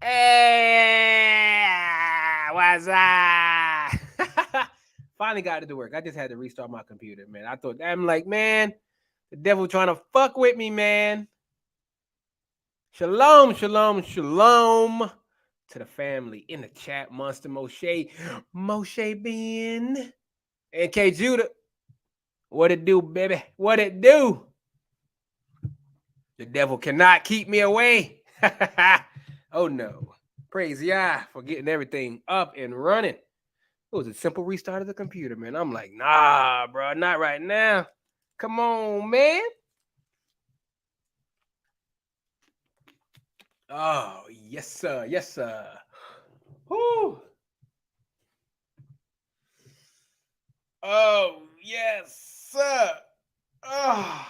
Hey, what's up? Finally got it to work. I just had to restart my computer, man. I'm like, man, the devil trying to fuck with me, man. Shalom, shalom, shalom to the family in the chat. Monster Moshe Ben, and K Judah. What it do, baby? What it do? The devil cannot keep me away. Oh no. Praise Yah for getting everything up and running. It was a simple restart of the computer, man. I'm like, nah, bro, not right now. Come on, man. Oh, yes, sir. Yes, sir. Whoo. Oh, yes, sir. Oh.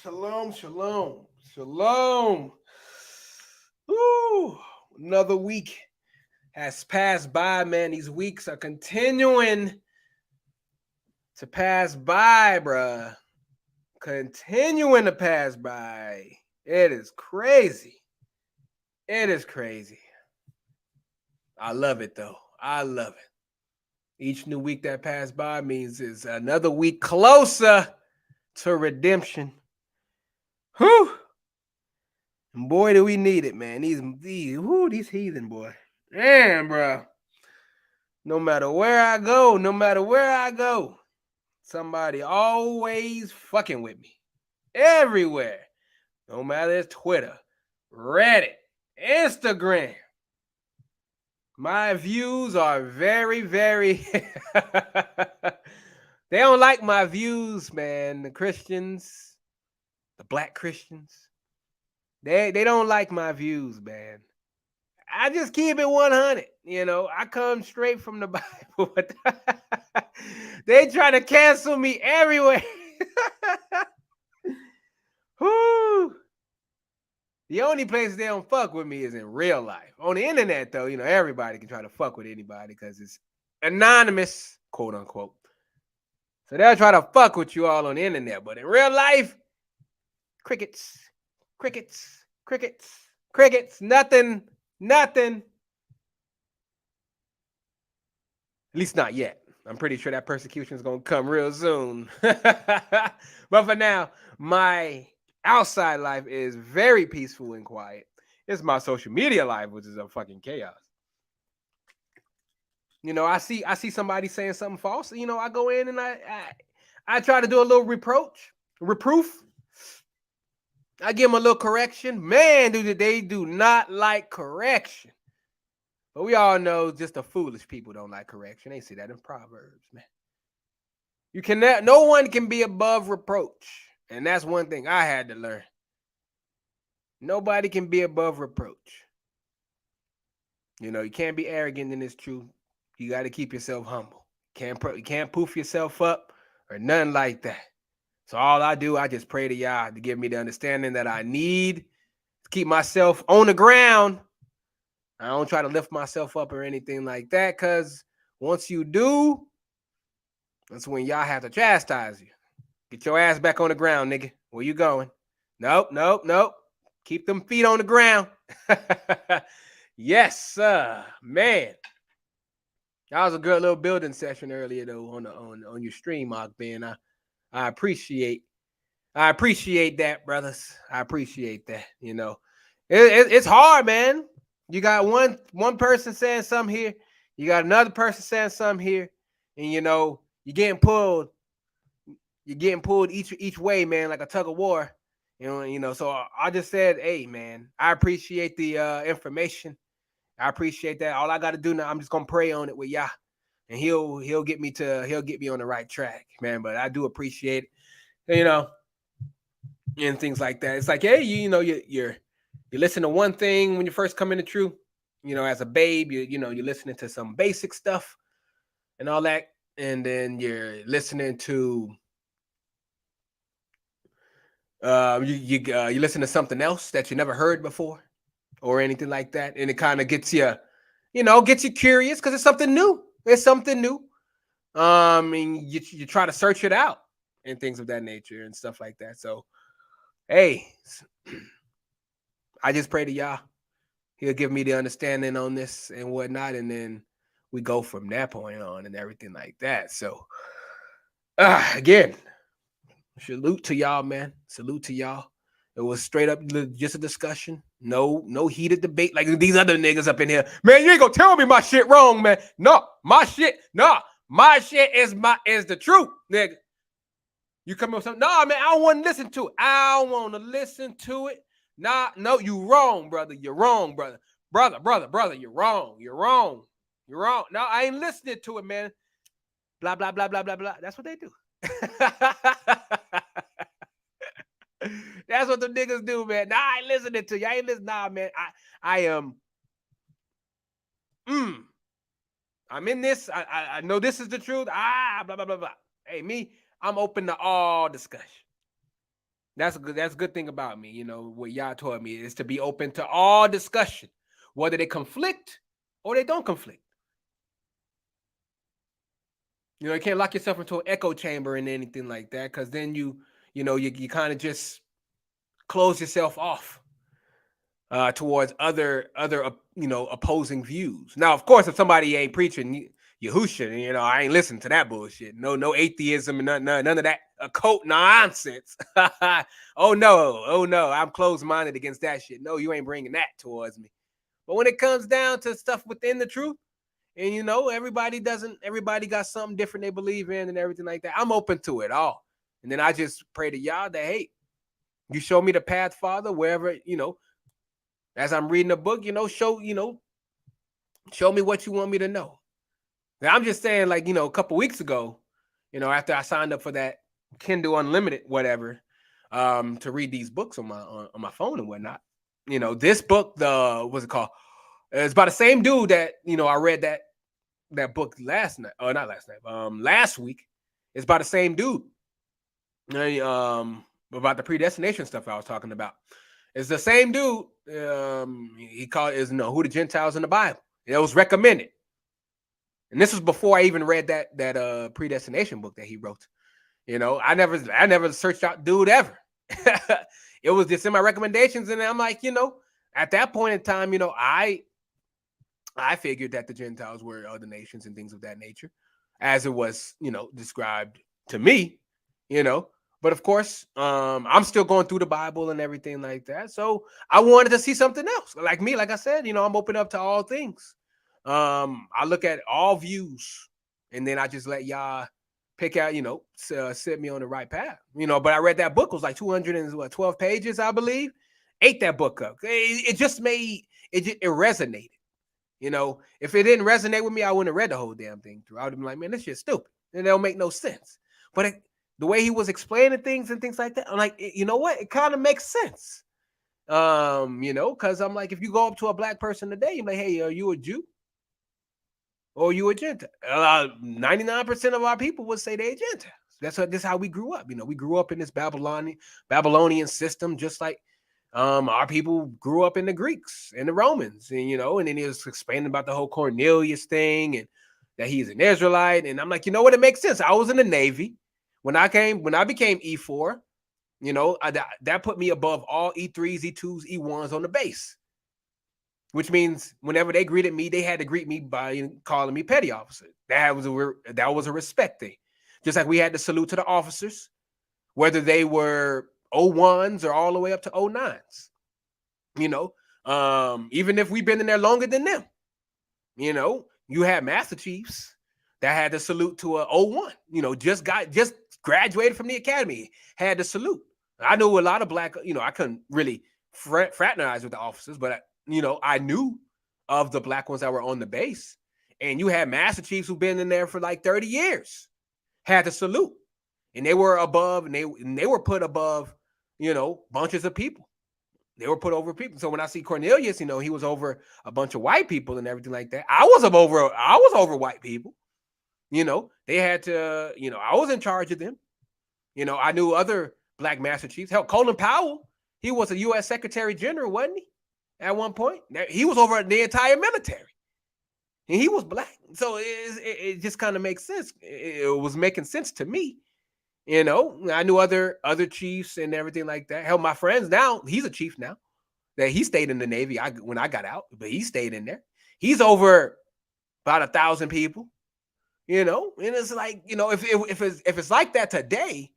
Shalom, shalom, shalom. Woo. Another week has passed by, man. These weeks are continuing to pass by, bruh. Continuing to pass by. It is crazy. It is crazy. I love it, though. I love it. Each new week that passed by means is another week closer to redemption. Whew. And boy, do we need it, man. These heathen, boy. Damn, bro. No matter where I go, somebody always fucking with me. Everywhere. No matter it's Twitter, Reddit, Instagram. My views are very, very. They don't like my views, man. The Christians, the black Christians, they don't like my views, man. I just keep it 100. I come straight from the Bible. But they try to cancel me everywhere. Whoo. The only place they don't fuck with me is in real life. On the internet, though, everybody can try to fuck with anybody because it's anonymous, quote unquote. So they'll try to fuck with you all on the internet. But in real life, crickets, crickets, crickets, crickets, nothing. At least not yet. I'm pretty sure that persecution is going to come real soon. But for now, my outside life is very peaceful and quiet. It's my social media life, which is a fucking chaos. I see somebody saying something false. I go in and I try to do a little reproof. I give them a little correction. Man, they do not like correction. But we all know just the foolish people don't like correction. They say that in Proverbs, man. No one can be above reproach. And that's one thing I had to learn. Nobody can be above reproach. You can't be arrogant in this truth. You got to keep yourself humble. You can't poof yourself up or nothing like that. So all I do, I just pray to Yah to give me the understanding that I need to keep myself on the ground. I don't try to lift myself up or anything like that, because once you do, that's when Yah have to chastise you. Get your ass back on the ground, nigga. Where you going? Nope. Keep them feet on the ground. Yes, sir. Man. That was a good little building session earlier, though, on your stream, Mark Ben. I appreciate that, brothers. I appreciate that. It's hard, man. You got one person saying something here, you got another person saying something here, and you're getting pulled each way, man, like a tug of war. So I just said, hey, man, I appreciate the information. I appreciate that. All I got to do now, I'm just gonna pray on it with Yah, and he'll get me on the right track, man. But I do appreciate it, and things like that. It's like, hey, you listen to one thing when you first come into truth. As a babe, you're listening to some basic stuff and all that, and then you're listening to you listen to something else that you never heard before or anything like that, and it kind of gets you curious because it's something new. And you try to search it out and things of that nature and stuff like that. So, hey, I just pray to Yah he'll give me the understanding on this and whatnot, and then we go from that point on and everything like that. So, again, salute to y'all, man. Salute to y'all. It was straight up just a discussion. No heated debate like these other niggas up in here. Man, you ain't gonna tell me my shit wrong, man. No, my shit is the truth, nigga. You come up with something. No, man, I don't want to listen to it. I don't want to listen to it. Nah, no, you wrong, brother. You're wrong, brother. Brother, you're wrong. You're wrong. You're wrong. No, I ain't listening to it, man. Blah, blah, blah, blah, blah, blah. That's what they do. That's what the niggas do, man. Nah, I ain't listening to you. I ain't listening. Nah, man. I am. I'm in this. I know this is the truth. Blah, blah, blah, blah. Hey, me, I'm open to all discussion. That's a good thing about me. You know, what y'all taught me is to be open to all discussion, whether they conflict or they don't conflict. You know, you can't lock yourself into an echo chamber and anything like that, because then you kind of just close yourself off towards other opposing views. Now, of course, if somebody ain't preaching Yahusha, I ain't listening to that bullshit. No atheism and none of that occult nonsense. Oh no, I'm closed-minded against that shit. No, you ain't bringing that towards me. But when it comes down to stuff within the truth, and everybody got something different they believe in and everything like that, I'm open to it all. And then I just pray to y'all that, hey, you show me the path, Father, wherever, as I'm reading the book, show me what you want me to know. Now, I'm just saying, like, a couple weeks ago, after I signed up for that Kindle Unlimited, whatever, to read these books on my phone and whatnot, this book, what's it called? It's by the same dude that, I read that book last week. It's by the same dude. About the predestination stuff I was talking about. It's the same dude. He called it Who the Gentiles in the Bible. It was recommended. And this was before I even read that predestination book that he wrote. I never searched out dude ever. It was just in my recommendations, and I'm like, at that point in time, I figured that the Gentiles were other nations and things of that nature, as it was, described to me, But of course, I'm still going through the Bible and everything like that. So I wanted to see something else. Like I said, I'm open up to all things. I look at all views, and then I just let y'all pick out, set me on the right path. But I read that book. It was like 212 pages, I believe. Ate that book up. It just it resonated. If it didn't resonate with me, I wouldn't have read the whole damn thing through. I would have been like, man, this shit's stupid. And it don't make no sense. But the way he was explaining things and things like that, I'm like, you know what? It kind of makes sense. Because I'm like, if you go up to a black person today, you're like, hey, are you a Jew? Or are you a Gentile? 99% of our people would say they're Gentiles. That's how we grew up. We grew up in this Babylonian system, just like our people grew up in the Greeks and the Romans, and then he was explaining about the whole Cornelius thing and that he's an Israelite. And I'm like, you know what? It makes sense. I was in the Navy. When I became E4, that put me above all E3s, E2s, E1s on the base, which means whenever they greeted me, they had to greet me by calling me petty officer. That was a respect thing. Just like we had to salute to the officers, whether they were O1s or all the way up to O9s. Even if we've been in there longer than them, you had Master Chiefs that had to salute to a O1. Just graduated from the academy, had to salute. I knew a lot of black, I couldn't really fraternize with the officers, but I knew of the black ones that were on the base. And you had Master Chiefs who've been in there for like 30 years, had to salute. And they were above, and they were put above, bunches of people. They were put over people. So when I see Cornelius, he was over a bunch of white people and everything like that. I was over white people. They had to, I was in charge of them. I knew other black Master Chiefs. Hell, Colin Powell, he was a U.S. Secretary General, wasn't he? At one point, he was over the entire military, and he was black. So it just kind of makes sense. It was making sense to me. I knew other chiefs and everything like that. Hell, my friends now, he's a chief now. that he stayed in the Navy when I got out, but he stayed in there. He's over about 1,000 people, and it's like, if it's like that today,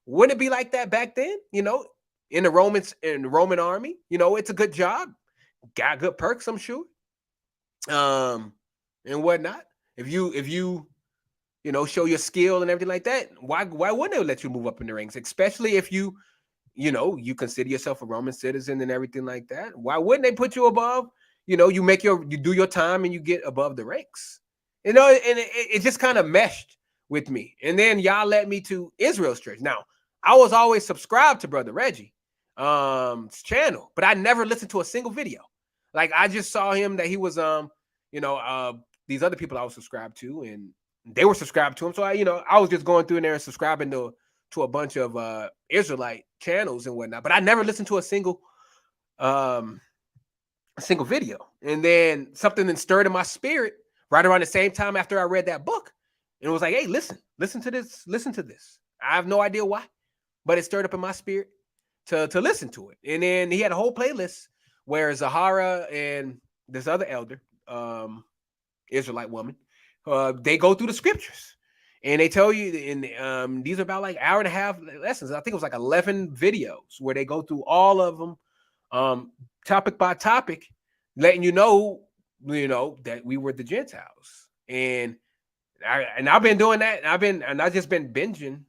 wouldn't it be like that back then? In the Roman army, it's a good job, got good perks, I'm sure, and whatnot. If you show your skill and everything like that, why wouldn't they let you move up in the ranks? Especially if you consider yourself a Roman citizen and everything like that. Why wouldn't they put you above? You do your time and you get above the ranks. And it just kind of meshed with me. And then y'all led me to Israel's church. Now, I was always subscribed to Brother Reggie channel, but I never listened to a single video. Like, I just saw him that he was these other people I was subscribed to, and they were subscribed to him. So I was just going through in there and subscribing to a bunch of Israelite channels and whatnot, but I never listened to a single video. And then something then stirred in my spirit right around the same time after I read that book, and it was like, hey, listen to this. I have no idea why, but it stirred up in my spirit to listen to it. And then he had a whole playlist where Zahara and this other elder, Israelite woman, they go through the scriptures. And they tell you, and these are about like hour and a half lessons. I think it was like 11 videos where they go through all of them, topic by topic, letting you know that we were the Gentiles. And I've been doing that. And I've just been binging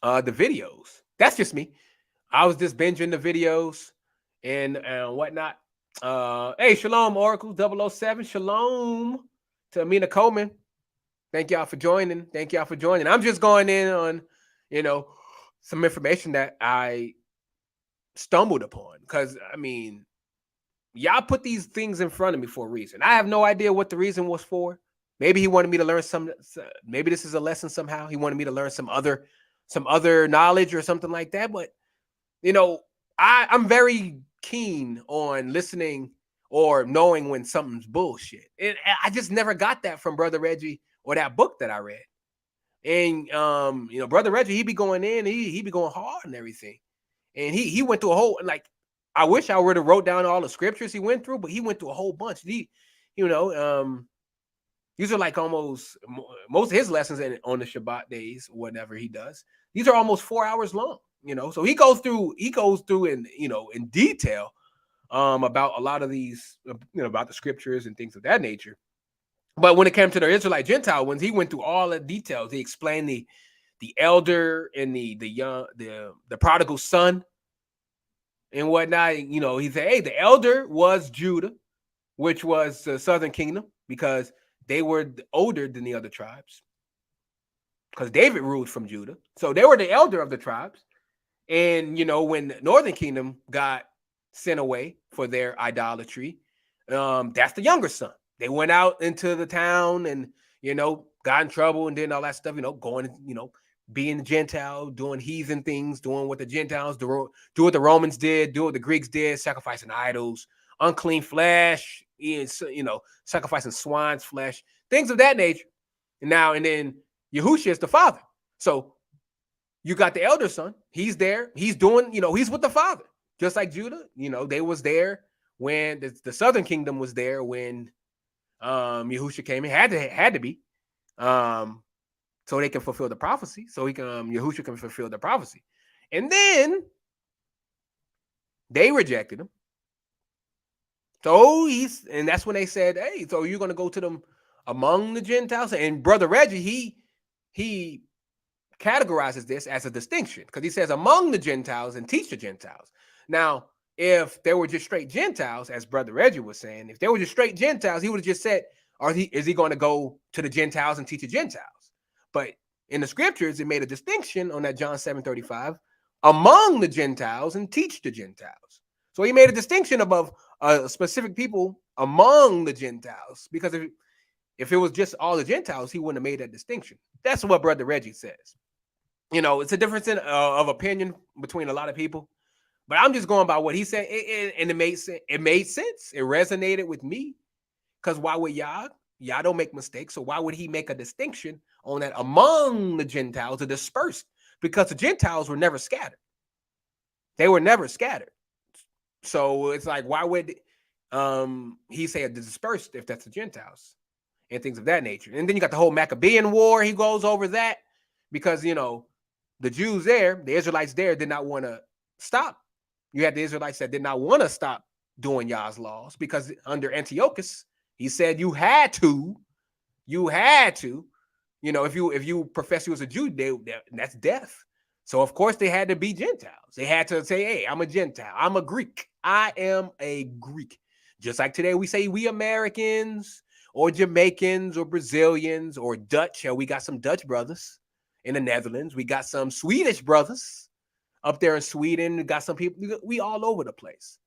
the videos. That's just me. I was just binging the videos and whatnot. Hey, shalom, Oracle 007. Shalom to Amina Coleman. Thank y'all for joining. I'm just going in on, some information that I stumbled upon. Because, y'all put these things in front of me for a reason. I have no idea what the reason was for. Maybe he wanted me to learn maybe this is a lesson somehow. He wanted me to learn some other knowledge or something like that. But, I'm very keen on listening or knowing when something's bullshit. And I just never got that from Brother Reggie or that book that I read. And Brother Reggie, he be going in, he be going hard and everything. And he went through a whole, like, I wish I would have wrote down all the scriptures he went through, but he went through a whole bunch. These are like almost most of his lessons on the Shabbat days, whatever he does. These are almost 4 hours long, So he goes through in detail about a lot of these, about the scriptures and things of that nature. But when it came to the Israelite Gentile ones, he went through all the details. He explained the elder and the prodigal son and whatnot. He said, hey, the elder was Judah, which was the southern kingdom, because they were older than the other tribes. Because David ruled from Judah. So they were the elder of the tribes. And, when the northern kingdom got sent away for their idolatry, that's the younger son. They went out into the town and, got in trouble and did all that stuff, going, being the Gentile, doing heathen things, doing what the Gentiles do what the Romans did, do what the Greeks did, sacrificing idols, unclean flesh, sacrificing swine's flesh, things of that nature. And then Yahushua is the father. So you got the elder son. He's there. He's doing, he's with the father, just like Judah. They was there when the southern kingdom was there when Yahushua came in. Had to be, so they can fulfill the prophecy. So Yahushua can fulfill the prophecy. And then they rejected him. So and that's when they said, hey, so you're going to go to them among the Gentiles? And Brother Reggie, he categorizes this as a distinction, because he says among the Gentiles and teach the Gentiles. Now, if they were just straight Gentiles, as Brother Reggie was saying, if they were just straight Gentiles, he would have just said, is he going to go to the Gentiles and teach the Gentiles? But in the scriptures, it made a distinction on that John 7:35, among the Gentiles and teach the Gentiles. So he made a distinction above specific people among the Gentiles, because if it was just all the Gentiles, he wouldn't have made that distinction. That's what Brother Reggie says. It's a difference of opinion between a lot of people, but I'm just going by what he said, and it made sense. It made sense. It resonated with me, because why would y'all don't make mistakes? So why would he make a distinction on that among the Gentiles, the dispersed? Because the Gentiles were never scattered. They were never scattered. So it's like, why would he say dispersed if that's the Gentiles and things of that nature? And then you got the whole Maccabean War. He goes over that because the Jews there, the Israelites there, did not want to stop. You had the Israelites that did not want to stop doing Yah's laws because under Antiochus, he said you had to. If you profess you as a Jew, that's death. So of course they had to be Gentiles. They had to say, "Hey, I'm a Gentile. I'm a Greek. I am a Greek." Just like today we say we Americans or Jamaicans or Brazilians or Dutch. We got some Dutch brothers in the Netherlands. We got some Swedish brothers up there in Sweden. We got some people. We all over the place.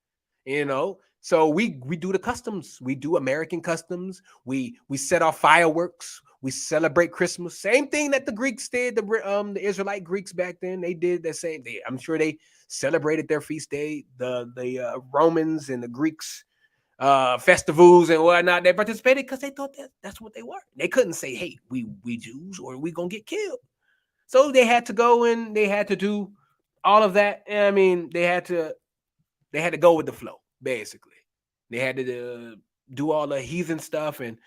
So we do the customs. We do American customs. We set off fireworks. We celebrate Christmas. Same thing that the Greeks did. The Israelite Greeks back then, they did the same thing. I'm sure they celebrated their feast day. The Romans and the Greeks festivals and whatnot, they participated because they thought that's what they were. They couldn't say, "Hey, we Jews or we gonna get killed." So they had to go and they had to do all of that. I mean, they had to go with the flow, basically. They had to do all the heathen stuff, and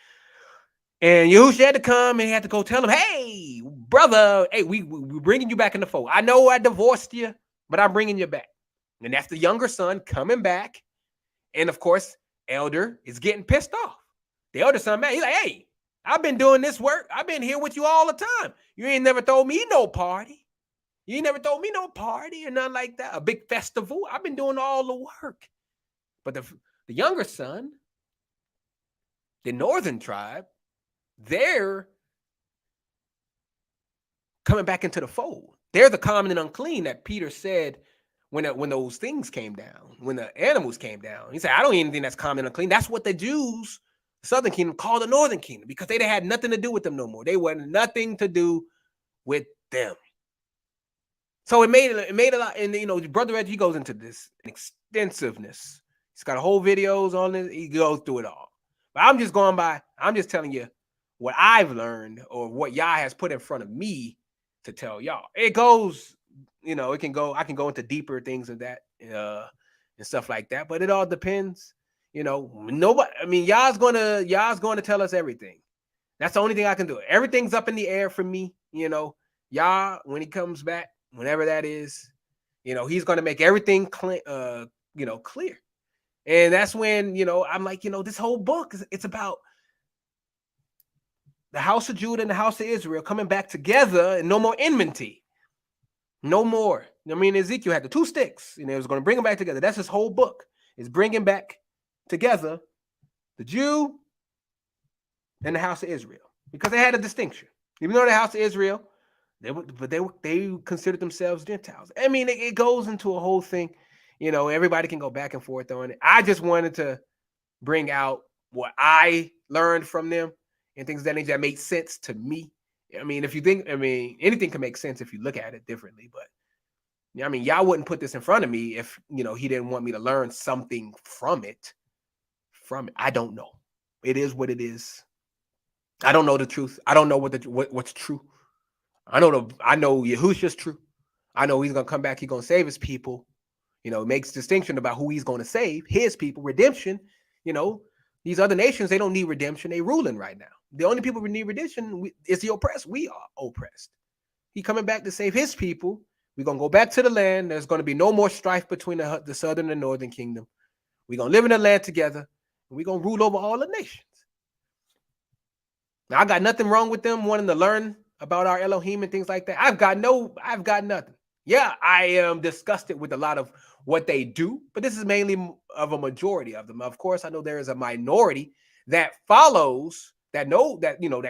Yahushua had to come and he had to go tell him, "Hey, brother, hey, we bringing you back in the fold. I know I divorced you, but I'm bringing you back." And that's the younger son coming back. And of course, elder is getting pissed off. The elder son, man, he's like, "Hey, I've been doing this work. I've been here with you all the time. You ain't never told me no party. You ain't never told me no party or nothing like that. A big festival. I've been doing all the work." But the younger son, the northern tribe, they're coming back into the fold. They're the common and unclean that Peter said when those things came down, when the animals came down. He said, "I don't eat anything that's common and unclean." That's what the Jews, the southern kingdom, called the northern kingdom because they had nothing to do with them no more. They wanted nothing to do with them. So it made a lot. And Brother Reggie, he goes into this extensiveness. He's got whole videos on this. He goes through it all. But I'm just telling you what I've learned or what Yah has put in front of me to tell y'all. It goes, it can go. I can go into deeper things of that and stuff like that. But it all depends. Nobody. I mean, Yah's going to tell us everything. That's the only thing I can do. Everything's up in the air for me. Yah, when he comes back, whenever that is, he's going to make everything clear. And that's when, I'm like, this whole book it's about the house of Judah and the house of Israel coming back together and no more enmity. No more. I mean, Ezekiel had the two sticks, and it was going to bring them back together. That's his whole book, is bringing back together the Jew and the house of Israel, because they had a distinction. Even though the house of Israel, they considered themselves Gentiles. I mean, it goes into a whole thing. Everybody can go back and forth on it. I just wanted to bring out what I learned from them and things that made sense to me. I mean, anything can make sense if you look at it differently. But I mean, y'all wouldn't put this in front of me if he didn't want me to learn something from it. I don't know. It is what it is. I don't know the truth. I don't know what's true. I know Yahushua's true. I know he's gonna come back. He's gonna save his people. It makes distinction about who he's going to save, his people, redemption. These other nations, they don't need redemption. They ruling right now. The only people who need redemption is the oppressed. We are oppressed. He coming back to save his people. We're going to go back to the land. There's going to be no more strife between the southern and northern kingdom. We're going to live in the land together, and we're going to rule over all the nations. Now, I got nothing wrong with them wanting to learn about our Elohim and things like that. I've got nothing. Yeah, I am disgusted with a lot of what they do, but this is mainly of a majority of them. Of course, I know there is a minority that follows, that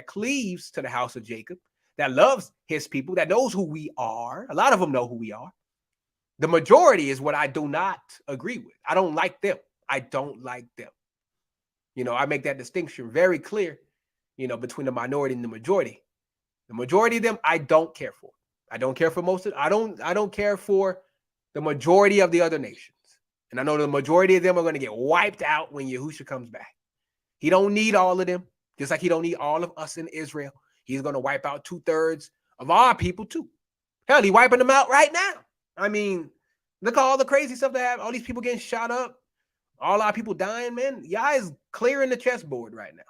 cleaves to the house of Jacob, that loves his people, that knows who we are. A lot of them know who we are. The majority is what I do not agree with. I don't like them. I make that distinction very clear, between the minority and the majority. The majority of them, I don't care for. I don't care for most of it. I don't care for the majority of the other nations. And I know the majority of them are going to get wiped out when Yahushua comes back. He don't need all of them, just like he don't need all of us in Israel. He's going to wipe out 2/3 of our people too. Hell, he's wiping them out right now. I mean, Look at all the crazy stuff that happened. All these people getting shot up. All our people dying, man. Yah is clearing the chessboard right now.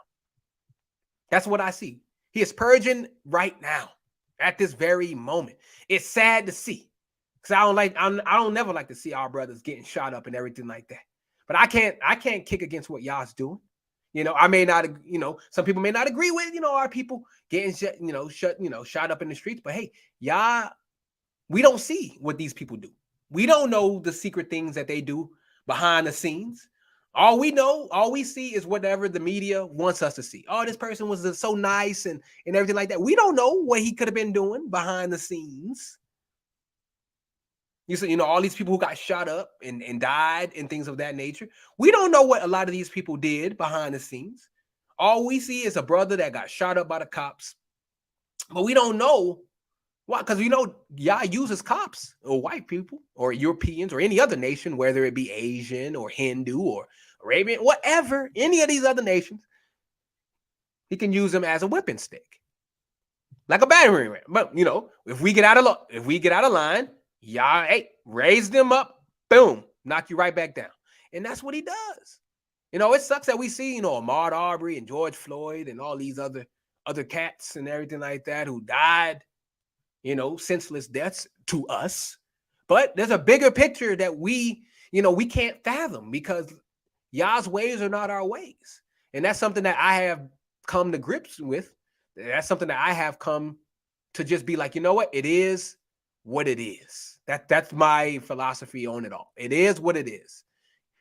That's what I see. He is purging right now, at this very moment. It's sad to see, because I don't never like to see our brothers getting shot up and everything like that. But I can't kick against what Yah's doing. I may not, some people may not agree with, our people getting shot up in the streets. But hey, Yah, we don't see what these people do. We don't know the secret things that they do behind the scenes. All we see is whatever the media wants us to see. Oh, this person was so nice and everything like that. We don't know what he could have been doing behind the scenes. You see, all these people who got shot up and died and things of that nature. We don't know what a lot of these people did behind the scenes. All we see is a brother that got shot up by the cops. But we don't know why, because Yah uses cops or white people or Europeans or any other nation, whether it be Asian or Hindu or Arabian, whatever, any of these other nations, he can use them as a whipping stick, like a battering ram. But if we get out of line, Yah, hey, raise them up, boom, knock you right back down, and that's what he does. It sucks that we see Ahmaud Arbery and George Floyd and all these other cats and everything like that who died, senseless deaths to us. But there's a bigger picture that we can't fathom, because Yah's ways are not our ways. And that's something that I have come to grips with. That's something that I have come to just be like, you know what? It is what it is. That's my philosophy on it all. It is what it is.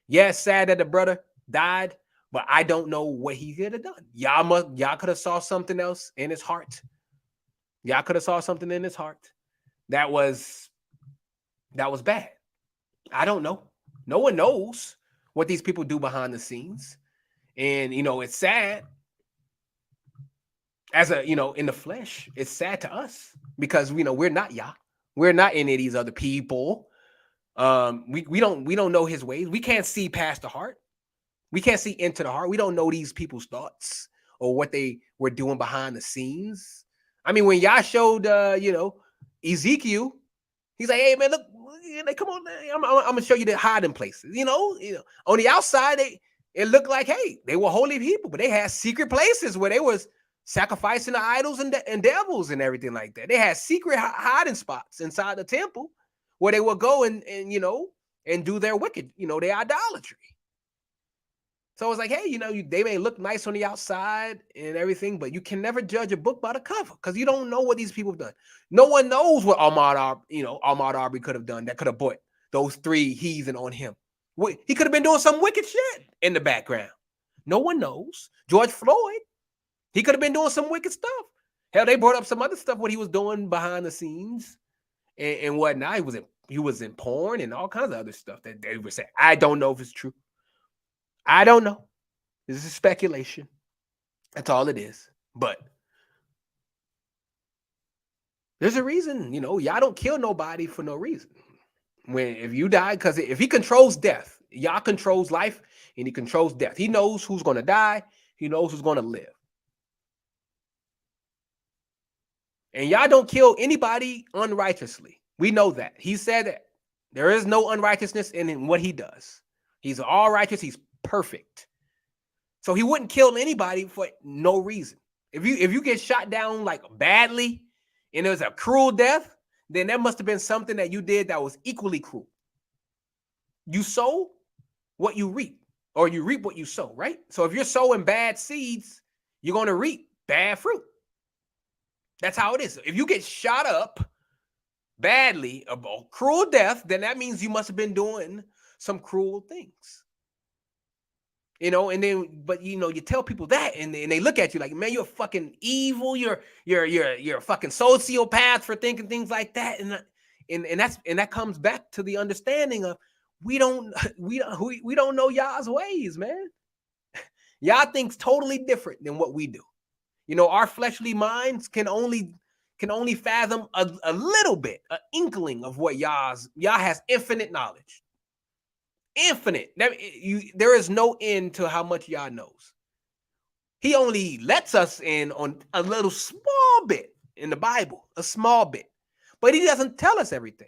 Yeah, it's sad that the brother died, but I don't know what he could have done. Yah could have saw something else in his heart. Yah could have saw something in his heart that was bad. I don't know. No one knows what these people do behind the scenes. And, it's sad as in the flesh. It's sad to us because, we're not Yah. We're not any of these other people. We don't know his ways. We can't see past the heart. We can't see into the heart. We don't know these people's thoughts or what they were doing behind the scenes. I mean, when Yah showed, Ezekiel, he's like, hey, man, look, come on, I'm going to show you the hiding places. On the outside, it looked like, hey, they were holy people, but they had secret places where they was sacrificing the idols and devils and everything like that. They had secret hiding spots inside the temple where they would go and do their wicked, their idolatry. So it's like, hey, they may look nice on the outside and everything, but you can never judge a book by the cover, because you don't know what these people have done. No one knows what Ahmaud Arbery could have done that could have brought those 3 heathen on him. He could have been doing some wicked shit in the background. No one knows. George Floyd, he could have been doing some wicked stuff. Hell, they brought up some other stuff what he was doing behind the scenes and whatnot. He was in porn and all kinds of other stuff that they were saying. I don't know if it's true. I don't know. This is speculation. That's all it is. But there's a reason, Yah don't kill nobody for no reason. If you die, because if he controls death, Yah controls life and he controls death. He knows who's going to die. He knows who's going to live. And Yah don't kill anybody unrighteously. We know that. He said that there is no unrighteousness in what he does. He's all righteous. He's perfect. So he wouldn't kill anybody for no reason. If you get shot down like badly and there's a cruel death, then there must have been something that you did that was equally cruel. You sow what you reap, or you reap what you sow, right? So if you're sowing bad seeds, you're going to reap bad fruit. That's how it is. If you get shot up badly, a cruel death, then that means you must have been doing some cruel things. And then, but you tell people that, and they look at you like, man, you're fucking evil. You're a fucking sociopath for thinking things like that. And that comes back to the understanding of we don't know Yah's ways, man. Yah thinks totally different than what we do. Our fleshly minds can only fathom a little bit, an inkling of what Yah has infinite knowledge. Infinite. There is no end to how much Yah knows. He only lets us in on a little small bit in the Bible, a small bit. But he doesn't tell us everything.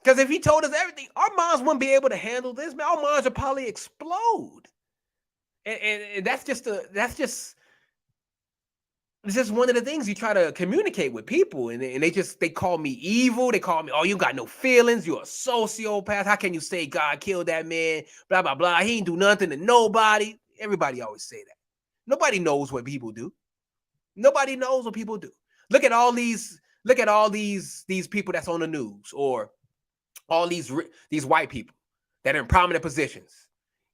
Because if he told us everything, our minds wouldn't be able to handle this, man. Our minds would probably explode. And that's just it's just one of the things you try to communicate with people, and they call me evil. They call me, oh, you got no feelings. You're a sociopath. How can you say God killed that man? Blah blah blah. He ain't do nothing to nobody. Everybody always say that. Nobody knows what people do. Nobody knows what people do. Look at all these. Look at all these people that's on the news, or all these white people that are in prominent positions,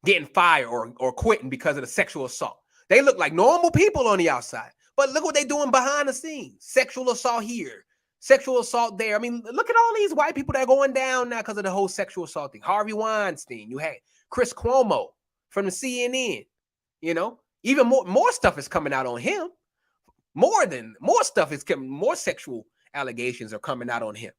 getting fired or quitting because of the sexual assault. They look like normal people on the outside, but look what they're doing behind the scenes. Sexual assault here, sexual assault there. I mean, look at all these white people that are going down now because of the whole sexual assault thing. Harvey Weinstein, you had Chris Cuomo from the CNN, you know, even more stuff is coming out on him. More stuff is coming, more sexual allegations are coming out on him.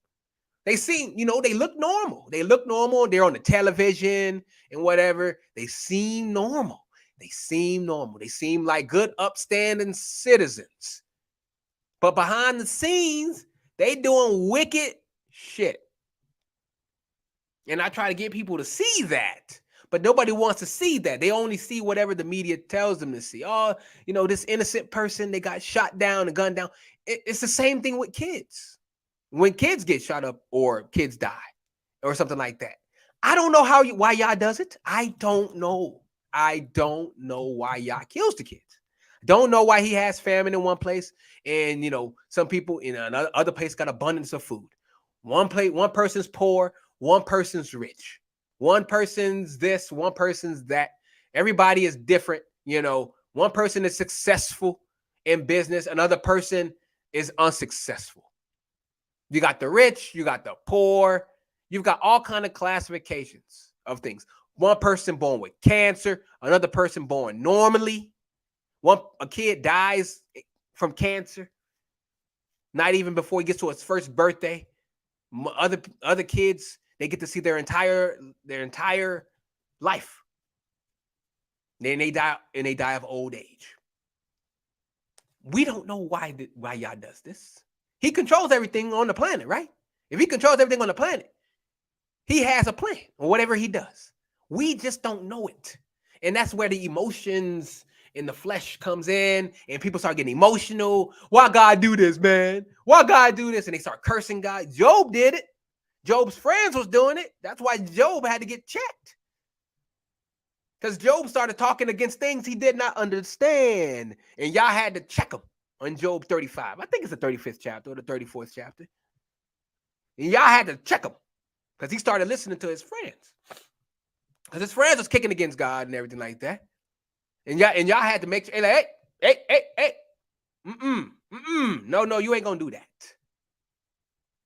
They seem, they look normal. They look normal. They're on the television and whatever. They seem normal. They seem normal. They seem like good, upstanding citizens. But behind the scenes, they doing wicked shit. And I try to get people to see that. But nobody wants to see that. They only see whatever the media tells them to see. Oh, this innocent person, they got shot down and gunned down. It's the same thing with kids. When kids get shot up or kids die or something like that. I don't know why y'all does it. I don't know. I don't know why y'all kills the kids. Don't know why he has famine in one place and, some people in another other place got abundance of food. One person's poor, one person's rich. One person's this, one person's that. Everybody is different. One person is successful in business. Another person is unsuccessful. You got the rich, you got the poor, you've got all kind of classifications of things. One person born with cancer, another person born normally. A kid dies from cancer, not even before he gets to his first birthday. Other kids, they get to see their entire life. Then they die of old age. We don't know why y'all does this. He controls everything on the planet, right? If he controls everything on the planet, he has a plan or whatever he does. We just don't know it. And that's where the emotions in the flesh comes in and people start getting emotional. Why God do this, man? Why God do this? And they start cursing God. Job did it. Job's friends was doing it. That's why Job had to get checked. Because Job started talking against things he did not understand. And y'all had to check him. On Job 35. I think it's the 35th chapter or the 34th chapter. And y'all had to check him because he started listening to his friends. Because his friends was kicking against God and everything like that. And y'all had to make sure, hey. No, you ain't gonna do that.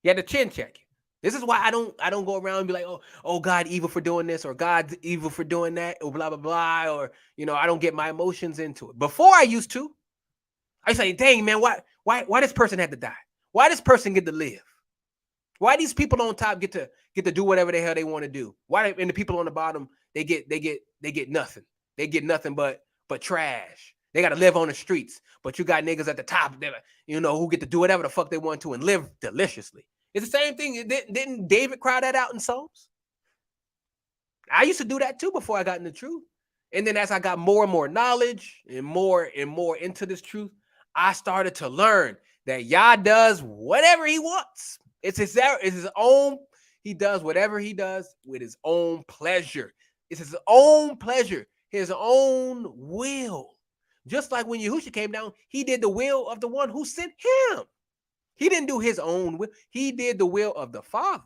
You had to chin check. This is why I don't go around and be like, oh, God evil for doing this, or God's evil for doing that, or blah, blah, blah, or I don't get my emotions into it. Before I used to. I say, dang, man, why this person had to die? Why this person get to live? Why these people on top get to do whatever the hell they want to do? Why and the people on the bottom they get nothing? They get nothing but trash. They got to live on the streets. But you got niggas at the top that who get to do whatever the fuck they want to and live deliciously. It's the same thing. Didn't David cry that out in Psalms? I used to do that too before I got in the truth. And then as I got more and more knowledge and more into this truth, I started to learn that Yah does whatever he wants. It's his own. He does whatever he does with his own pleasure. It's his own pleasure, his own will. Just like when Yahushua came down, he did the will of the one who sent him. He didn't do his own will. He did the will of the Father,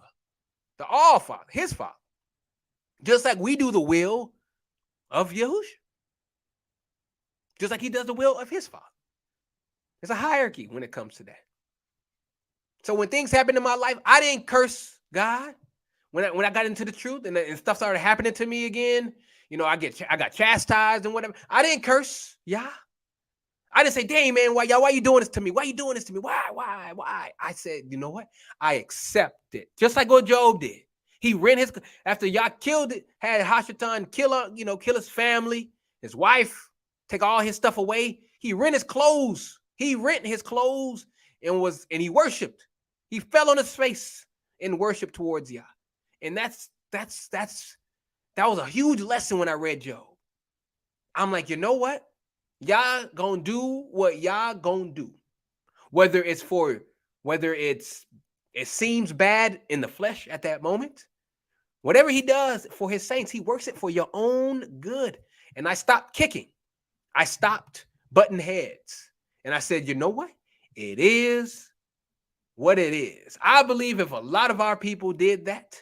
the All Father, his Father. Just like we do the will of Yahushua. Just like he does the will of his Father. There's a hierarchy when it comes to that. So when things happen in my life, I didn't curse God. When I got into the truth and stuff started happening to me again, I got chastised and whatever. I didn't curse Yah. I didn't say, dang, man, why you doing this to me? Why you doing this to me? Why? I said, you know what? I accept it. Just like what Job did. He rent after Yah killed it, had Hashatan kill his family, his wife, take all his stuff away. He rent his clothes. He rent his clothes and he worshiped. He fell on his face in worship towards Yah. And that was a huge lesson when I read Job. I'm like, you know what? Y'all gonna do what y'all gonna do. Whether it seems bad in the flesh at that moment, whatever he does for his saints, he works it for your own good. And I stopped kicking. I stopped butting heads. And I said, you know what? It is what it is. I believe if a lot of our people did that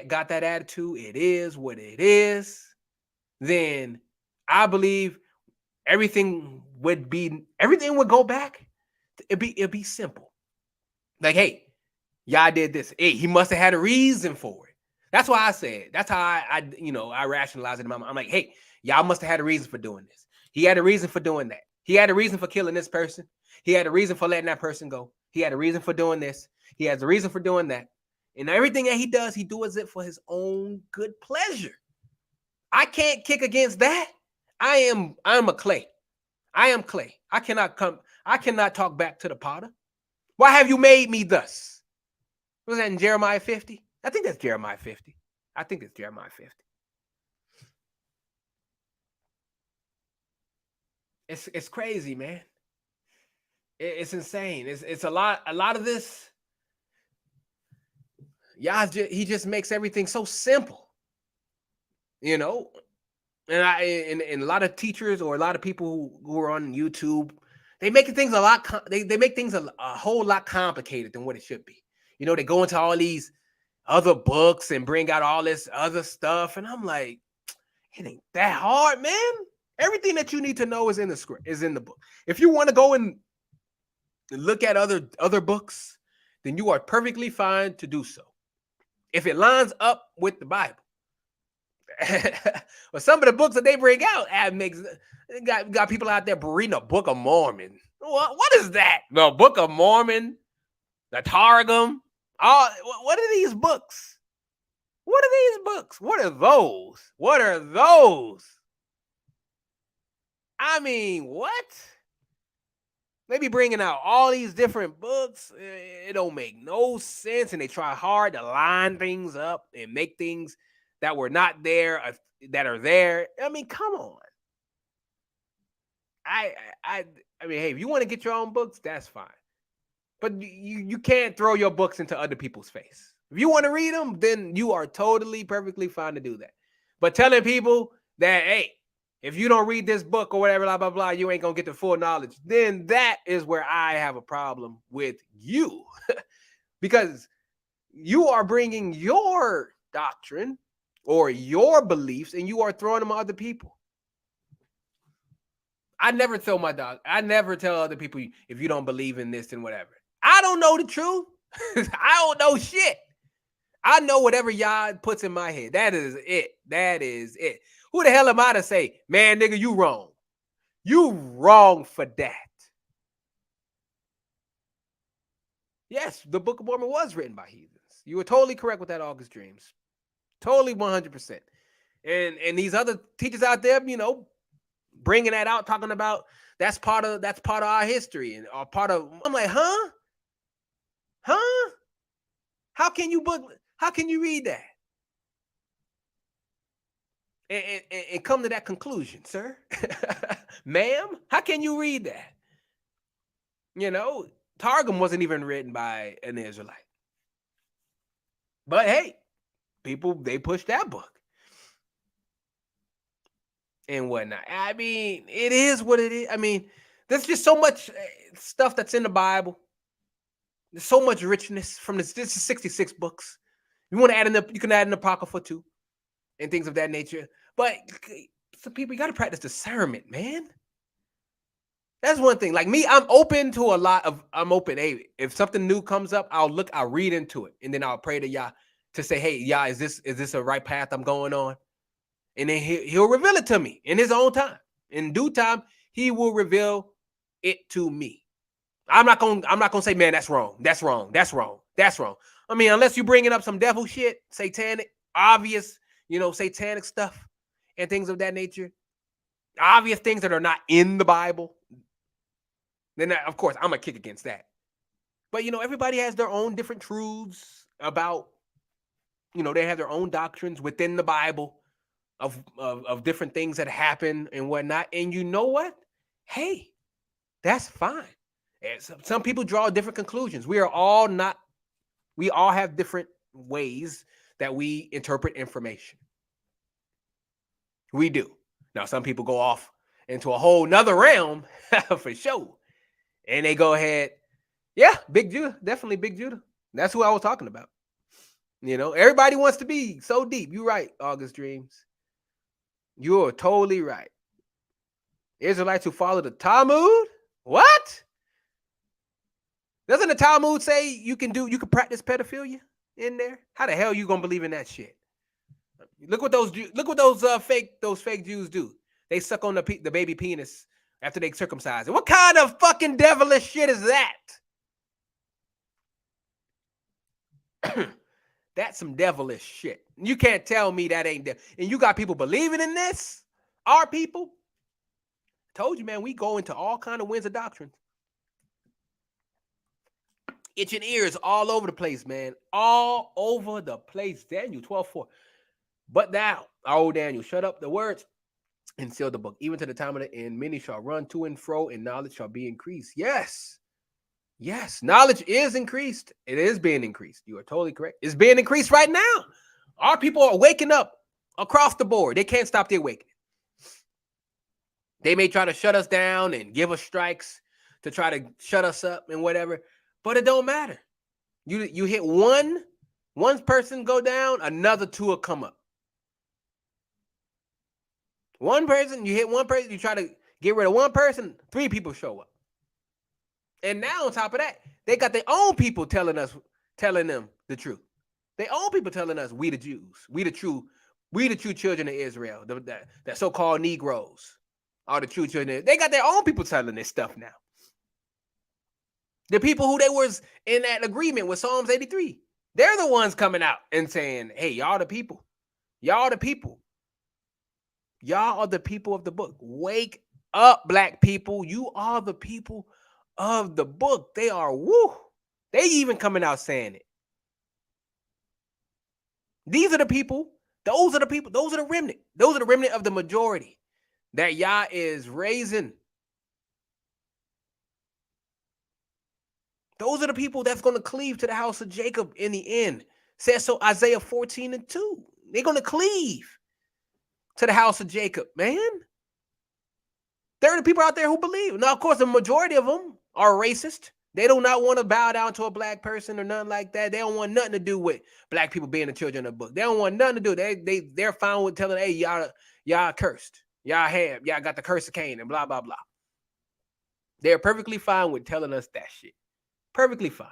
got that attitude, it is what it is, then I believe everything would go back. It'd be simple. Like, hey, y'all did this. Hey, he must have had a reason for it. That's why I said. That's how I rationalize it in my mind. I'm like, hey, y'all must have had a reason for doing this. He had a reason for doing that. He had a reason for killing this person. He had a reason for letting that person go. He had a reason for doing this. He has a reason for doing that. And everything that he does it for his own good pleasure. I can't kick against that. I'm a clay. I am clay. I cannot talk back to the potter. Why have you made me thus? Was that in Jeremiah 50? I think that's Jeremiah 50. I think it's Jeremiah 50. It's crazy, man. It's insane. It's a lot of this. Yeah, he just makes everything so simple. You know, and a lot of teachers or a lot of people who are on YouTube, they make things they make things a whole lot complicated than what it should be. You know, they go into all these other books and bring out all this other stuff, and I'm like, it ain't that hard, man. Everything that you need to know is in the script, is in the book. If you want to go and look at other books, then you are perfectly fine to do so. If it lines up with the Bible. But some of the books that they bring out got people out there reading a Book of Mormon. What is that? The Book of Mormon, the Targum. What are these books? What are these books? What are those? What are those? I mean, what? They be bringing out all these different books. It don't make no sense, and they try hard to line things up and make things that were not there that are there. I mean, come on. I mean, hey, if you want to get your own books, that's fine. But you can't throw your books into other people's face. If you want to read them, then you are totally perfectly fine to do that. But telling people that, hey, if you don't read this book or whatever, blah, blah, blah, you ain't going to get the full knowledge, then that is where I have a problem with you. Because you are bringing your doctrine or your beliefs and you are throwing them on other people. I never tell other people, if you don't believe in this and whatever. I don't know the truth. I don't know shit. I know whatever y'all puts in my head. That is it. That is it. Who the hell am I to say, man, nigga, you wrong. You wrong for that. Yes, the Book of Mormon was written by heathens. You were totally correct with that, August Dreams. Totally 100%. And these other teachers out there, you know, bringing that out, talking about that's part of our history and part of. I'm like, huh? How can you read that and come to that conclusion, sir? Ma'am, how can you read that? You know, Targum wasn't even written by an Israelite. But hey, people, they push that book and whatnot. I mean, it is what it is. I mean, there's just so much stuff that's in the Bible. There's so much richness from this. This is 66 books. You want to add in you can add an Apocrypha too, and things of that nature. But some people, you got to practice discernment, man. That's one thing. Like me, I'm open to I'm open. Hey, if something new comes up, I'll read into it, and then I'll pray to Yah to say, hey, Yah, is this a right path I'm going on? And then he'll reveal it to me in his own time. In due time, he will reveal it to me. I'm not gonna say, man, that's wrong. That's wrong. That's wrong. That's wrong. I mean, unless you're bringing up some devil shit, satanic, obvious, satanic stuff and things of that nature, obvious things that are not in the Bible, then of course I'm gonna kick against that. But everybody has their own different truths about They have their own doctrines within the Bible of different things that happen and whatnot. And you know what? Hey, that's fine. And some people draw different conclusions. We all have different ways that we interpret information. We do. Now, some people go off into a whole nother realm for sure. And they go ahead. Yeah, Big Judah. Definitely Big Judah. That's who I was talking about. Everybody wants to be so deep. You're right, August Dreams. You're totally right. Israelites who follow the Talmud? What? Doesn't the Talmud say you can practice pedophilia in there? How the hell are you gonna believe in that shit? Look what those fake Jews do. They suck on the baby penis after they circumcise it. What kind of fucking devilish shit is that? That's some devilish shit. You can't tell me that ain't and you got people believing in this? Our people? Told you, man, we go into all kind of winds of doctrine. Itching ears all over the place, man. All over the place. Daniel 12:4. But thou, O Daniel, shut up the words and seal the book. Even to the time of the end, many shall run to and fro, and knowledge shall be increased. Yes. Yes, knowledge is increased. It is being increased. You are totally correct. It's being increased right now. Our people are waking up across the board. They can't stop their awakening. They may try to shut us down and give us strikes to try to shut us up and whatever, but it don't matter. You hit one person go down, another two will come up. One person, you hit one person, you try to get rid of one person, three people show up. And now on top of that, they got their own people telling them the truth. Their own people telling us we the Jews, we the true children of Israel, the so-called Negroes are the true children. They got their own people telling this stuff now. The people who they was in that agreement with Psalms 83, they're the ones coming out and saying, hey, y'all the people. Y'all the people. Y'all are the people of the book. Wake up, black people. You are the people of the book. They are, they even coming out saying it. These are the people. Those are the people. Those are the remnant. Those are the remnant of the majority that Yah is raising. Those are the people that's going to cleave to the house of Jacob in the end. Says so Isaiah 14:2. They're going to cleave to the house of Jacob, man. There are the people out there who believe. Now, of course, the majority of them are racist. They do not want to bow down to a black person or nothing like that. They don't want nothing to do with black people being the children of the book. They don't want nothing to do. They're fine with telling, hey, y'all cursed. Y'all got the curse of Cain and blah, blah, blah. They're perfectly fine with telling us that shit. Perfectly fine.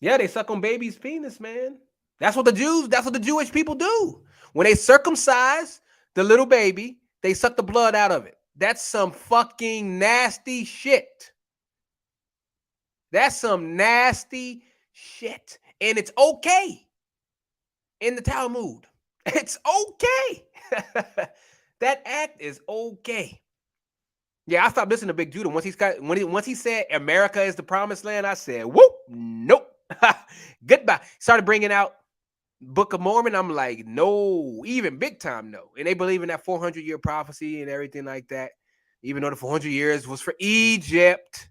Yeah, they suck on baby's penis, man. That's what the Jewish people do. When they circumcise the little baby, they suck the blood out of it. That's some fucking nasty shit. That's some nasty shit. And it's okay in the Talmud. It's okay. That act is okay. Yeah, I stopped listening to Big Judah. Once he said America is the promised land, I said, whoop, nope. Goodbye. Started bringing out Book of Mormon. I'm like, no, even big time no. And they believe in that 400-year prophecy and everything like that, even though the 400 years was for Egypt.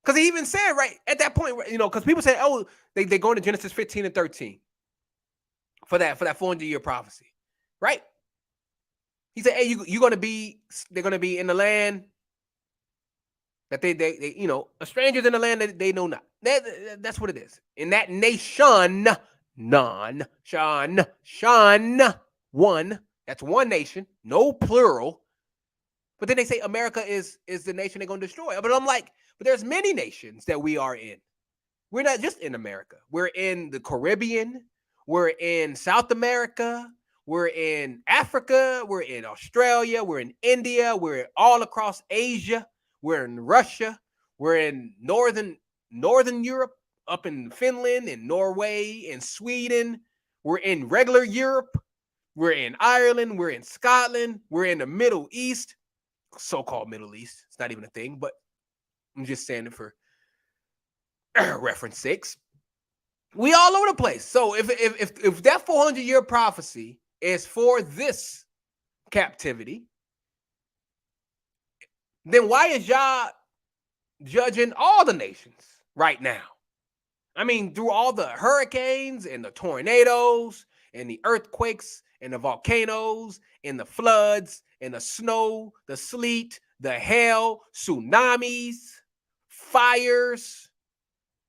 Because he even said right at that point, because people say, oh, they go into Genesis 15 and 13 for that 400-year prophecy, right? He said, hey, they're gonna be in the land that they strangers in the land that they know not. That's what it is. In that nation, one. That's one nation, no plural. But then they say America is the nation they're gonna destroy. But I'm like, but there's many nations that we are in. We're not just in America. We're in the Caribbean. We're in South America. We're in Africa. We're in Australia. We're in India. We're all across Asia. We're in Russia. We're in northern Europe, up in Finland and Norway and Sweden. We're in regular Europe. We're in Ireland. We're in Scotland. We're in the Middle East, so-called Middle East. It's not even a thing, but I'm just saying it for reference sakes. We all over the place. So if that 400-year prophecy is for this captivity, then why is Yah judging all the nations right now? I mean, through all the hurricanes and the tornadoes and the earthquakes and the volcanoes and the floods and the snow, the sleet, the hail, tsunamis, fires.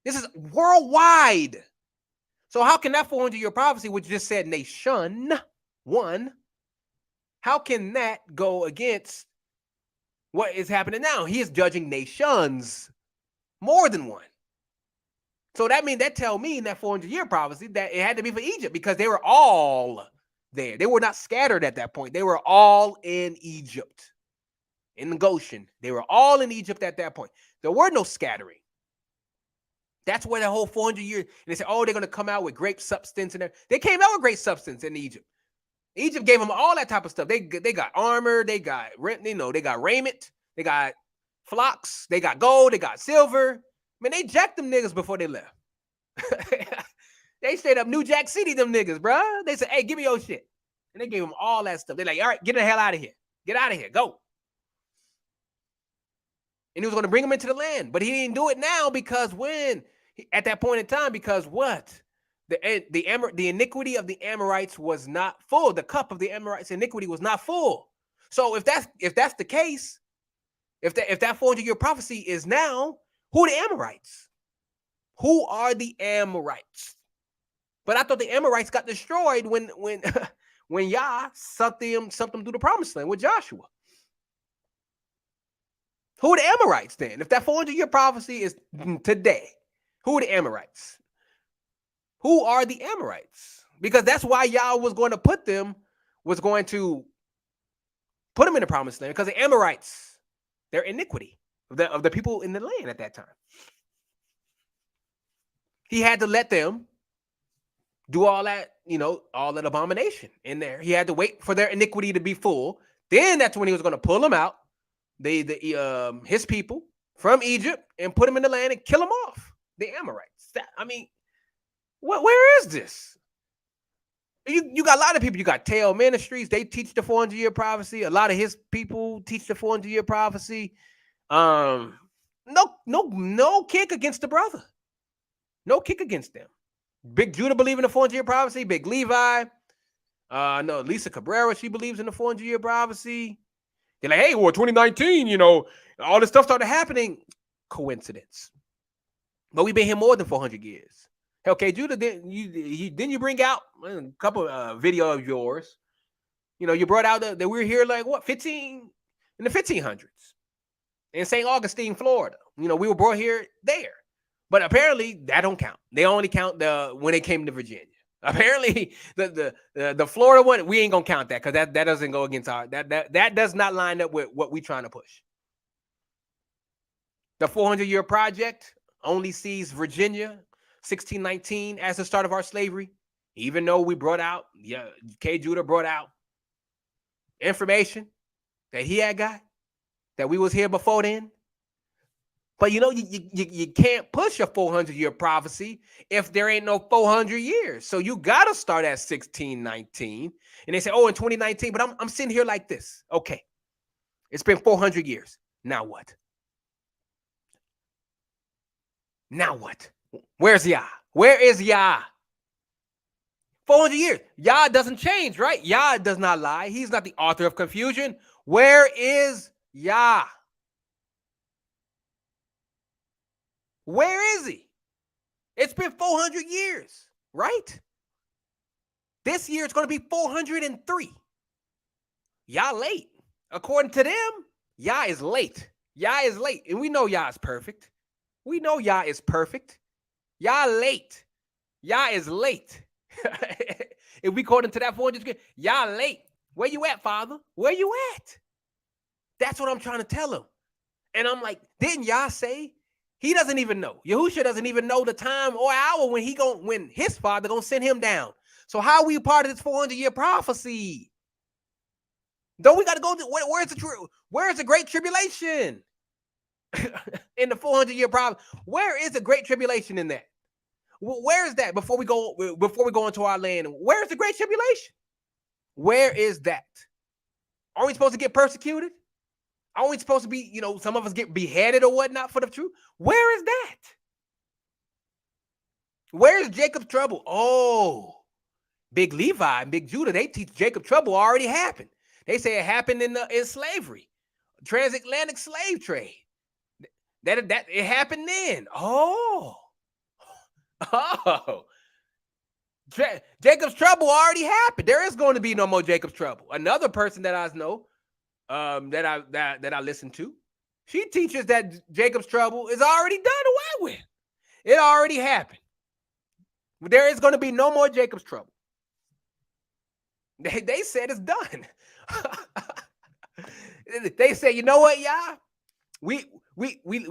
This is worldwide. So how can that 400-year prophecy, which just said nation one, how can that go against what is happening now? He is judging nations, more than one. So that tell me in that 400-year prophecy that it had to be for Egypt because they were all there. They were not scattered at that point. They were all in Egypt, in Goshen. They were all in Egypt at that point. There were no scattering. That's where the whole 400 years, and they said, oh, they're going to come out with great substance. And they came out with great substance in Egypt. Egypt gave them all that type of stuff. They got armor. They got, they got raiment. They got flocks. They got gold. They got silver. Man, they jacked them niggas before they left. They straight up New Jack City, them niggas, bro. They said, hey, give me your shit. And they gave them all that stuff. They're like, all right, get the hell out of here. Get out of here. Go. And he was going to bring them into the land. But he didn't do it now because at that point in time, because what? The iniquity of the Amorites was not full. The cup of the Amorites' iniquity was not full. So if that's the case, if that 400-year prophecy is now, who are the Amorites? Who are the Amorites? But I thought the Amorites got destroyed when Yah sent them through the promised land with Joshua. Who are the Amorites then? If that 400-year prophecy is today, who are the Amorites? Who are the Amorites? Because that's why Yah was going to put them in the promised land, because the Amorites, their iniquity of the people in the land at that time. He had to let them do all that, all that abomination in there. He had to wait for their iniquity to be full. Then that's when he was going to pull them out, his people from Egypt, and put them in the land and kill them off. The Amorites. Where is this? You got a lot of people. You got Tail Ministries. They teach the 400-year prophecy. A lot of his people teach the 400-year prophecy. No kick against the brother. No kick against them. Big Judah believe in the 400-year prophecy. Big Levi. No, Lisa Cabrera, she believes in the 400-year prophecy. They're like, hey, 2019, all this stuff started happening. Coincidence. But we've been here more than 400 years. Okay, Judah, didn't you bring out a couple video of yours? You brought out that we were here in the 1500s in St. Augustine, Florida. We were brought here there. But apparently that don't count. They only count when they came to Virginia. Apparently the Florida one, we ain't gonna count that because that doesn't go against that does not line up with what we trying to push. The 400-year project only sees Virginia 1619 as the start of our slavery, even though we brought out, K. Judah brought out information that he had got, that we was here before then. But you can't push a 400-year prophecy if there ain't no 400 years. So you got to start at 1619. And they say, oh, in 2019, but I'm sitting here like this. Okay, it's been 400 years. Now what? Now what? Where's Yah? Where is Yah? 400 years. Yah doesn't change, right? Yah does not lie. He's not the author of confusion. Where is Yah? Where is he? It's been 400 years, right? This year it's going to be 403. Yah late. According to them, Yah is late. Yah is late. And we know Yah is perfect. We know Yah is perfect. Yah late. Yah is late. If we according to that 400 years, Yah late. Where you at, Father? Where you at? That's what I'm trying to tell him. And I'm like, didn't Yah say? He doesn't even know. Yahushua doesn't even know the time or hour when his father gonna send him down. So how are we part of this 400-year prophecy? Don't we got to go? Where's the great tribulation? in the 400-year prophecy. Where is the great tribulation in that? Where is that before we go into our land? Where is the great tribulation? Where is that? Are we supposed to get persecuted? Are we supposed to be, some of us get beheaded or whatnot for the truth? Where is that? Where is Jacob's trouble? Oh, Big Levi and Big Judah, they teach Jacob's trouble already happened. They say it happened in slavery, transatlantic slave trade. That it happened then. Oh. Jacob's trouble already happened. There is going to be no more Jacob's trouble. Another person that I know, that I listen to, she teaches that Jacob's trouble is already done away with. It already happened. There is going to be no more Jacob's trouble. They said it's done. They say, you know what, y'all? We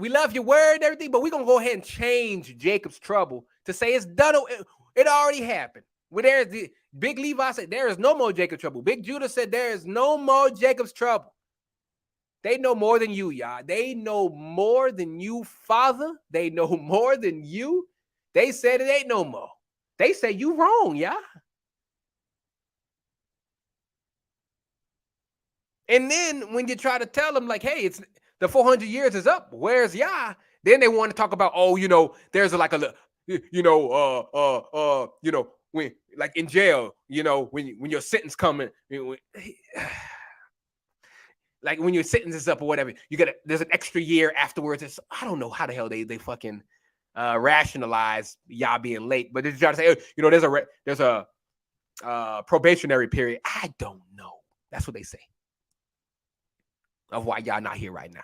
love your word and everything, but we're going to go ahead and change Jacob's trouble to say it's done. It already happened. Well, there's the Big Levi said there is no more Jacob's trouble. Big Judah said there is no more Jacob's trouble. They know more than you, y'all. They know more than you, Father. They know more than you. They said it ain't no more. They say you wrong, y'all. And then when you try to tell them, like, hey, it's the 400 years is up, where's Yah? Then they want to talk about, there's like a, when like in jail, when your sentence coming, like when your sentence is up or whatever, there's an extra year afterwards. I don't know how the hell they fucking rationalize Yah being late, but they try to say, there's a probationary period. I don't know. That's what they say. Of why y'all not here right now.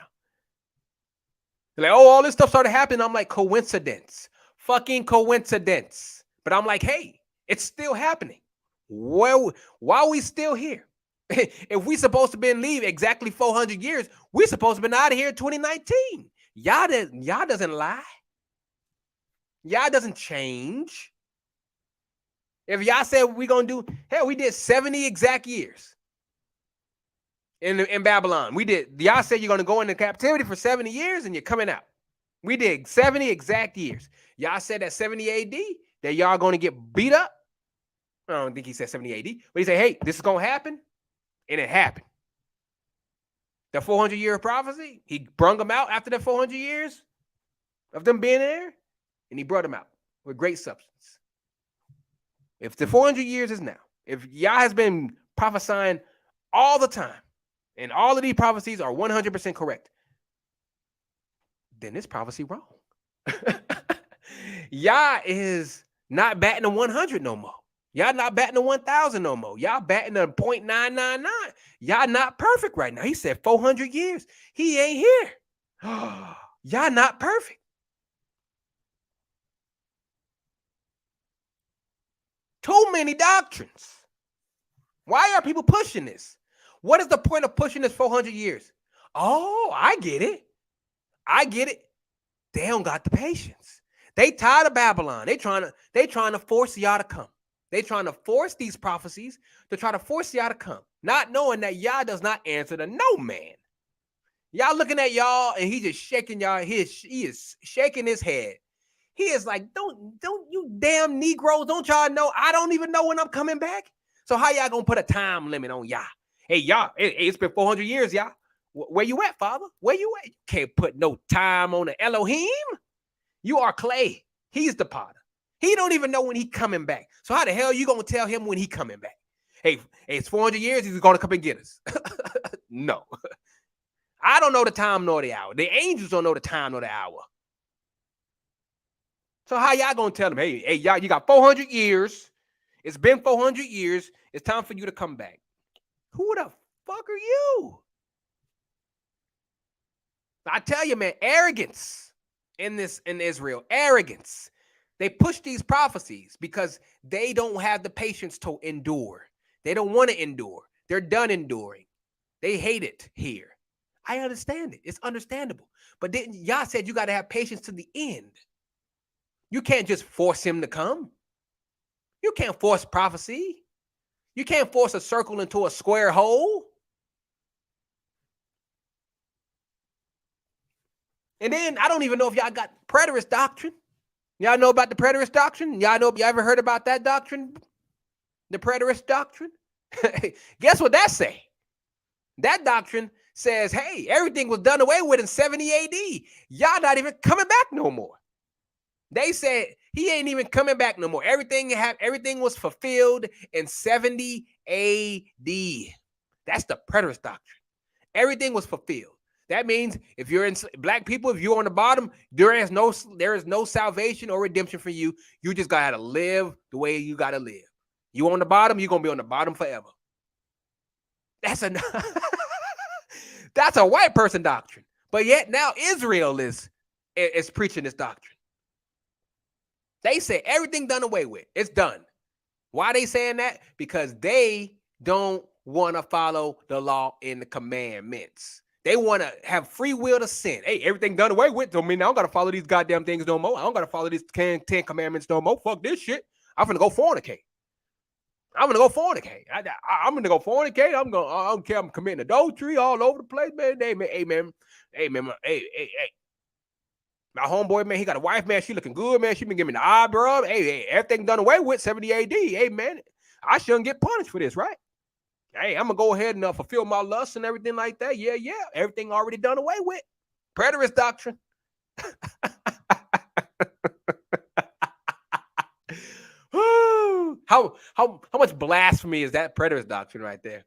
They're like, all this stuff started happening. I'm like, coincidence. Fucking coincidence. But I'm like, hey, it's still happening. Why are we still here? If we supposed to been leave exactly 400 years, we supposed to been out of here in 2019. Y'all doesn't lie. Y'all doesn't change. If y'all said we gonna do, hell, we did 70 exact years. In Babylon, we did. Y'all said you're going to go into captivity for 70 years and you're coming out. We did 70 exact years. Y'all said that 70 AD that y'all going to get beat up. I don't think he said 70 AD, but he said, hey, this is going to happen. And it happened. The 400-year prophecy, he brung them out after the 400 years of them being there, and he brought them out with great substance. If the 400 years is now, if Yah has been prophesying all the time, and all of these prophecies are 100% correct, then this prophecy wrong. Y'all is not batting a 100 no more. Y'all not batting a 1,000 no more. Y'all batting a 0.999. Y'all not perfect right now. He said 400 years. He ain't here. Y'all not perfect. Too many doctrines. Why are people pushing this? What is the point of pushing this 400 years? Oh, I get it. They don't got the patience. They tired of Babylon. They trying to force y'all to come. They trying to force these prophecies to try to force y'all to come, not knowing that Yah does not answer to no man. Y'all looking at y'all and he just shaking y'all. He is shaking his head. He is like, don't you damn Negroes, don't y'all know? I don't even know when I'm coming back. So how y'all gonna put a time limit on Yah? Hey, Yah, it's been 400 years, Yah. Where you at, Father? Where you at? You can't put no time on the Elohim. You are clay. He's the potter. He don't even know when he coming back. So how the hell you gonna tell him when he coming back? Hey, it's 400 years. He's gonna come and get us. No. I don't know the time nor the hour. The angels don't know the time nor the hour. So how y'all gonna tell them, hey, y'all, you got 400 years. It's been 400 years. It's time for you to come back. Who the fuck are you? I tell you, man, arrogance in Israel, arrogance. They push these prophecies because they don't have the patience to endure. They don't want to endure. They're done enduring. They hate it here. I understand it. It's understandable. But then Yah said you got to have patience to the end. You can't just force him to come. You can't force prophecy. You can't force a circle into a square hole. And then I don't even know if y'all got preterist doctrine. Y'all know about the preterist doctrine? Y'all ever heard about that doctrine? The preterist doctrine? Guess what that say? That doctrine says, hey, everything was done away with in 70 AD. Y'all not even coming back no more. They said he ain't even coming back no more. Everything was fulfilled in 70 AD. That's the preterist doctrine. Everything was fulfilled. That means if you're in black people, if you're on the bottom, there is no salvation or redemption for you. You just gotta live the way you gotta live. You on the bottom, you're gonna be on the bottom forever. That's a white person doctrine. But yet now Israel is preaching this doctrine. They say everything done away with. It's done. Why are they saying that? Because they don't want to follow the law and the commandments. They want to have free will to sin. Hey, everything done away with. Don't mean I don't got to follow these goddamn things no more. I don't got to follow these 10 commandments no more. Fuck this shit. I'm going to go fornicate. I'm going to go fornicate. I'm going to go fornicate. I don't care. I'm committing adultery all over the place, man. Hey, man. My homeboy, man, he got a wife, man. She looking good, man. She been giving me the eyebrow. Hey, everything done away with, 70 AD. Hey, man, I shouldn't get punished for this, right? Hey, I'm going to go ahead and fulfill my lust and everything like that. Yeah. Everything already done away with. Preterist doctrine. How much blasphemy is that preterist doctrine right there?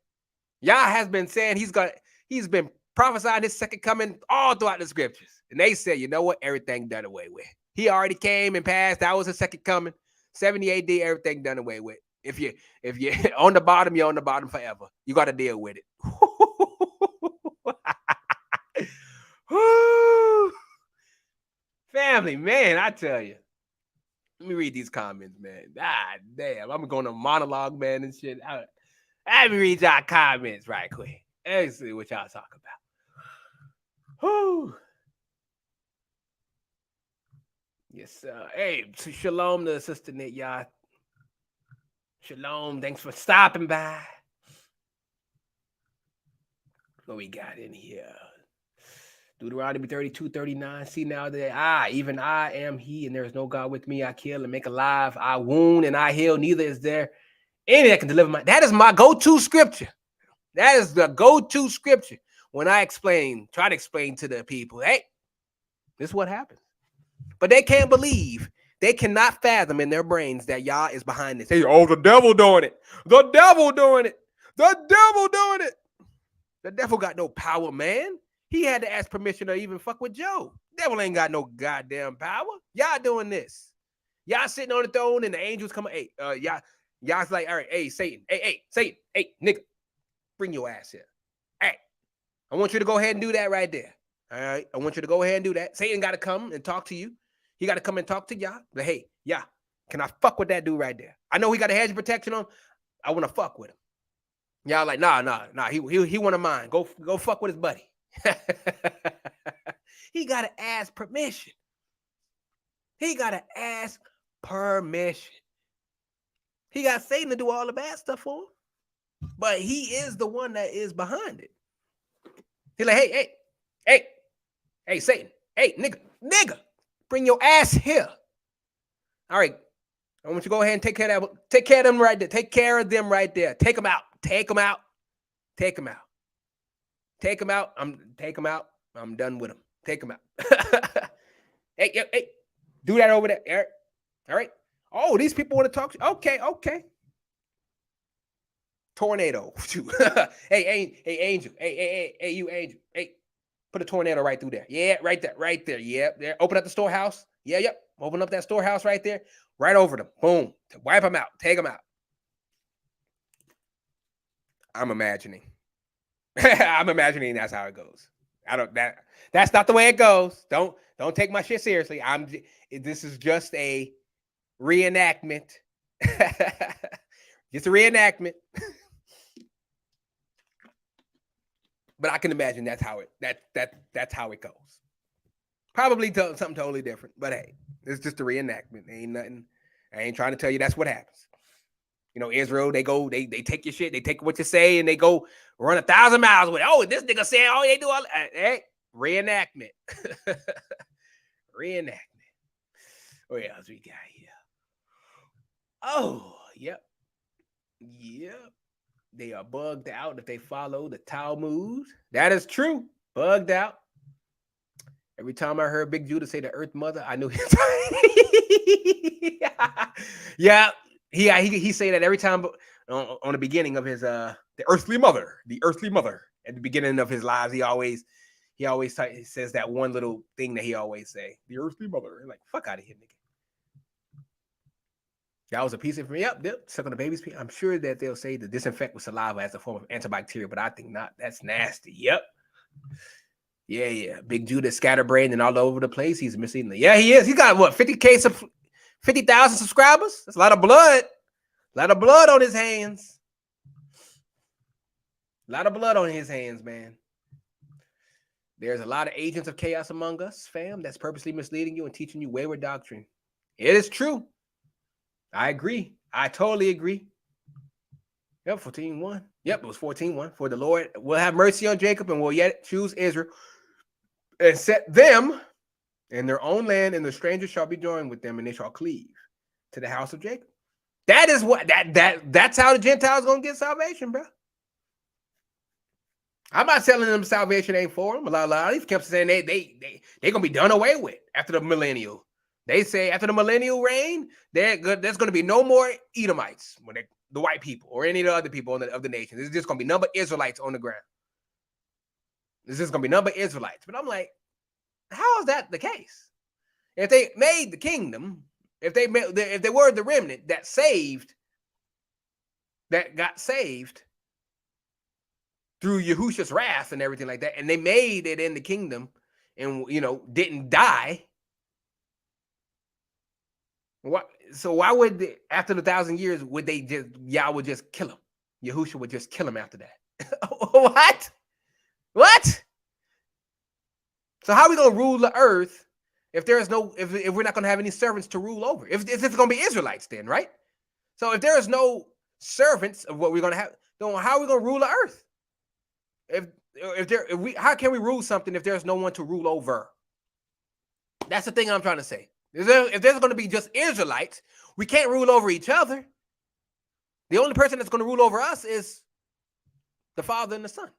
Yah has been saying he's been prophesying his second coming all throughout the scriptures. And they said, you know what? Everything done away with. He already came and passed. That was his second coming. 70 AD, everything done away with. If you're on the bottom, you're on the bottom forever. You got to deal with it. Family, man, I tell you. Let me read these comments, man. God damn, I'm going to monologue, man, and shit. Let me read y'all comments right quick. Let's see what y'all talk about. Whew. Yes, sir. Hey, shalom to Sister Nick, y'all. Shalom. Thanks for stopping by. What we got in here? Deuteronomy 32:39. See now that even I am he, and there is no God with me. I kill and make alive. I wound and I heal. Neither is there any that can deliver that is my go-to scripture. That is the go-to scripture. When I try to explain to the people, hey, this is what happens. But they can't believe. They cannot fathom in their brains that Yah is behind this. They say, the devil doing it. The devil doing it. The devil doing it. The devil got no power, man. He had to ask permission to even fuck with Job. Devil ain't got no goddamn power. Y'all doing this. Y'all sitting on the throne and the angels come. Hey, y'all's like, all right, hey, Satan. Hey, Satan. Hey, nigga, bring your ass here. Hey, I want you to go ahead and do that right there. All right, I want you to go ahead and do that. Satan got to come and talk to you. He got to come and talk to y'all. But hey, yeah, can I fuck with that dude right there? I know he got a hedge of protection on. I want to fuck with him. Y'all like, nah. He one of mine. Go fuck with his buddy. He got to ask permission. He got to ask permission. He got Satan to do all the bad stuff for him. But he is the one that is behind it. He's like, hey, Satan. Hey, nigga. Bring your ass here. All right. I want you to go ahead and take care of that. Take care of them right there. Take care of them right there. Take them out. Take them out. Take them out. Take them out. Take them out. I'm done with them. Take them out. Hey. Do that over there, Eric. All right. Oh, these people want to talk to you. Okay. Tornado. hey, Angel. Hey, you Angel. Hey. Put a tornado right through there. Yeah, right there. Yeah, there. Open up the storehouse. Yeah, yep. Open up that storehouse right there. Right over them. Boom. Wipe them out. Take them out. I'm imagining. That's how it goes. That's not the way it goes. Don't take my shit seriously. This is just a reenactment. Just a reenactment. But I can imagine that's how it goes. Probably something totally different. But hey, it's just a reenactment. Ain't nothing. I ain't trying to tell you that's what happens. You know, Israel, they take your shit, they take what you say, and they go run 1,000 miles with it. Oh, this nigga saying, oh, they do all that. Hey, Reenactment. Reenactment. What else we got here? Oh, yep. Yep. They are bugged out if they follow the Talmud. That is true. Bugged out. Every time I heard Big Judah say the Earth Mother, I knew he yeah. He say that every time on the beginning of his the earthly mother at the beginning of his lives. He always says that one little thing that he always say, the earthly mother. Like, fuck out of here, nigga. That was a piece of me. Yep. Suck on the baby's pee. I'm sure that they'll say to disinfect with saliva as a form of antibacterial, but I think not. That's nasty. Yep. Yeah. Big Judah scatterbrained and all over the place. He's misleading. Yeah, he is. He got what, 50,000 subscribers? That's a lot of blood. A lot of blood on his hands. A lot of blood on his hands, man. There's a lot of agents of chaos among us, fam, that's purposely misleading you and teaching you wayward doctrine. It is true. I agree. I totally agree. Yep, 14:1. Yep, it was 14:1. For the Lord will have mercy on Jacob and will yet choose Israel and set them in their own land, and the strangers shall be joined with them, and they shall cleave to the house of Jacob. That is what that's how the Gentiles gonna get salvation, bro. I'm not telling them salvation ain't for them. A lot of these camps are saying they gonna be done away with after the millennial. They say after the millennial reign, there's going to be no more Edomites, the white people or any of the other people of the nation. There's just going to be number Israelites on the ground. There's just going to be number Israelites. But I'm like, how is that the case? If they made the kingdom, if they were the remnant that got saved through Yahushua's wrath and everything like that, and they made it in the kingdom and didn't die. So why would after the 1,000 years y'all would just kill him? Yahushua would just kill him after that. What? So how are we gonna rule the earth if there's no if we're not gonna have any servants to rule over? If it's gonna be Israelites then, right? So if there is no servants of what we're gonna have, then how are we gonna rule the earth? How can we rule something if there's no one to rule over? That's the thing I'm trying to say. If there's going to be just Israelites, we can't rule over each other. The only person that's going to rule over us is the Father and the Son.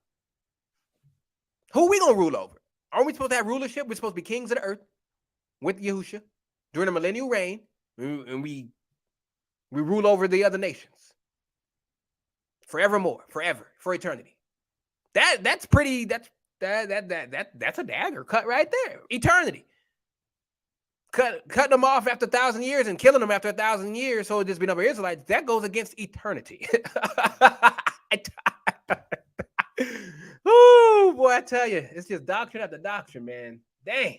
Who are we going to rule over? Aren't we supposed to have rulership? We're supposed to be kings of the earth with Yahushua during the millennial reign, and we rule over the other nations forevermore, forever, for eternity. That's a dagger cut right there. Eternity. Cutting them off after 1,000 years and killing them after 1,000 years, so it just be number Israelites. That goes against eternity. Oh boy, I tell you, it's just doctrine after doctrine, man. Damn.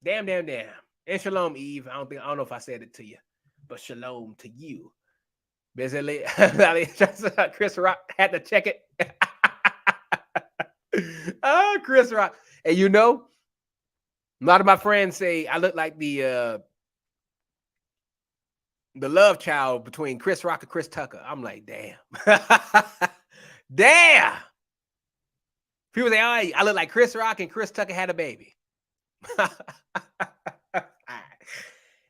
And shalom, Eve. I don't know if I said it to you, but shalom to you. Bezale'el. Chris Rock had to check it. Oh, Chris Rock. And a lot of my friends say I look like the love child between Chris Rock and Chris Tucker. I'm like, damn. Damn. People say, oh, I look like Chris Rock and Chris Tucker had a baby.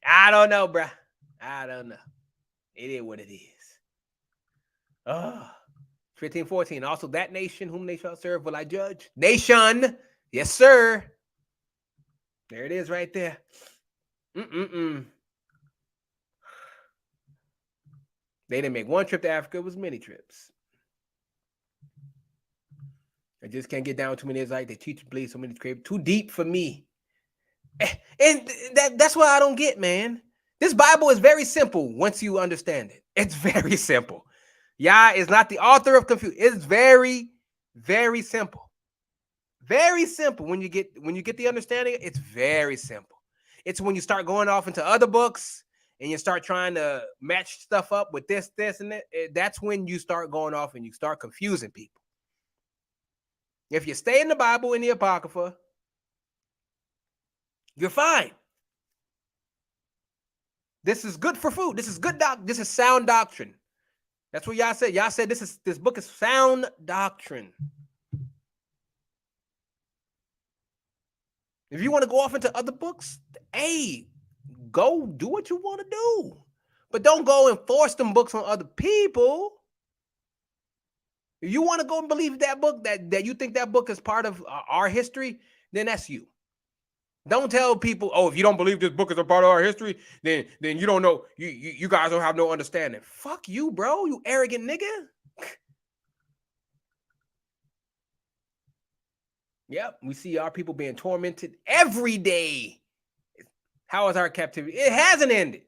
I don't know, bruh. I don't know. It is what it is. Oh, 15:14. Also, that nation whom they shall serve will I judge. Nation. Yes, sir. There it is right there. They didn't make one trip to Africa. It was many trips. I just can't get down too many. It's like they teach and believe so many crazy. Too deep for me. And that's what I don't get, man. This Bible is very simple once you understand it. It's very simple. Yah is not the author of confusion. It's very, very simple. Very simple. When you get the understanding, it's very simple. It's when you start going off into other books and you start trying to match stuff up with this, and that. That's when you start going off and you start confusing people. If you stay in the Bible, in the Apocrypha, you're fine. This is good for food. This is good This is sound doctrine. That's what y'all said. Y'all said this book is sound doctrine. If you want to go off into other books, hey, go do what you want to do. But don't go and force them books on other people. If you want to go and believe that book, that you think that book is part of our history, then that's you. Don't tell people, oh, if you don't believe this book is a part of our history, then you don't know. You guys don't have no understanding. Fuck you, bro. You arrogant nigga. Yep, we see our people being tormented every day. How is our captivity? It hasn't ended.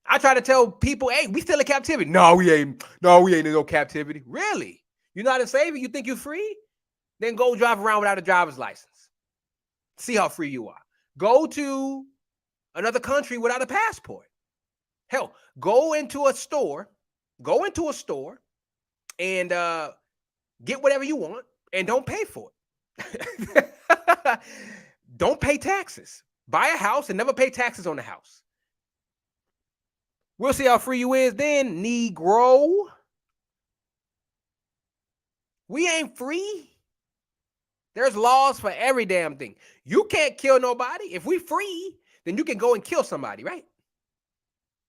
I try to tell people, hey, we still in captivity. No, we ain't. No, we ain't in no captivity. Really? You're not a savior? You think you're free? Then go drive around without a driver's license. See how free you are. Go to another country without a passport. Hell, go into a store and get whatever you want and don't pay for it. Don't pay taxes. Buy a house and never pay taxes on the house. We'll see how free you is then, Negro. We ain't free. There's laws for every damn thing. You can't kill nobody. If we free, then you can go and kill somebody, right?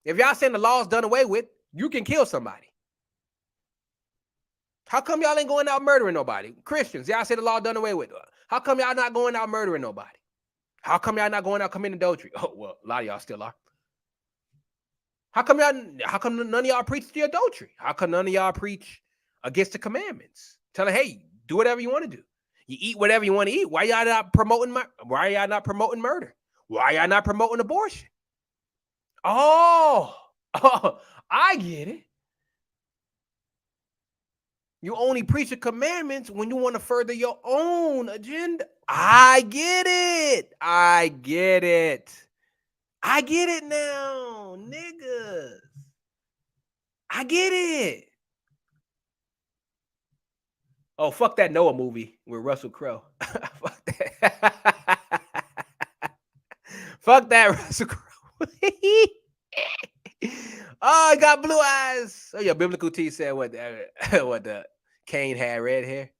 If y'all saying the law's done away with, you can kill somebody. How come y'all ain't going out murdering nobody? Christians, y'all say the law done away with. How come y'all not going out murdering nobody? How come y'all not going out committing adultery? Oh, well, a lot of y'all still are. How come none of y'all preach the adultery? How come none of y'all preach against the commandments? Tell them, hey, do whatever you want to do. You eat whatever you want to eat. Why y'all not promoting murder? Why y'all not promoting abortion? Oh, I get it. You only preach the commandments when you want to further your own agenda. I get it. I get it now, niggas. I get it. Oh, fuck that Noah movie with Russell Crowe. Fuck that. Fuck that Russell Crowe. Oh, he got blue eyes. Oh, your biblical T said what the Cain had red hair.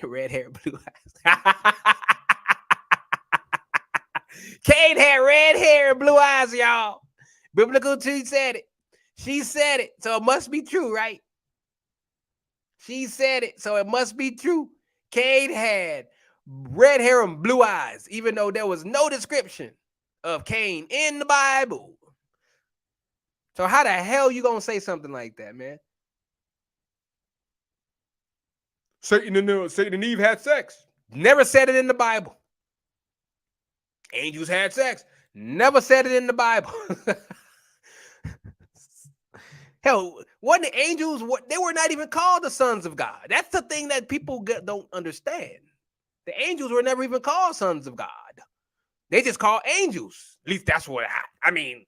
Red hair, blue eyes. Cain had red hair and blue eyes, y'all. Biblical T said it. She said it, so it must be true, right? She said it, so it must be true. Cain had red hair and blue eyes, even though there was no description of Cain in the Bible. So how the hell you gonna say something like that, man? Satan and Eve had sex. Never said it in the Bible. Angels had sex. Never said it in the Bible. Hell, wasn't the angels? They were not even called the sons of God. That's the thing that people don't understand. The angels were never even called sons of God. They just called angels. At least that's what I mean.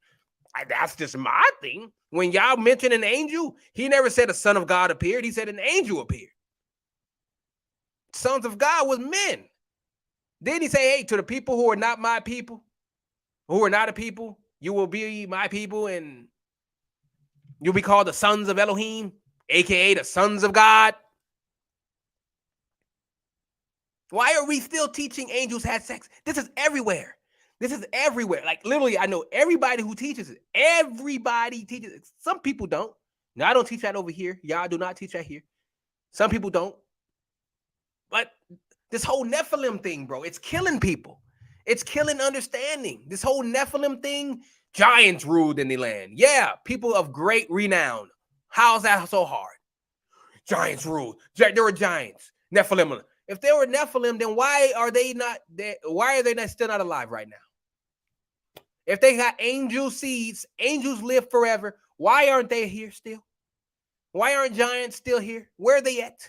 That's just my thing. When y'all mention an angel, he never said a son of God appeared. He said an angel appeared. Sons of God was men. Then he say, hey, to the people who are not my people, who are not a people, you will be my people and you'll be called the sons of Elohim, aka the sons of God. Why are we still teaching angels had sex? This is everywhere. This is everywhere. Like literally, I know everybody who teaches it. Everybody teaches it. Some people don't. Now, I don't teach that over here. Y'all do not teach that here. Some people don't. But this whole Nephilim thing, bro, it's killing people. It's killing understanding. This whole Nephilim thing, giants ruled in the land. Yeah, people of great renown. How's that so hard? Giants ruled. There were giants. Nephilim. If they were Nephilim, then why are they not there? Why are they still not alive right now? If they got angel seeds, angels live forever. Why aren't they here still? Why aren't giants still here? Where are they at?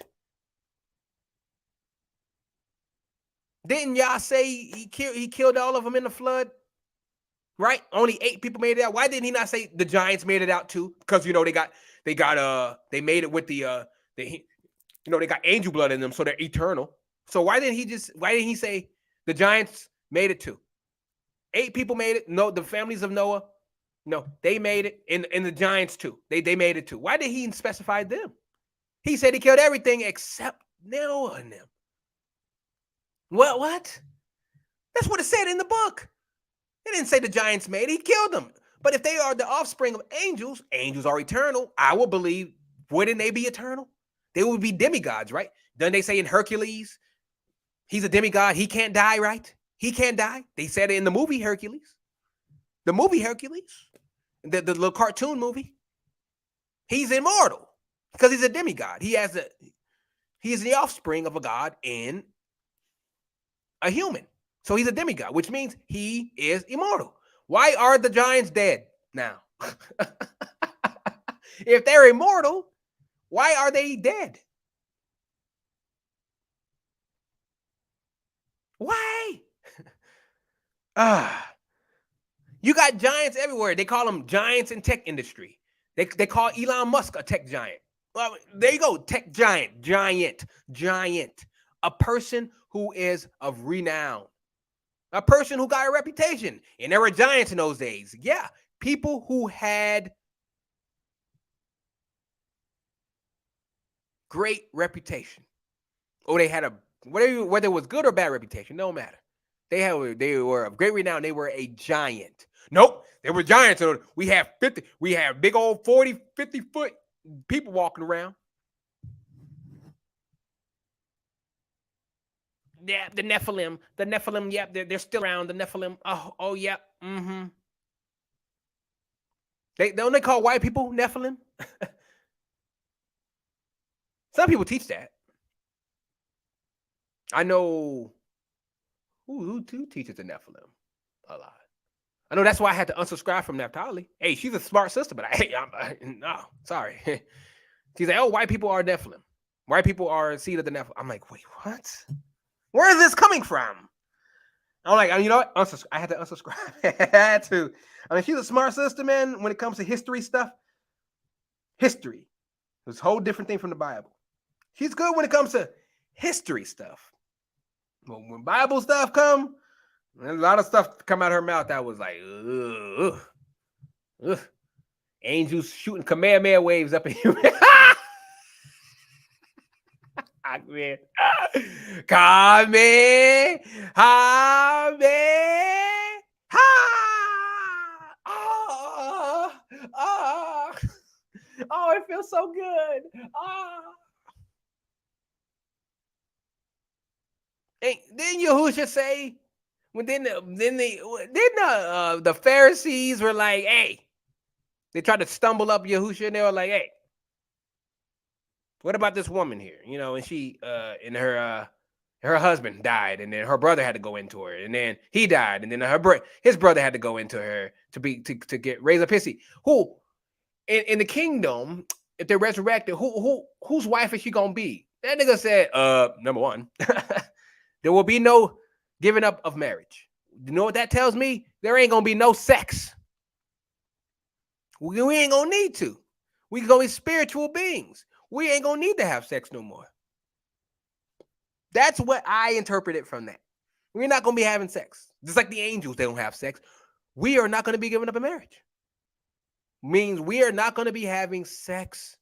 Didn't y'all say he killed all of them in the flood? Right? Only 8 people made it out. Why didn't he not say the giants made it out too? Because they made it with they got angel blood in them, so they're eternal. So why didn't he say the giants made it too? 8 people made it. No, the families of Noah, no, they made it. And the giants too. They made it too. Why did he specify them? He said he killed everything except Noah and them. What? That's what it said in the book. It didn't say the giants made. He killed them. But if they are the offspring of angels, angels are eternal. I will believe, wouldn't they be eternal? They would be demigods, right? Then they say in Hercules, he's a demigod. He can't die, right? He can't die. They said it in the movie Hercules. The movie Hercules, the little cartoon movie. He's immortal because he's a demigod. He is the offspring of a god and a human. So he's a demigod, which means he is immortal. Why are the giants dead now? If they're immortal, why are they dead? Why? You got giants everywhere. They call them giants in tech industry. They call Elon Musk a tech giant. Well, there you go. Tech giant, giant. A person who is of renown. A person who got a reputation. And there were giants in those days. Yeah. People who had great reputation. Or they had whether it was good or bad reputation, no matter. They were of great renown. They were a giant. Nope. They were giants. We have big old 40, 50 foot people walking around. Yeah, the Nephilim, yep, they're still around. The Nephilim, oh, yep, They don't they call white people Nephilim? Some people teach that. I know who teaches the Nephilim a lot. I know that's why I had to unsubscribe from Naphtali. Hey, she's a smart sister, but no, sorry. She's like, oh, white people are Nephilim. White people are seed of the Nephilim. I'm like, wait, what? Where is this coming from? I'm like, you know what? I had to unsubscribe. I had to. I mean, she's a smart sister, man, when it comes to history stuff. History. It's a whole different thing from the Bible. She's good when it comes to history stuff. But when Bible stuff come, a lot of stuff come out of her mouth that was like, ugh. Angels shooting Kamehameha waves up in you. Kamehameha. Oh, it feels so good. And then Yahushua say, when the Pharisees were like, hey, they tried to stumble up Yahushua and they were like, hey, what about this woman here? You know, and she and her husband died, and then her brother had to go into her, and then he died, and then his brother had to go into her to get raise up his seed. Who in the kingdom, if they're resurrected, whose wife is she gonna be? That nigga said, number one, there will be no giving up of marriage. You know what that tells me? There ain't gonna be no sex. We ain't gonna need to. We gonna be spiritual beings. We ain't gonna need to have sex no more. That's what I interpreted from that. We're not gonna be having sex. Just like the angels, they don't have sex. We are not gonna be giving up a marriage. Means we are not gonna be having sex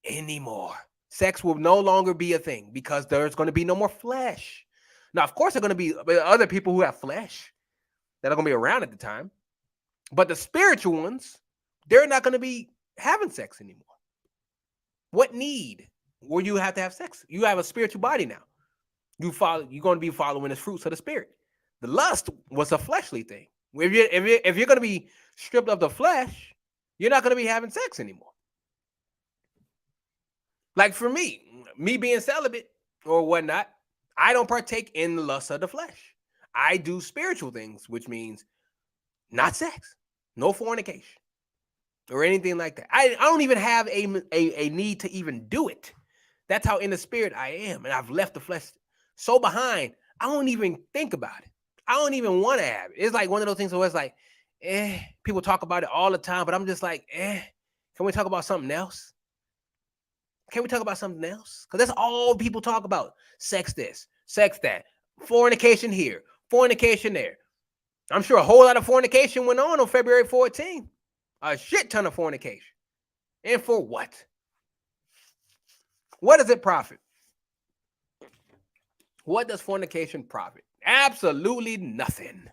anymore. Sex will no longer be a thing because there's gonna be no more flesh. Now, of course, there are gonna be other people who have flesh that are gonna be around at the time. But the spiritual ones, they're not gonna be having sex anymore. What need will you have to have sex? You have a spiritual body now. You're going to be following the fruits of the spirit. The lust was a fleshly thing. If you're going to be stripped of the flesh, you're not going to be having sex anymore. Like for me being celibate or whatnot, I don't partake in the lust of the flesh. I do spiritual things, which means not sex, no fornication, or anything like that. I don't even have a need to even do it. That's how in the spirit I am. And I've left the flesh so behind, I don't even think about it. I don't even want to have it. It's like one of those things where it's like, people talk about it all the time, but I'm just like, can we talk about something else? Can we talk about something else? Because that's all people talk about. Sex this, sex that, fornication here, fornication there. I'm sure a whole lot of fornication went on February 14th. A shit ton of fornication. And for what? What does it profit? What does fornication profit? Absolutely nothing.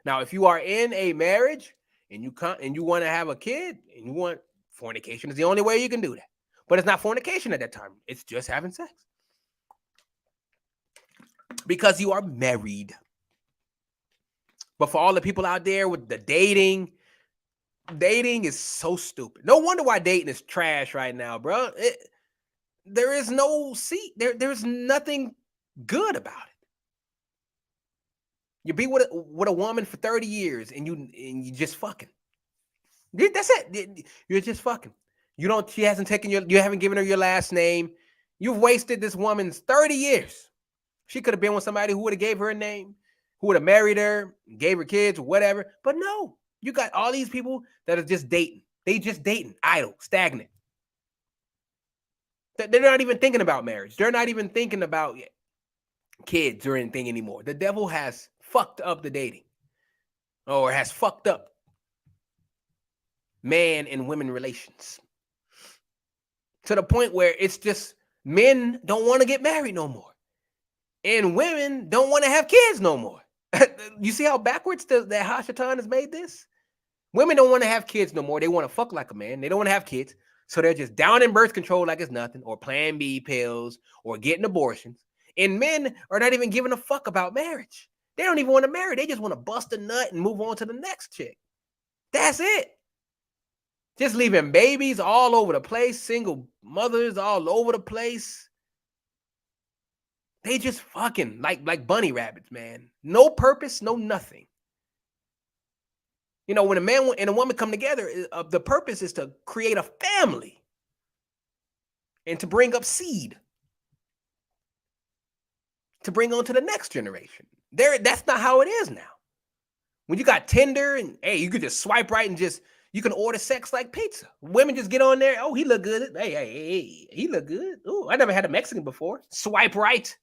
Now, if you are in a marriage and you want to have a kid and you want fornication is the only way you can do that. But it's not fornication at that time. It's just having sex. Because you are married. But for all the people out there with the dating is so stupid. No wonder why dating is trash right now, bro. There is no there's nothing good about it. You be with a woman for 30 years and you just fucking. That's it. You're just fucking. She hasn't taken you haven't given her your last name. You've wasted this woman's 30 years. She could have been with somebody who would have gave her a name, who would have married her, gave her kids, whatever. But no, you got all these people that are just dating. They just dating, idle, stagnant. They're not even thinking about marriage. They're not even thinking about kids or anything anymore. The devil has fucked up the dating, or has fucked up man and women relations to the point where it's just men don't want to get married no more, and women don't want to have kids no more. You see how backwards that Hashatan has made this? Women don't want to have kids no more. They want to fuck like a man. They don't want to have kids. So they're just down in birth control like it's nothing, or Plan B pills, or getting abortions. And men are not even giving a fuck about marriage. They don't even want to marry. They just want to bust a nut and move on to the next chick. That's it. Just leaving babies all over the place, single mothers all over the place. They just fucking like bunny rabbits, man. No purpose, no nothing. You know, when a man and a woman come together, the purpose is to create a family and to bring up seed, to bring on to the next generation. That's not how it is now. When you got Tinder and, hey, you could just swipe right and you can order sex like pizza. Women just get on there. Oh, he look good. Hey, he look good. Oh, I never had a Mexican before. Swipe right.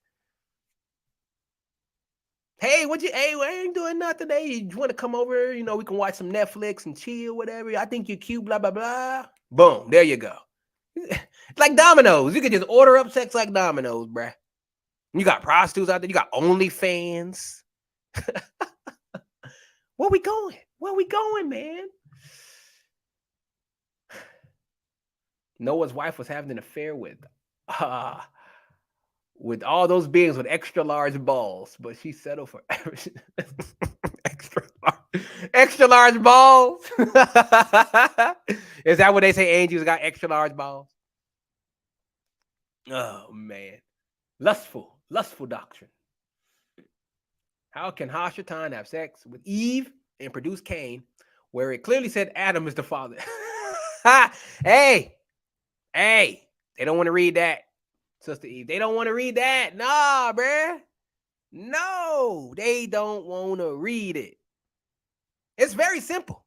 Hey, I ain't doing nothing. Hey, you want to come over? You know, we can watch some Netflix and chill, whatever. I think you're cute, blah, blah, blah. Boom, there you go. Like Domino's. You can just order up sex like Domino's, bruh. You got prostitutes out there. You got OnlyFans. Where we going, man? Noah's wife was having an affair with all those beings with extra large balls, but she settled for extra large balls. Is that what they say? Angels got extra large balls. Oh man, lustful doctrine. How can Hashatan have sex with Eve and produce Cain, where it clearly said Adam is the father? Hey, they don't want to read that. Sister Eve, they don't want to read that. Nah, bruh. No, they don't want to read it. It's very simple.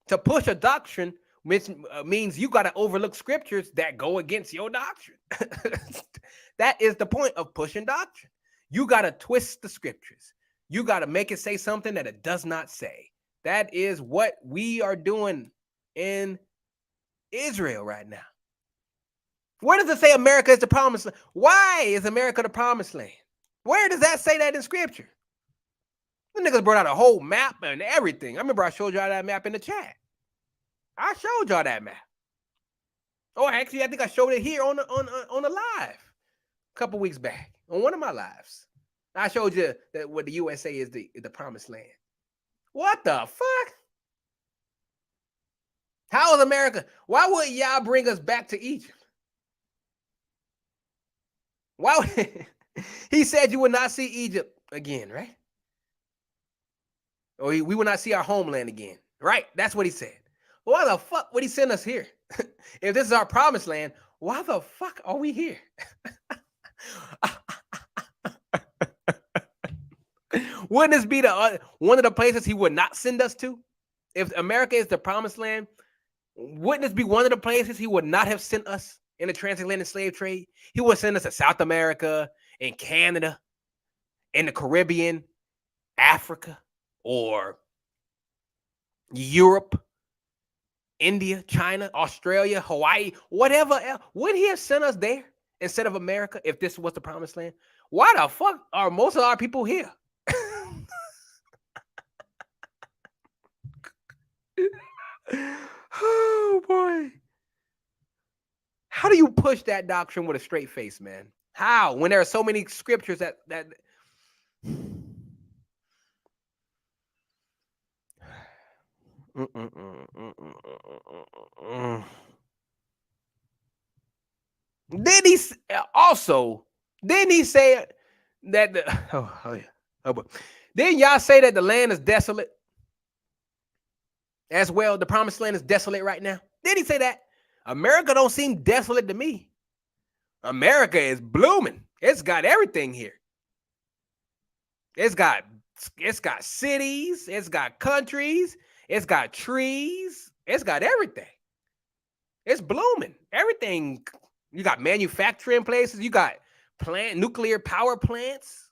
To push a doctrine means you got to overlook scriptures that go against your doctrine. That is the point of pushing doctrine. You got to twist the scriptures. You got to make it say something that it does not say. That is what we are doing in Israel right now. Where does it say America is the promised land? Why is America the promised land? Where does that say that in scripture? The niggas brought out a whole map and everything. I remember I showed y'all that map in the chat. I showed y'all that map. Oh, actually, I think I showed it here on the live a couple weeks back on one of my lives. I showed you that what the USA is the promised land. What the fuck? How is America? Why would y'all bring us back to Egypt? Why would, he said you would not see Egypt again, right? Or we will not see our homeland again, right? That's what he said. Why the fuck would he send us here? If this is our promised land, why the fuck are we here? Wouldn't this be one of the places he would not send us to? If America is the promised land, wouldn't this be one of the places he would not have sent us in the transatlantic slave trade? He would send us to South America and Canada, in the Caribbean, Africa, or Europe, India, China, Australia, Hawaii, whatever else. Would he have sent us there instead of America if this was the promised land? Why the fuck are most of our people here? Oh boy. How do you push that doctrine with a straight face, man? How? When there are so many scriptures that Then he also didn't he say that the oh yeah. Oh, but didn't y'all say that the land is desolate as well? The promised land is desolate right now. Did he say that? America don't seem desolate to me. America is blooming. It's got everything here. It's got cities, it's got countries, it's got trees, it's got everything. It's blooming. Everything. You got manufacturing places, you got nuclear power plants,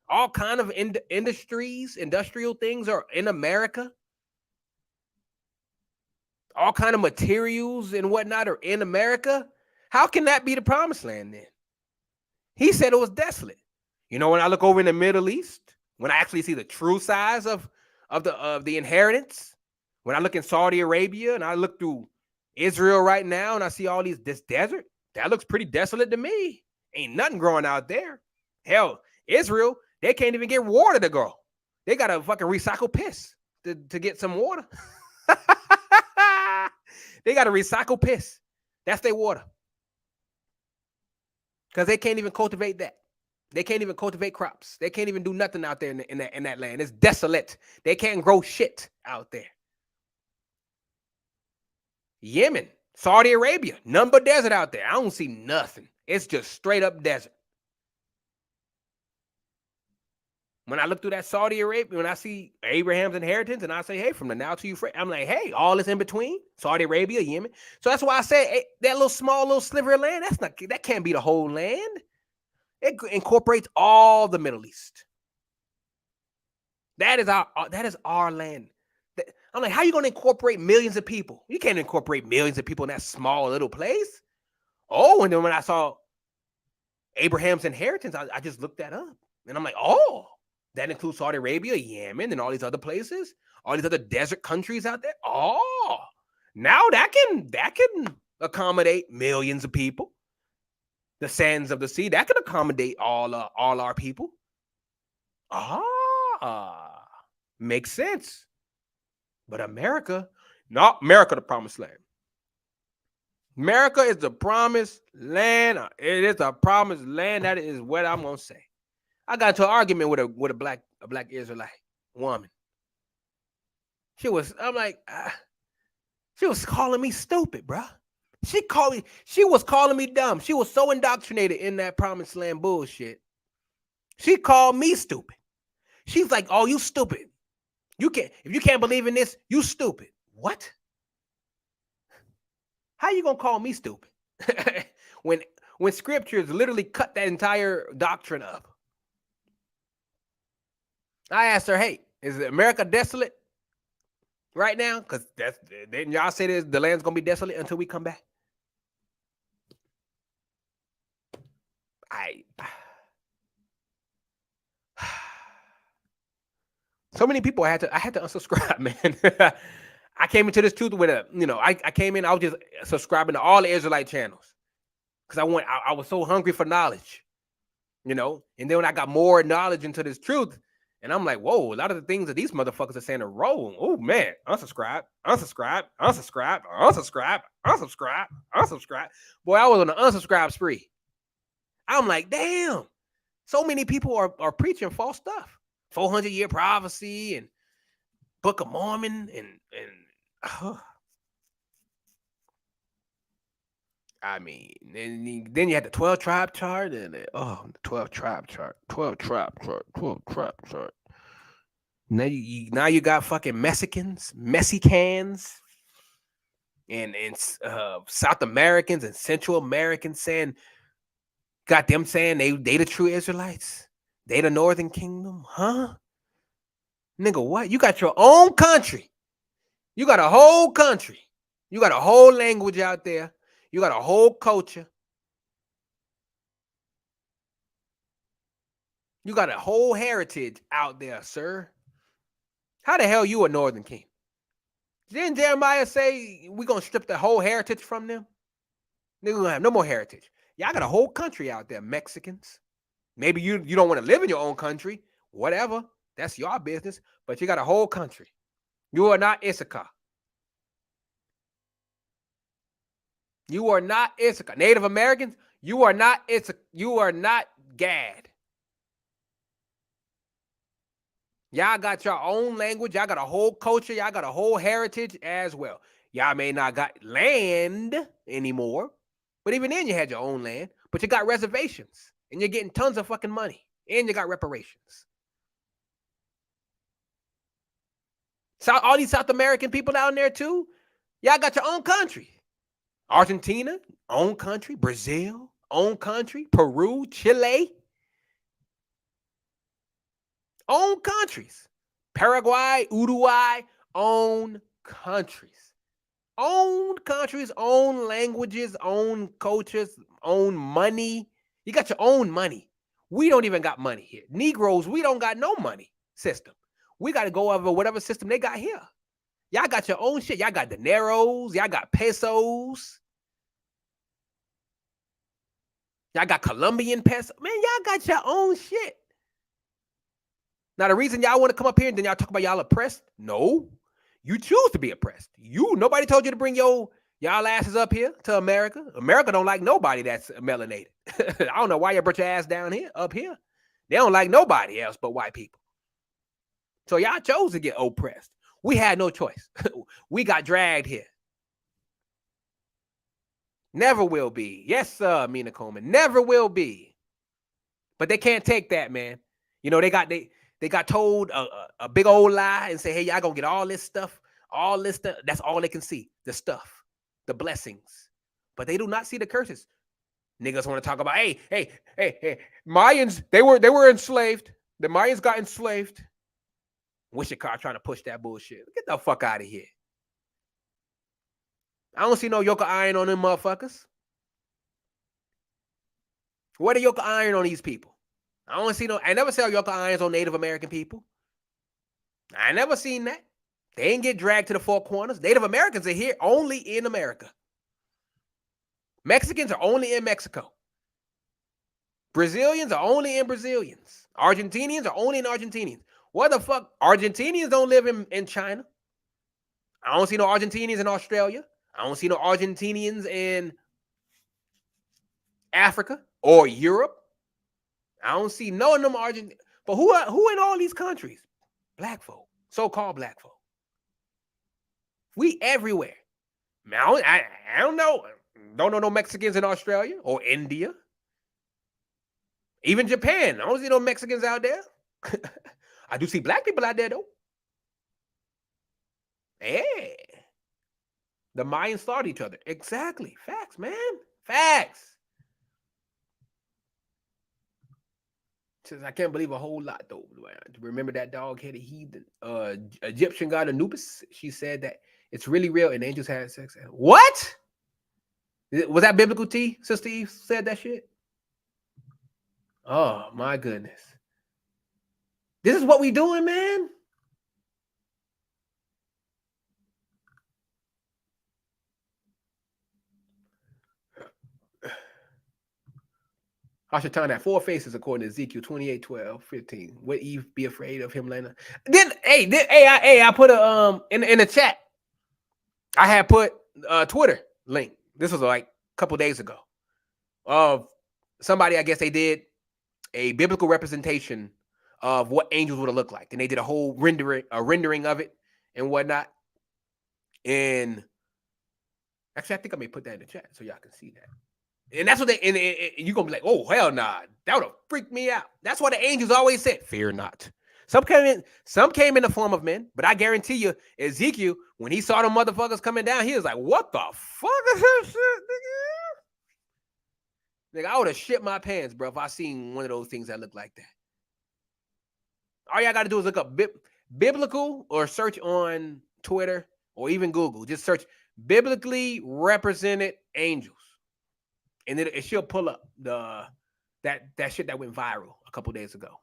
all kind of industrial things are in America. All kind of materials and whatnot are in America. How can that be the promised land then? He said it was desolate. You know, when I look over in the Middle East, when I actually see the true size of the inheritance, when I look in Saudi Arabia and I look through Israel right now and I see all this desert, that looks pretty desolate to me. Ain't nothing growing out there. Hell, Israel, they can't even get water to grow. They gotta fucking recycle piss to get some water. They gotta recycle piss. That's their water. Because they can't even cultivate that. They can't even cultivate crops. They can't even do nothing out there in that land. It's desolate. They can't grow shit out there. Yemen, Saudi Arabia, none but desert out there. I don't see nothing. It's just straight up desert. When I look through that Saudi Arabia, when I see Abraham's inheritance and I say, hey, from the Nile to Euphrates, I'm like, hey, all this in between, Saudi Arabia, Yemen. So that's why I say hey, that little sliver of land, that can't be the whole land. It incorporates all the Middle East. That is our land. I'm like, how are you going to incorporate millions of people? You can't incorporate millions of people in that small little place. Oh, and then when I saw Abraham's inheritance, I just looked that up. And I'm like, oh, that includes Saudi Arabia, Yemen, and all these other places, all these other desert countries out there. Oh, now that can accommodate millions of people. The sands of the sea, that can accommodate all our people. Makes sense. But America, not America, the promised land. America is the promised land. It is a promised land. That is what I'm gonna say. I got into an argument with a black Israelite woman. She was calling me stupid, bro. She was calling me dumb. She was so indoctrinated in that promised land bullshit. She called me stupid. She's like, oh, you stupid. If you can't believe in this, you stupid. What? How you gonna call me stupid? when scriptures literally cut that entire doctrine up. I asked her, hey, is America desolate right now? Because didn't y'all say the land's gonna be desolate until we come back? So many people I had to unsubscribe, man. I came into this truth with I came in, I was just subscribing to all the Israelite channels because I was so hungry for knowledge, and then when I got more knowledge into this truth, and I'm like, whoa, a lot of the things that these motherfuckers are saying are wrong. Oh man, unsubscribe. Boy, I was on an unsubscribe spree. I'm like, damn, so many people are preaching false stuff. 400-year prophecy and Book of Mormon and I mean, then you had the 12 tribe chart and the 12 tribe chart. Now you got fucking Mexicans, and South Americans and Central Americans saying they the true Israelites. They the Northern Kingdom, huh? Nigga, what? You got your own country. You got a whole country. You got a whole language out there. You got a whole culture. You got a whole heritage out there, sir. How the hell you a Northern King? Didn't Jeremiah say we gonna strip the whole heritage from them? They're gonna have no more heritage. Y'all got a whole country out there, Mexicans. Maybe you don't want to live in your own country. Whatever. That's your business. But you got a whole country. You are not Issachar. You are not Issachar. Native Americans, you are not Issachar. You are not Gad. Y'all got your own language. Y'all got a whole culture. Y'all got a whole heritage as well. Y'all may not got land anymore, but even then you had your own land. But you got reservations, and you're getting tons of fucking money, and you got reparations. So all these South American people down there too, y'all got your own country. Argentina, own country. Brazil, own country. Peru, Chile, own countries. Paraguay, Uruguay, own countries. Own countries, own languages, own cultures, own money. You got your own money. We don't even got money here. Negroes, we don't got no money system. We got to go over whatever system they got here. Y'all got your own shit. Y'all got dineros. Y'all got pesos. Y'all got Colombian peso. Man, y'all got your own shit. Now, the reason y'all want to come up here and then y'all talk about y'all oppressed? No. You choose to be oppressed. Nobody told you to bring y'all asses up here to America. America don't like nobody that's melanated. I don't know why you brought your ass down here, up here. They don't like nobody else but white people. So y'all chose to get oppressed. We had no choice. We got dragged here. Never will be. Yes, sir, Mina Coleman. Never will be. But they can't take that, man. You know, they got told a big old lie and say, hey, y'all gonna get all this stuff. That's all they can see. The stuff, the blessings. But they do not see the curses. Niggas want to talk about, hey, Mayans, they were enslaved. The Mayans got enslaved. Wishikar trying to push that bullshit. Get the fuck out of here. I don't see no yoke of iron on them motherfuckers. What a yoke of iron on these people? I never saw yoke of irons on Native American people. I never seen that. They ain't get dragged to the four corners. Native Americans are here only in America. Mexicans are only in Mexico. Brazilians are only in Brazilians. Argentinians are only in Argentinians. What the fuck? Argentinians don't live in China. I don't see no Argentinians in Australia. I don't see no Argentinians in Africa or Europe. I don't see no of them Argentinians. But who in all these countries? Black folk. So-called black folk. We everywhere. I don't know. Don't know no Mexicans in Australia or India. Even Japan. I don't see no Mexicans out there. I do see black people out there, though. Yeah. The Mayans fought each other. Exactly. Facts, man. Facts. Says, I can't believe a whole lot, though. Remember that dog-headed heathen Egyptian god Anubis? She said that it's really real and angels had sex. What? Was that biblical T? Sister Eve said that shit? Oh, my goodness. This is what we doing, man? Hashatan had four faces according to Ezekiel 28, 12, 15. Would Eve be afraid of him, Lena? I put a in the chat. I had put a Twitter link. This was like a couple days ago. Of somebody, I guess they did a biblical representation of what angels would have looked like. And they did a whole rendering of it and whatnot. And actually, I think I may put that in the chat so y'all can see that. And that's what and you're going to be like, oh, hell nah. That would have freaked me out. That's why the angels always said, fear not. Some came in the form of men, but I guarantee you, Ezekiel, when he saw them motherfuckers coming down, he was like, what the fuck is this shit, nigga? Nigga, I would have shit my pants, bro, if I seen one of those things that look like that. All y'all got to do is look up biblical or search on Twitter or even Google. Just search biblically represented angels. And it should pull up that shit that went viral a couple days ago.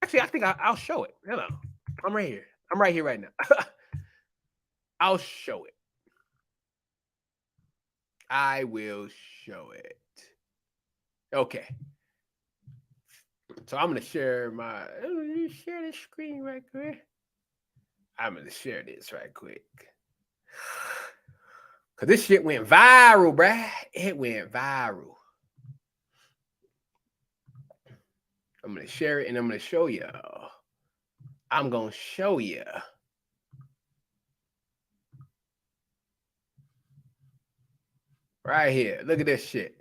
Actually, I think I'll show it. Hold on. I'm right here. I'm right here right now. I'll show it. I will show it. Okay. So I'm gonna share share this screen right quick. I'm gonna share this right quick. Cause this shit went viral, bruh. It went viral. I'm gonna share it and I'm gonna show y'all. I'm gonna show you. Right here. Look at this shit.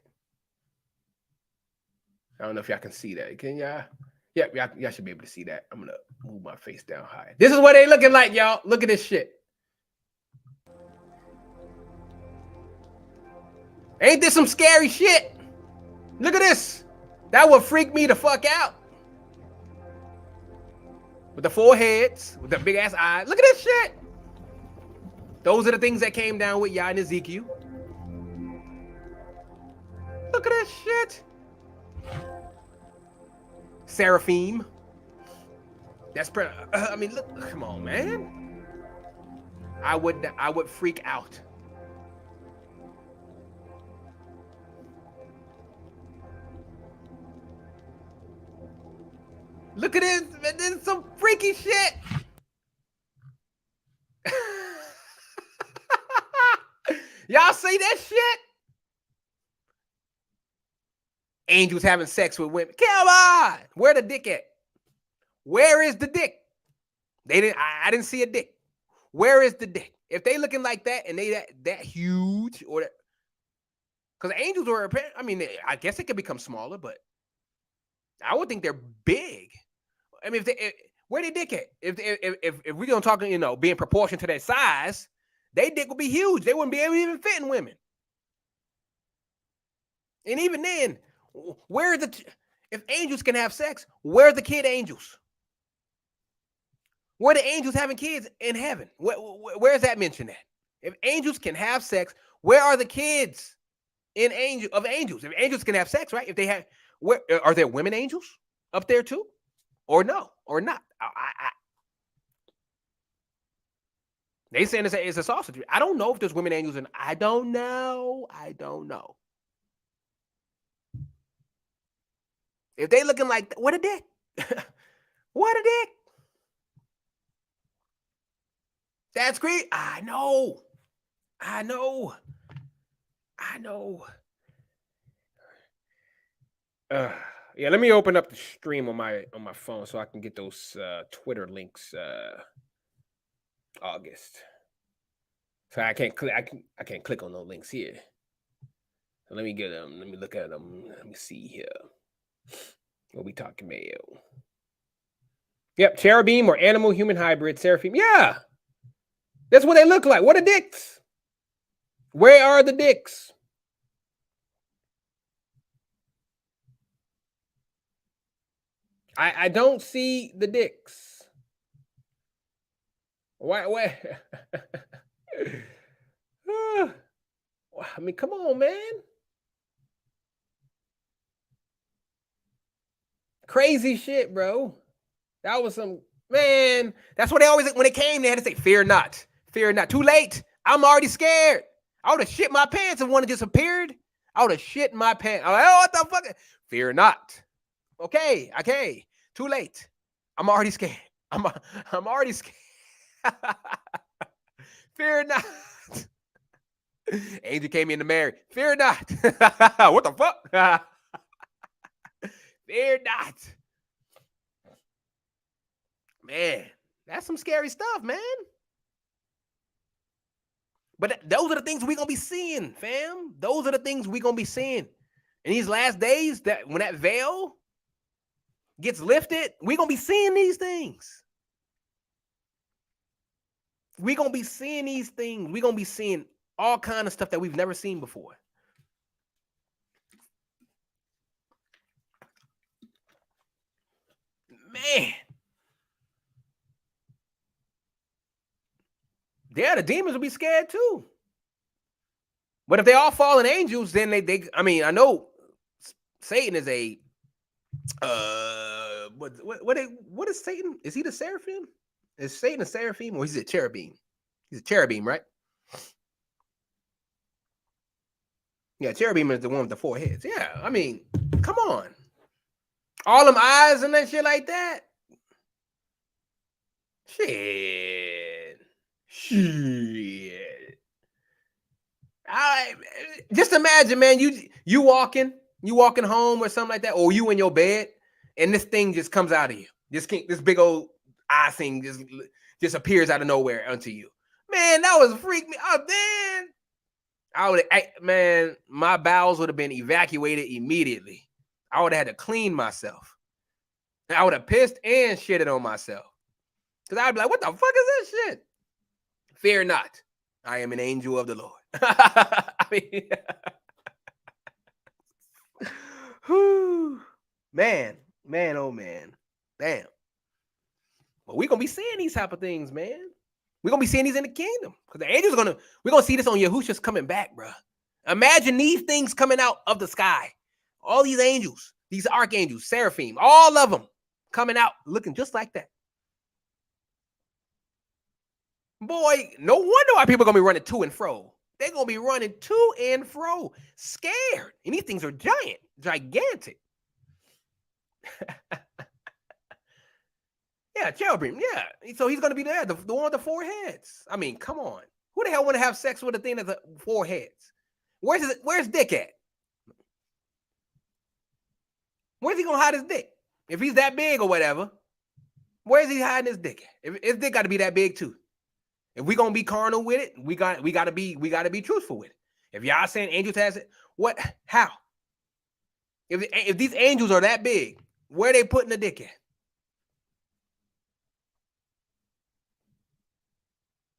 I don't know if y'all can see that. Can y'all? Yep, y'all should be able to see that. I'm gonna move my face down high. This is what they looking like, y'all. Look at this shit. Ain't this some scary shit? Look at this. That would freak me the fuck out. With the four heads, with the big ass eyes. Look at this shit. Those are the things that came down with Yah and Ezekiel. Look at this shit. Seraphim. That's pretty. I mean, look. Come on, man. I would freak out. Look at this. This is some freaky shit. Y'all see that shit? Angels having sex with women. Come on. Where the dick at? Where is the dick? I didn't see a dick. Where is the dick? If they looking like that and they that huge, or that, because angels are, I mean, I guess they could become smaller, but I would think they're big. I mean, where they dick at? If we're gonna talk, being proportion to their size, they dick would be huge. They wouldn't be able to even fit in women. And even then, where are if angels can have sex, where are the kid angels? Where are the angels having kids in heaven? Where is that mentioned at? If angels can have sex, where are the kids of angels? If angels can have sex, right? If they have, where are there women angels up there too? Or no, or not? They saying it's a sausage. I don't know if there's women angels, and I don't know. If they looking like, what a dick. What a dick. That's great. I know. Yeah, let me open up the stream on my phone so I can get those Twitter links. August. So I can't click on those links here. So let me get them. Let me look at them. Let me see here. What we talking about? Yep, cherubim or animal human hybrid, seraphim. Yeah, that's what they look like. What are dicks? Where are the dicks? I don't see the dicks. Why? I mean, come on, man. Crazy shit, bro. That was some, man. That's what they always, when it came, they had to say, fear not. Fear not. Too late. I'm already scared. I would have shit my pants if one had just appeared. I would have shit my pants. I'm like, oh, what the fuck? Fear not. Okay. Too late. I'm already scared. I'm already scared. Fear not. Angel came in to marry. Fear not. What the fuck? Fear not. Man, that's some scary stuff, man. But those are the things we're going to be seeing, fam. Those are the things we're going to be seeing. In these last days, that when that veil gets lifted, we're going to be seeing these things. We're going to be seeing these things. We're going to be seeing all kind of stuff that we've never seen before. Man. Yeah, the demons will be scared too. But if they all fallen angels, then they I mean, I know Satan is a what is Satan? Is he the seraphim? Is Satan a seraphim or is he a cherubim? He's a cherubim, right? Yeah, cherubim is the one with the 4 heads. Yeah, I mean, come on. All them eyes and that shit like that. Shit. I just imagine, man, you walking home or something like that, or you in your bed, and this thing just comes out of you. This big old eye thing just appears out of nowhere onto you. Man, that was freak me out, man. Man, my bowels would have been evacuated immediately. I would have had to clean myself. I would have pissed and shitted on myself. Because I'd be like, what the fuck is this shit? Fear not. I am an angel of the Lord. I mean, man, oh man. Damn. But we're going to be seeing these type of things, man. We're going to be seeing these in the kingdom. Because the angels we're going to see this on Yahushua's coming back, bro. Imagine these things coming out of the sky. All these angels, these archangels, seraphim, all of them coming out looking just like that. Boy, no wonder why people are going to be running to and fro. They're going to be running to and fro, scared. And these things are gigantic. Yeah, cherubim, yeah. So he's going to be there, the one with the 4 heads. I mean, come on. Who the hell want to have sex with a thing that's 4 heads? Where's Dick at? Where's he going to hide his dick? If he's that big or whatever, where's he hiding his dick at? His dick got to be that big too. If we gonna be carnal with it, we gotta be truthful with it. If y'all saying angels has it, what? How? If these angels are that big, where are they putting the dick at?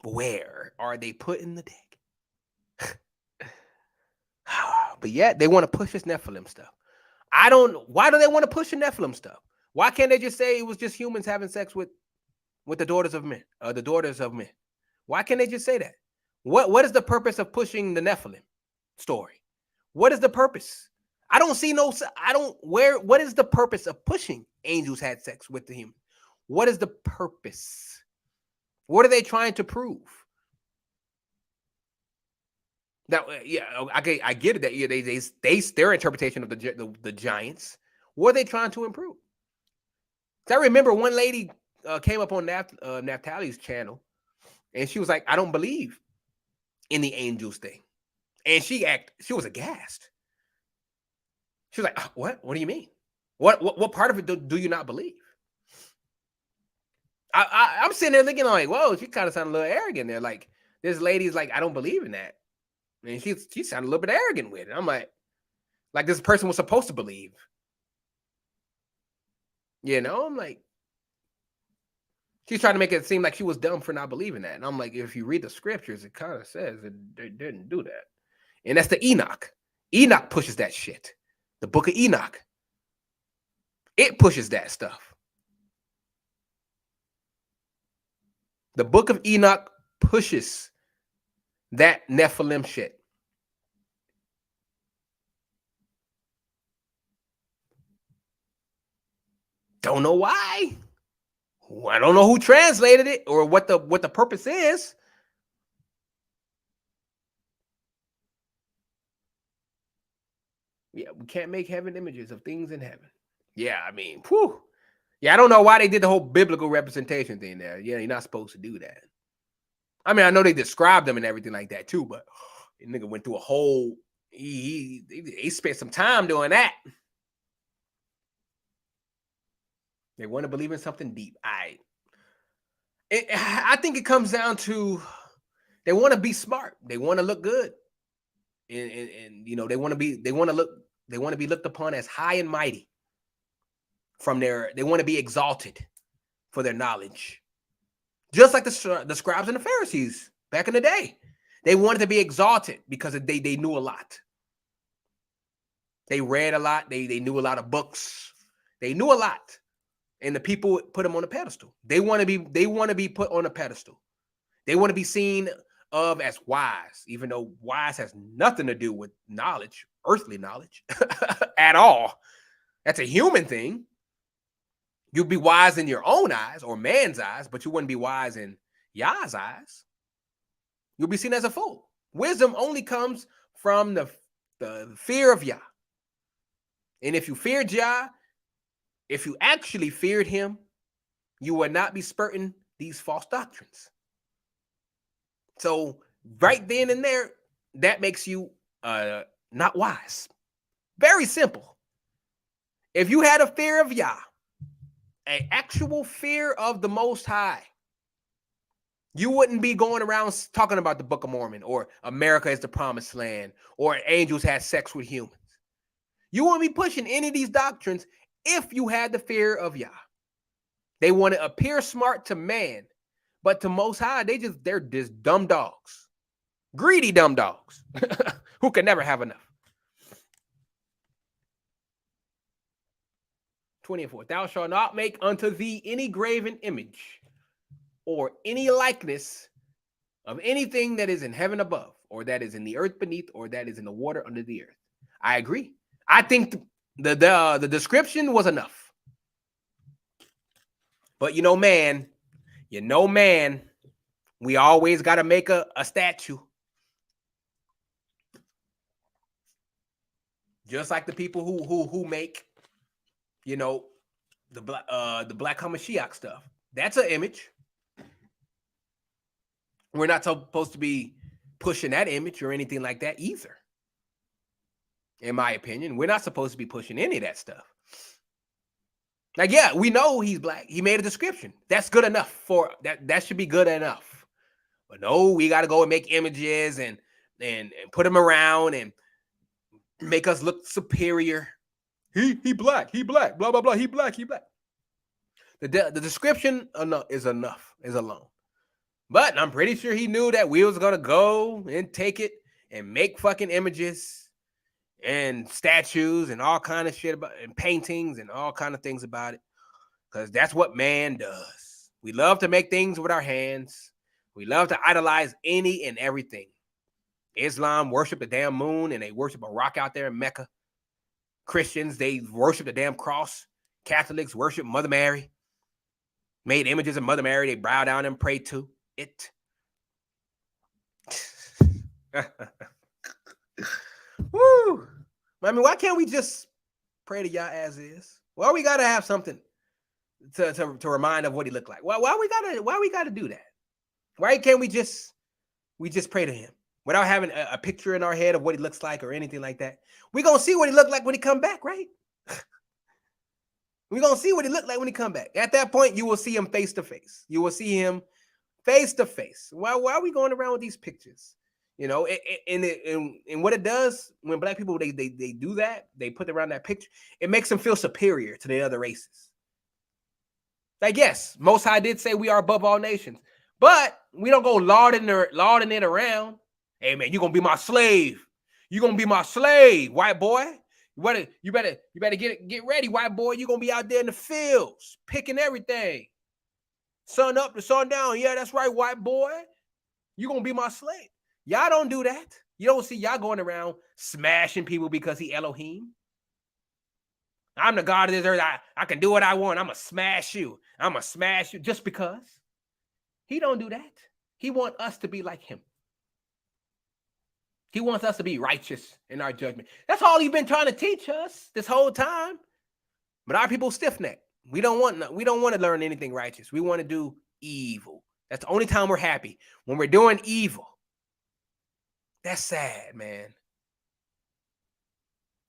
Where are they putting the dick? But yet they want to push this Nephilim stuff. Why do they want to push the Nephilim stuff? Why can't they just say it was just humans having sex with the daughters of men, the daughters of men? Why can't they just say that? What is the purpose of pushing the Nephilim story? What is the purpose? What is the purpose of pushing angels had sex with the human? What is the purpose? What are they trying to prove? Now, yeah, I get it that their interpretation of the giants. What are they trying to improve? I remember one lady came up on Naphtali's channel, and she was like, "I don't believe in the angels thing," and she was aghast. She was like, "What? What do you mean? What part of it do you not believe?" I'm sitting there thinking like, "Whoa," she kind of sounded a little arrogant there. Like this lady's like, "I don't believe in that." And she sounded a little bit arrogant with it. I'm like this person was supposed to believe. I'm like, she's trying to make it seem like she was dumb for not believing that. And I'm like, if you read the scriptures, it kind of says that they didn't do that. And that's the Enoch. Enoch pushes that shit. The book of Enoch. It pushes that stuff. The book of Enoch pushes that Nephilim shit. Don't know why. I don't know who translated it or what the purpose is. Yeah, we can't make heaven images of things in heaven. Yeah, I mean, whew. Yeah, I don't know why they did the whole biblical representation thing there. Yeah, you're not supposed to do that. I mean, I know they described them and everything like that too, but the nigga went through a whole. He spent some time doing that. They want to believe in something deep. I think it comes down to they want to be smart. They want to look good, and they want to be looked upon as high and mighty. They want to be exalted for their knowledge, just like the scribes and the Pharisees back in the day. They wanted to be exalted because they knew a lot. They read a lot. They knew a lot of books. They knew a lot. And the people put them on a pedestal. They want to be put on a pedestal. They want to be seen of as wise, even though wise has nothing to do with knowledge, earthly knowledge, at all. That's a human thing. You'd be wise in your own eyes or man's eyes, but you wouldn't be wise in Yah's eyes. You'll be seen as a fool. Wisdom only comes from the fear of Yah. And if you feared Yah, if you actually feared him, you would not be spurting these false doctrines. So right then and there, that makes you not wise. Very simple. If you had a fear of Yah, an actual fear of the Most High, you wouldn't be going around talking about the Book of Mormon or America is the promised land or angels had sex with humans. You wouldn't be pushing any of these doctrines if you had the fear of Yah. They want to appear smart to man, but to Most High, they're just dumb dogs. Greedy dumb dogs who can never have enough. 24. Thou shalt not make unto thee any graven image or any likeness of anything that is in heaven above, or that is in the earth beneath, or that is in the water under the earth. I agree. I think the description was enough. But man, we always got to make a statue. Just like the people who make, the Black Hamashiach stuff. That's an image. We're not supposed to be pushing that image or anything like that either. In my opinion, we're not supposed to be pushing any of that stuff. Like, yeah, we know he's black. He made a description. That's good enough for that. That should be good enough. But no, we got to go and make images and put them around and make us look superior. He black, blah blah blah. He black. The description is alone. But I'm pretty sure he knew that we was gonna go and take it and make fucking images and statues and all kind of shit about and paintings and all kind of things about it, because that's what man does. We love to make things with our hands. We love to idolize any and everything. Islam worship the damn moon and they worship a rock out there in Mecca. Christians, they worship the damn cross. Catholics worship Mother Mary. Made images of Mother Mary, they bow down and pray to it. Woo! I mean, why can't we just pray to Yah as is? Why we gotta have something to remind of what he looked like? Why we gotta do that? Why can't we just pray to him without having a picture in our head of what he looks like or anything like that? We're gonna see what he looked like when he come back, right? We're gonna see what he looked like when he come back. At that point, you will see him face to face. You will see him face to face. Why are we going around with these pictures? And what it does when black people they do that, they put around that picture, it makes them feel superior to the other races. Like, yes, Most High did say we are above all nations, but we don't go lauding it around. Hey man, you're gonna be my slave. You're gonna be my slave, white boy. You better get ready, white boy. You're gonna be out there in the fields, picking everything. Sun up to sun down. Yeah, that's right, white boy. You're gonna be my slave. Y'all don't do that. You don't see y'all going around smashing people because he Elohim. I'm the God of this earth. I can do what I want. I'm gonna smash you. Just because. He don't do that. He wants us to be like him. He wants us to be righteous in our judgment. That's all he's been trying to teach us this whole time. But our people stiff-necked. We don't want to learn anything righteous. We want to do evil. That's the only time we're happy, when we're doing evil. That's sad, man.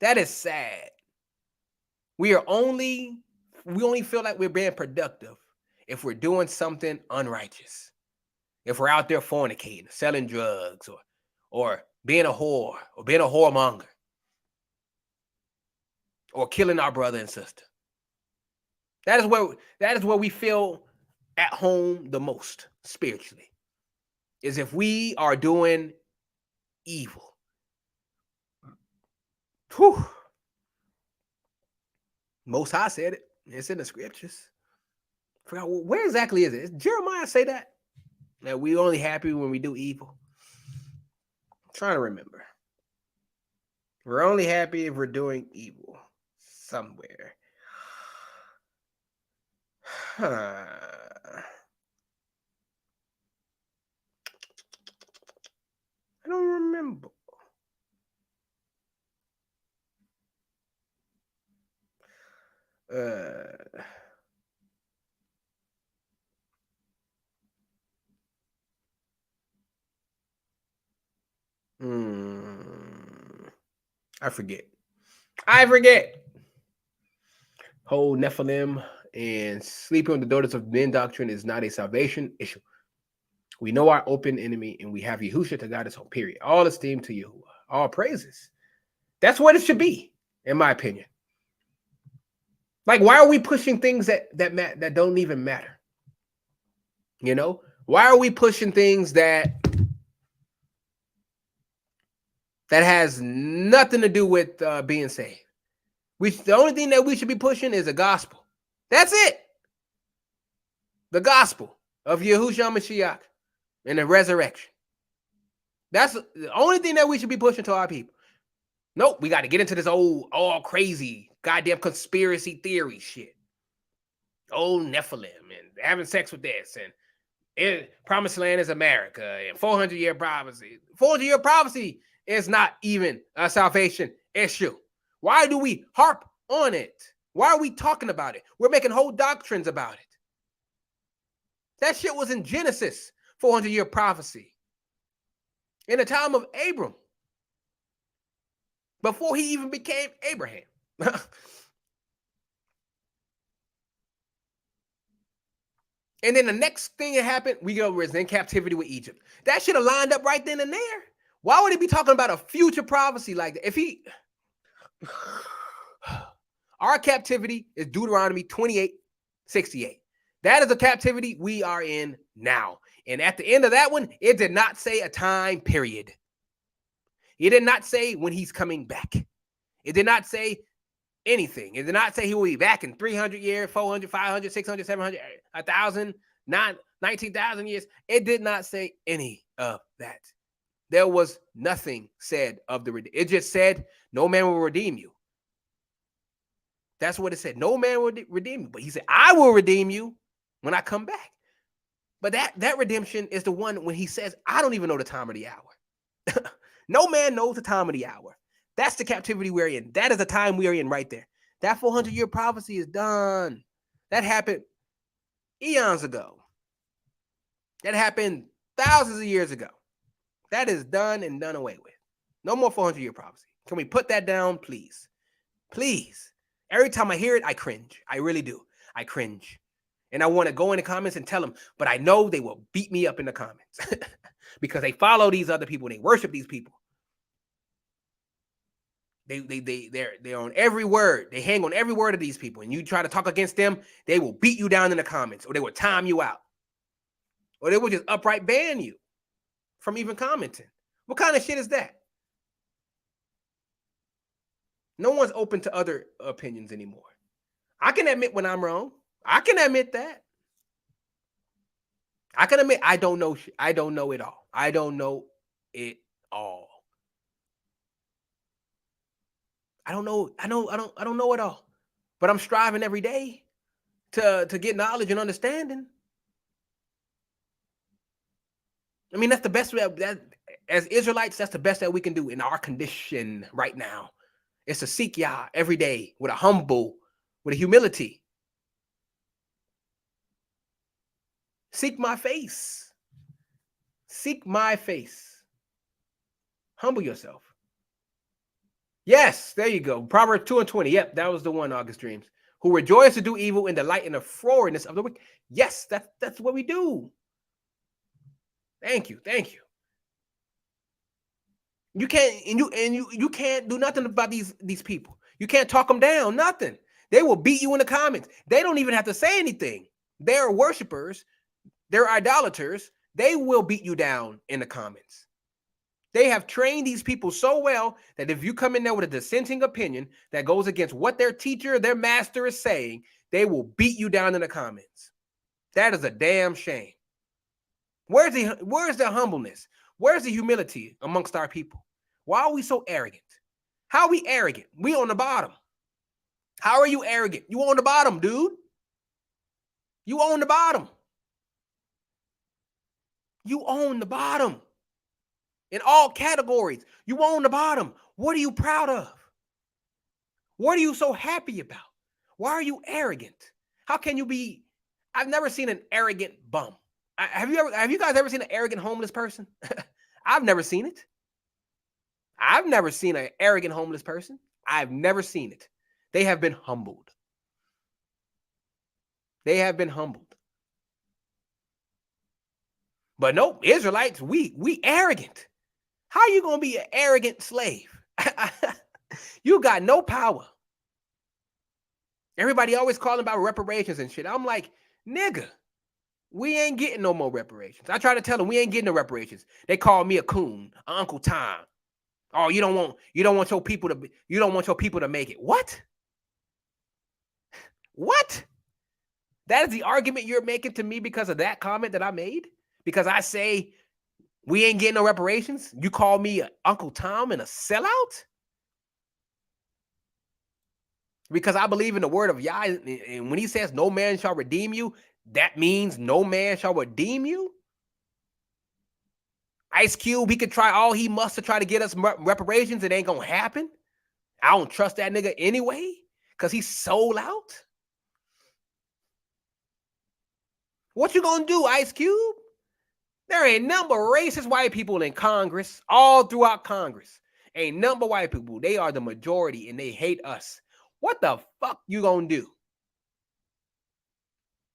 That is sad. We only feel like we're being productive if we're doing something unrighteous. If we're out there fornicating, selling drugs, or being a whore, or being a whoremonger, or killing our brother and sister. That is where we feel at home the most spiritually, is if we are doing evil. Whew. Most High said it. It's in the scriptures. I forgot where exactly is it? Does Jeremiah say that we only happy when we do evil? I'm trying to remember. We're only happy if we're doing evil somewhere. I don't remember. Uh, I forget. I forget. Whole Nephilim and sleeping with the daughters of men doctrine is not a salvation issue. We know our open enemy, and we have Yahushua to guide us on. Period. All esteem to Yahuwah. All praises. That's what it should be, in my opinion. Like, why are we pushing things that don't even matter? You know, why are we pushing things that has nothing to do with being saved? The only thing that we should be pushing is the gospel. That's it. The gospel of Yahushua Mashiach and the resurrection. That's the only thing that we should be pushing to our people. Nope, we got to get into this all crazy goddamn conspiracy theory shit. Old Nephilim and having sex with this and Promised Land is America and 400-year prophecy. 400-year prophecy is not even a salvation issue. Why do we harp on it? Why are we talking about it? We're making whole doctrines about it. That shit was in Genesis, 400-year prophecy. In the time of Abram. Before he even became Abraham. And then the next thing that happened, we was in captivity with Egypt. That should have lined up right then and there. Why would he be talking about a future prophecy like that? If he... Our captivity is Deuteronomy 28:68. That is the captivity we are in now. And at the end of that one, it did not say a time period. It did not say when he's coming back. It did not say anything. It did not say he will be back in 300 years, 400, 500, 600, 700, 1,000, 19,000 years. It did not say any of that. There was nothing said of the redeem. It just said, no man will redeem you. That's what it said. No man will redeem you. But he said, I will redeem you when I come back. But that redemption is the one when he says, I don't even know the time of the hour. No man knows the time of the hour. That's the captivity we're in. That is the time we are in right there. That 400-year prophecy is done. That happened eons ago. That happened thousands of years ago. That is done and done away with. No more 400-year prophecy. Can we put that down, please? Please. Every time I hear it, I cringe. I really do. I cringe. And I want to go in the comments and tell them, but I know they will beat me up in the comments because they follow these other people. They worship these people. They're on every word. They hang on every word of these people. And you try to talk against them, they will beat you down in the comments, or they will time you out, or they will just upright ban you from even commenting. What kind of shit is that? No one's open to other opinions anymore. I can admit when I'm wrong. I can admit that. I can admit I don't know. I don't know it all. I don't know it all. I don't know. I don't know it all. But I'm striving every day to get knowledge and understanding. I mean, that's the best way that as Israelites, that's the best that we can do in our condition right now. It's to seek Yah every day with a humility. Seek my face. Seek my face. Humble yourself. Yes, there you go. Proverbs 2:20. Yep, that was the one, August Dreams. Who rejoice to do evil in the light and the frowardness of the wicked. Yes, that's what we do. Thank you. Thank you. You can't you can't do nothing about these people. You can't talk them down, nothing. They will beat you in the comments. They don't even have to say anything. They're worshipers. They're idolaters. They will beat you down in the comments. They have trained these people so well that if you come in there with a dissenting opinion that goes against what their teacher, their master is saying, they will beat you down in the comments. That is a damn shame. Where's the humbleness? Where's the humility amongst our people? Why are we so arrogant? How are we arrogant? We on the bottom. How are you arrogant? You on the bottom, dude. You own the bottom. You own the bottom. In all categories, you own the bottom. What are you proud of? What are you so happy about? Why are you arrogant? How can you be? I've never seen an arrogant bum. Have you guys ever seen an arrogant homeless person? I've never seen it. I've never seen an arrogant homeless person. I've never seen it. They have been humbled. They have been humbled. But nope, Israelites, we arrogant. How are you gonna be an arrogant slave? You got no power. Everybody always calling about reparations and shit. I'm like, nigga, we ain't getting no more reparations. I try to tell them we ain't getting no reparations. They call me a coon, Uncle Tom. Oh, you don't want your people to make it. What? What? That is the argument you're making to me because of that comment that I made? Because I say we ain't getting no reparations? You call me Uncle Tom and a sellout? Because I believe in the word of Yah, and when he says no man shall redeem you, that means no man shall redeem you? Ice Cube, he could try all he must to try to get us reparations. It ain't gonna happen. I don't trust that nigga anyway because he's sold out. What you gonna do, Ice Cube? There ain't number of racist white people in Congress, all throughout Congress. Ain't number of white people. They are the majority and they hate us. What the fuck you gonna do?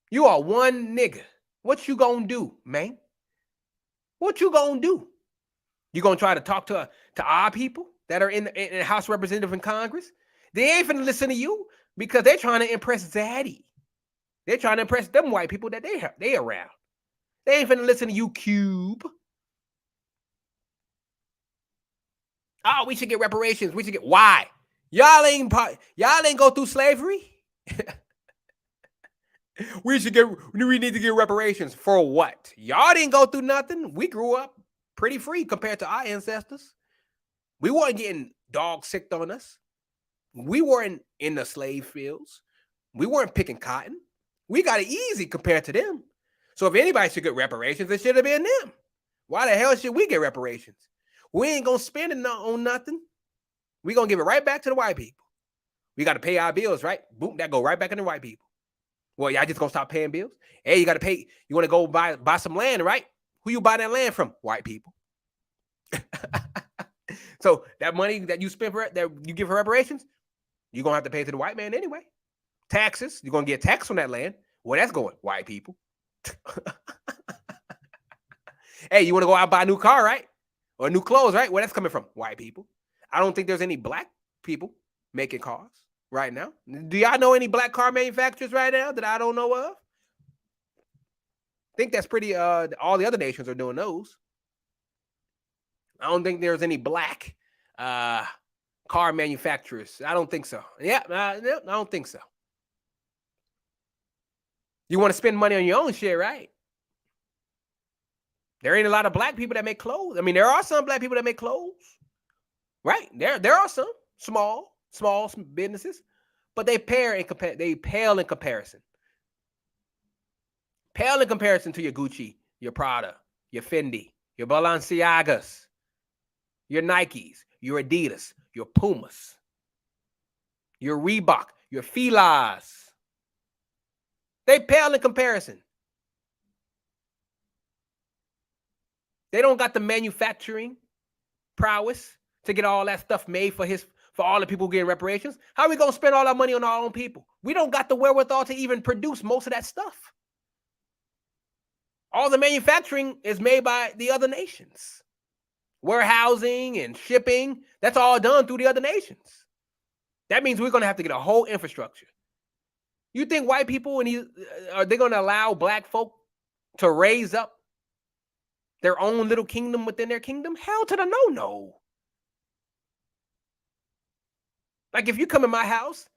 You are one nigga. What you gonna do, man? What you gonna do? You gonna try to talk to our people that are in the House Representative in Congress? They ain't finna listen to you because they're trying to impress Zaddy. They're trying to impress them white people that they around. They ain't finna listen to you, Cube. Oh, we should get reparations. We should get why? Y'all ain't go through slavery. We need to get reparations for what? Y'all didn't go through nothing. We grew up pretty free compared to our ancestors. We weren't getting dog sicked on us. We weren't in the slave fields. We weren't picking cotton. We got it easy compared to them. So if anybody should get reparations, it should have been them. Why the hell should we get reparations? We ain't gonna spend it on nothing. We gonna give it right back to the white people. We got to pay our bills, right? Boom, that go right back in the white people. Well, y'all just gonna stop paying bills? Hey, you got to pay. You want to go buy some land, right? Who you buy that land from? White people. So that money that you spend that you give for reparations, you're gonna have to pay to the white man anyway. Taxes, you're gonna get taxed on that land. Where that's going? White people. Hey, you want to go out and buy a new car, right? Or new clothes, right? Where that's coming from? White people. I don't think there's any black people making cars right now. Do y'all know any black car manufacturers right now that I don't know of? I think that's pretty, all the other nations are doing those. I don't think there's any black car manufacturers. I don't think so. Yeah, I don't think so. You want to spend money on your own shit, right? There ain't a lot of black people that make clothes. I mean, there are some black people that make clothes, right? There are some small businesses, but they pale in comparison. Pale in comparison to your Gucci, your Prada, your Fendi, your Balenciagas, your Nikes, your Adidas, your Pumas, your Reebok, your Filas. They pale in comparison. They don't got the manufacturing prowess to get all that stuff made for all the people getting reparations. How are we going to spend all our money on our own people? We don't got the wherewithal to even produce most of that stuff. All the manufacturing is made by the other nations. Warehousing and shipping, that's all done through the other nations. That means we're going to have to get a whole infrastructure. You think white people are they going to allow black folk to raise up their own little kingdom within their kingdom? Hell to the no. Like if you come in my house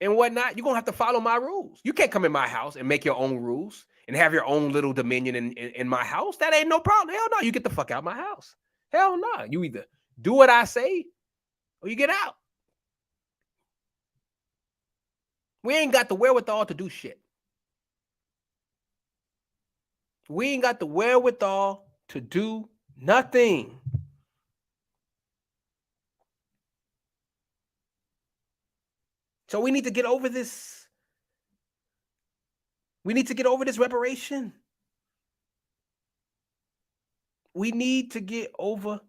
and whatnot, you're going to have to follow my rules. You can't come in my house and make your own rules and have your own little dominion in my house. That ain't no problem. Hell no, you get the fuck out of my house. Hell no. You either do what I say or you get out. We ain't got the wherewithal to do shit. We ain't got the wherewithal to do nothing. So we need to get over this. We need to get over this reparation. We need to get over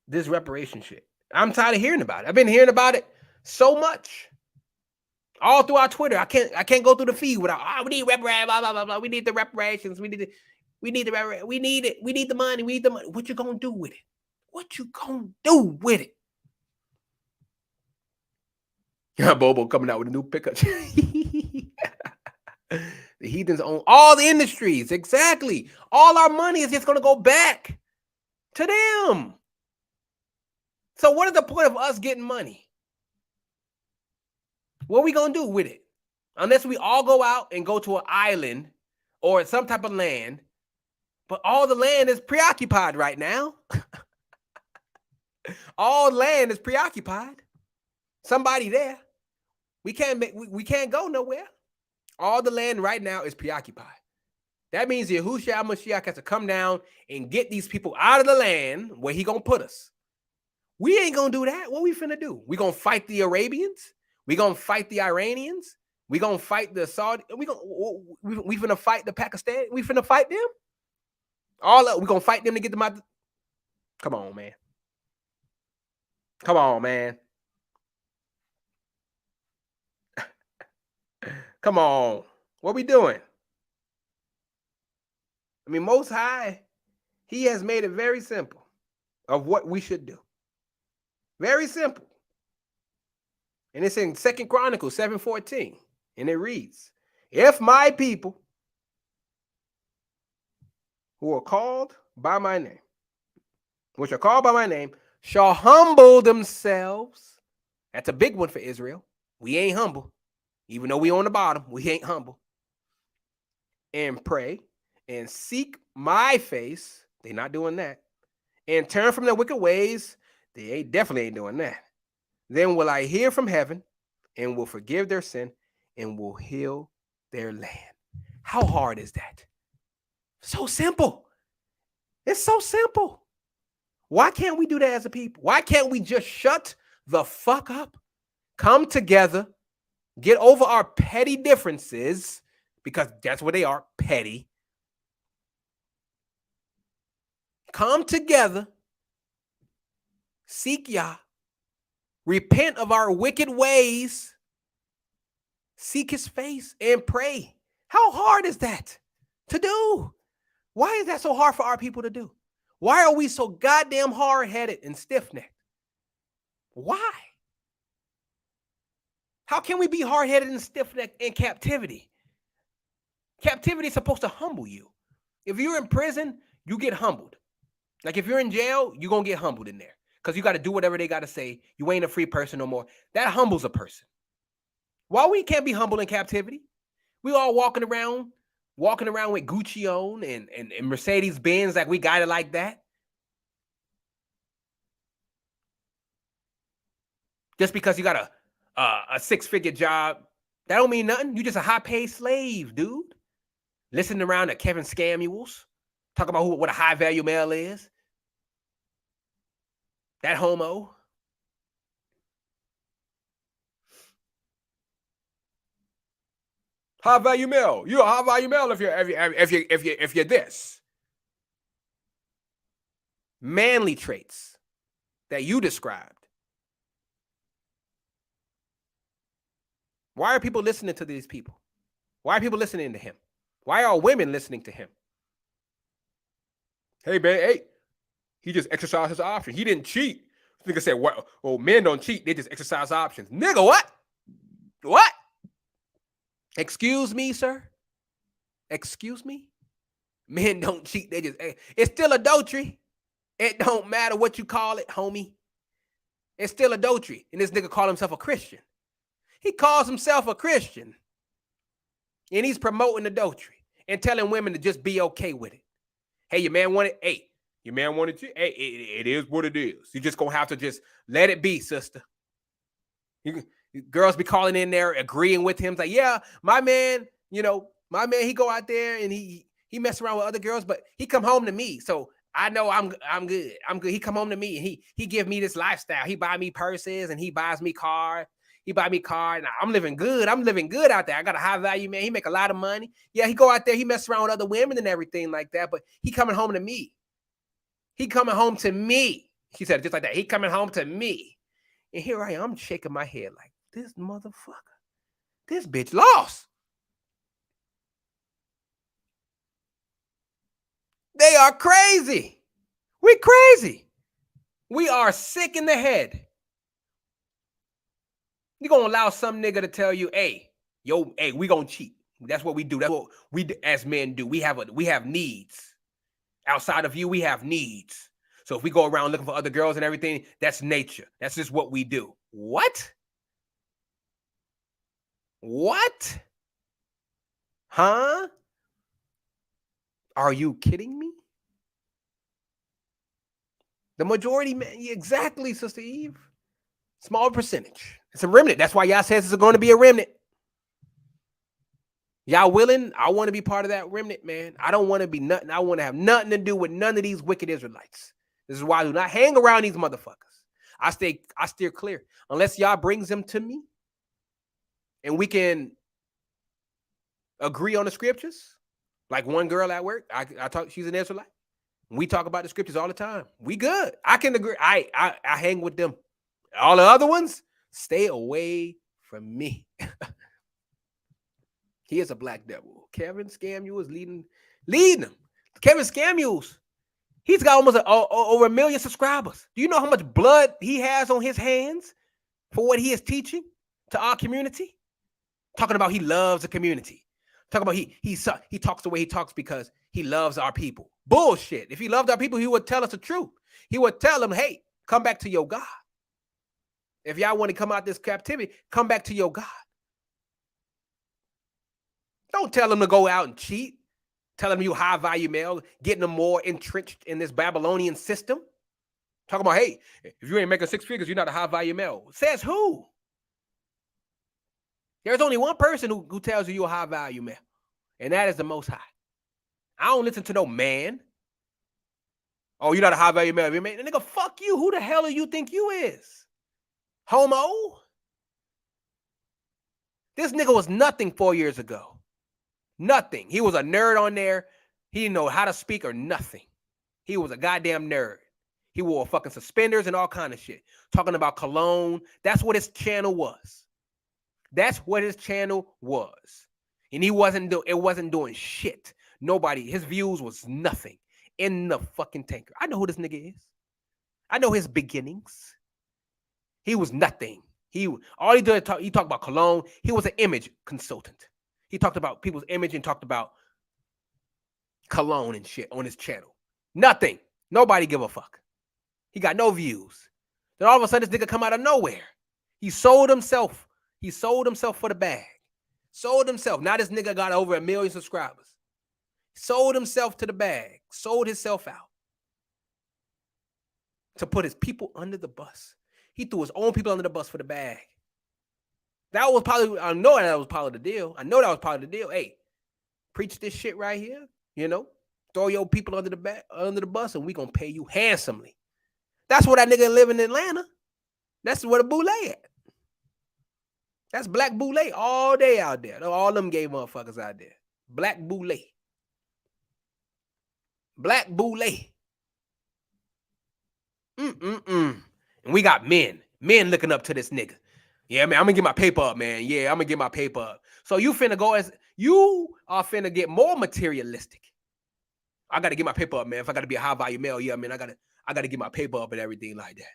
this reparation shit. I'm tired of hearing about it. I've been hearing about it so much. All through our Twitter. I can't go through the feed without, we need reparations, blah, blah, blah, blah. We need the reparations. We need it. We need it. We need the money. We need the money. What you gonna do with it? What you gonna do with it? Yeah, Bobo coming out with a new pickup. The heathens own all the industries. Exactly. All our money is just gonna go back to them. So what is the point of us getting money? What are we gonna do with it? Unless we all go out and go to an island or some type of land, but all the land is preoccupied right now. All land is preoccupied. Somebody there. We can't go nowhere. All the land right now is preoccupied. That means Yahushua HaMashiach has to come down and get these people out of the land where he gonna put us. We ain't gonna do that. What we finna do? We gonna fight the Arabians? We gonna fight the Iranians? We gonna fight the Saudi? We finna fight the Pakistan? We finna fight them? We gonna fight them to get them out? Come on, man. Come on, man. Come on. What we doing? I mean, Most High, he has made it very simple of what we should do. Very simple. And it's in 2 Chronicles 7:14. And it reads, if my people who are called by my name, which are called by my name, shall humble themselves. That's a big one for Israel. We ain't humble. Even though we on the bottom, we ain't humble. And pray and seek my face. They not doing that. And turn from their wicked ways. They definitely ain't doing that. Then will I hear from heaven and will forgive their sin and will heal their land. How hard is that? So simple. It's so simple. Why can't we do that as a people? Why can't we just shut the fuck up, come together, get over our petty differences, because that's what they are, petty. Come together, seek Yah, repent of our wicked ways, seek his face, and pray. How hard is that to do? Why is that so hard for our people to do? Why are we so goddamn hard-headed and stiff-necked? Why? How can we be hard-headed and stiff-necked in captivity? Captivity is supposed to humble you. If you're in prison, you get humbled. Like if you're in jail, you're going to get humbled in there because you got to do whatever they got to say. You ain't a free person no more. That humbles a person. Why we can't be humble in captivity? We all walking around with Gucci on and Mercedes Benz like we got it like that. Just because you got a six-figure job, that don't mean nothing. You just a high-paid slave, dude. Listening around to Kevin Samuels, talk about what a high-value male is. That homo. High-value male. You're a high-value male if you're this. Manly traits that you described. Why are people listening to these people? Why are people listening to him? Why are women listening to him? Hey, man, hey, he just exercised his option. He didn't cheat. Nigga said, well, men don't cheat. They just exercise options. Nigga, what? What? Excuse me, sir? Excuse me? Men don't cheat. They just, it's still adultery. It don't matter what you call it, homie. It's still adultery. And this nigga called himself a Christian. He calls himself a Christian. And he's promoting adultery and telling women to just be okay with it. Hey, your man wanted, to. Hey, it is what it is. You just gonna have to just let it be, sister. Girls be calling in there, agreeing with him. It's like, yeah, my man, he go out there and he He mess around with other girls, but he come home to me. So I know I'm good. I'm good. He come home to me and he give me this lifestyle. He buy me purses and he buys me cars. He buy me car and I'm living good. I'm living good out there. I got a high value man. He make a lot of money. Yeah, he go out there. He mess around with other women and everything like that. But he coming home to me. He coming home to me. She said it just like that. He coming home to me. And here I am. I'm shaking my head like, this motherfucker. This bitch lost. They are crazy. We crazy. We are sick in the head. You gonna allow some nigga to tell you, hey, we gonna cheat. That's what we do. That's what we as men do. We have needs. Outside of you, we have needs. So if we go around looking for other girls and everything, that's nature. That's just what we do. What? What? Huh? Are you kidding me? The majority, man, exactly, Sister Eve. Small percentage. It's a remnant. That's why y'all says it's going to be a remnant. Y'all willing? I want to be part of that remnant, man. I don't want to be nothing. I want to have nothing to do with none of these wicked Israelites. This is why I do not hang around these motherfuckers. I steer clear. Unless y'all brings them to me and we can agree on the scriptures. Like one girl at work, I talk, she's an Israelite. We talk about the scriptures all the time. We good. I can agree. I hang with them. All the other ones, stay away from me. He is a black devil. Kevin Scamuel is leading them. Kevin Scamuels, he's got almost over 1 million subscribers. Do you know how much blood he has on his hands for what he is teaching to our community? Talking about he loves the community. Talking about he talks the way he talks because he loves our people. Bullshit. If he loved our people, he would tell us the truth. He would tell them, hey, come back to your God. If y'all want to come out this captivity, come back to your God. Don't tell them to go out and cheat. Tell them you high value male, getting them more entrenched in this Babylonian system. Talking about, hey, if you ain't making 6 figures, you're not a high value male. Says who? There's only one person who tells you you're a high value male, and that is the Most High. I don't listen to no man. Oh, you're not a high value male. Nigga, fuck you. Who the hell do you think you is? Homo? This nigga was nothing 4 years ago. Nothing. He was a nerd on there. He didn't know how to speak or nothing. He was a goddamn nerd. He wore fucking suspenders and all kind of shit. Talking about cologne. That's what his channel was. That's what his channel was. And it wasn't doing shit. Nobody, his views was nothing in the fucking tanker. I know who this nigga is. I know his beginnings. He was nothing. He talked about cologne. He was an image consultant. He talked about people's image and talked about cologne and shit on his channel. Nothing. Nobody give a fuck. He got no views. Then all of a sudden, this nigga come out of nowhere. He sold himself. He sold himself for the bag. Sold himself. Now this nigga got over 1 million subscribers. Sold himself to the bag. Sold himself out. To put his people under the bus. He threw his own people under the bus for the bag. That was probably, I know that was part of the deal. I know that was part of the deal. Hey, preach this shit right here. You know, throw your people under the bus and we gonna pay you handsomely. That's where that nigga live in Atlanta. That's where the boule at. That's black boule all day out there. All them gay motherfuckers out there. Black boule. Black boule. And we got men looking up to this nigga. Yeah, man, I'm gonna get my paper up, man. Yeah, I'm gonna get my paper up. So you are finna get more materialistic. I gotta get my paper up, man. If I gotta be a high value male, yeah, man, I gotta get my paper up and everything like that.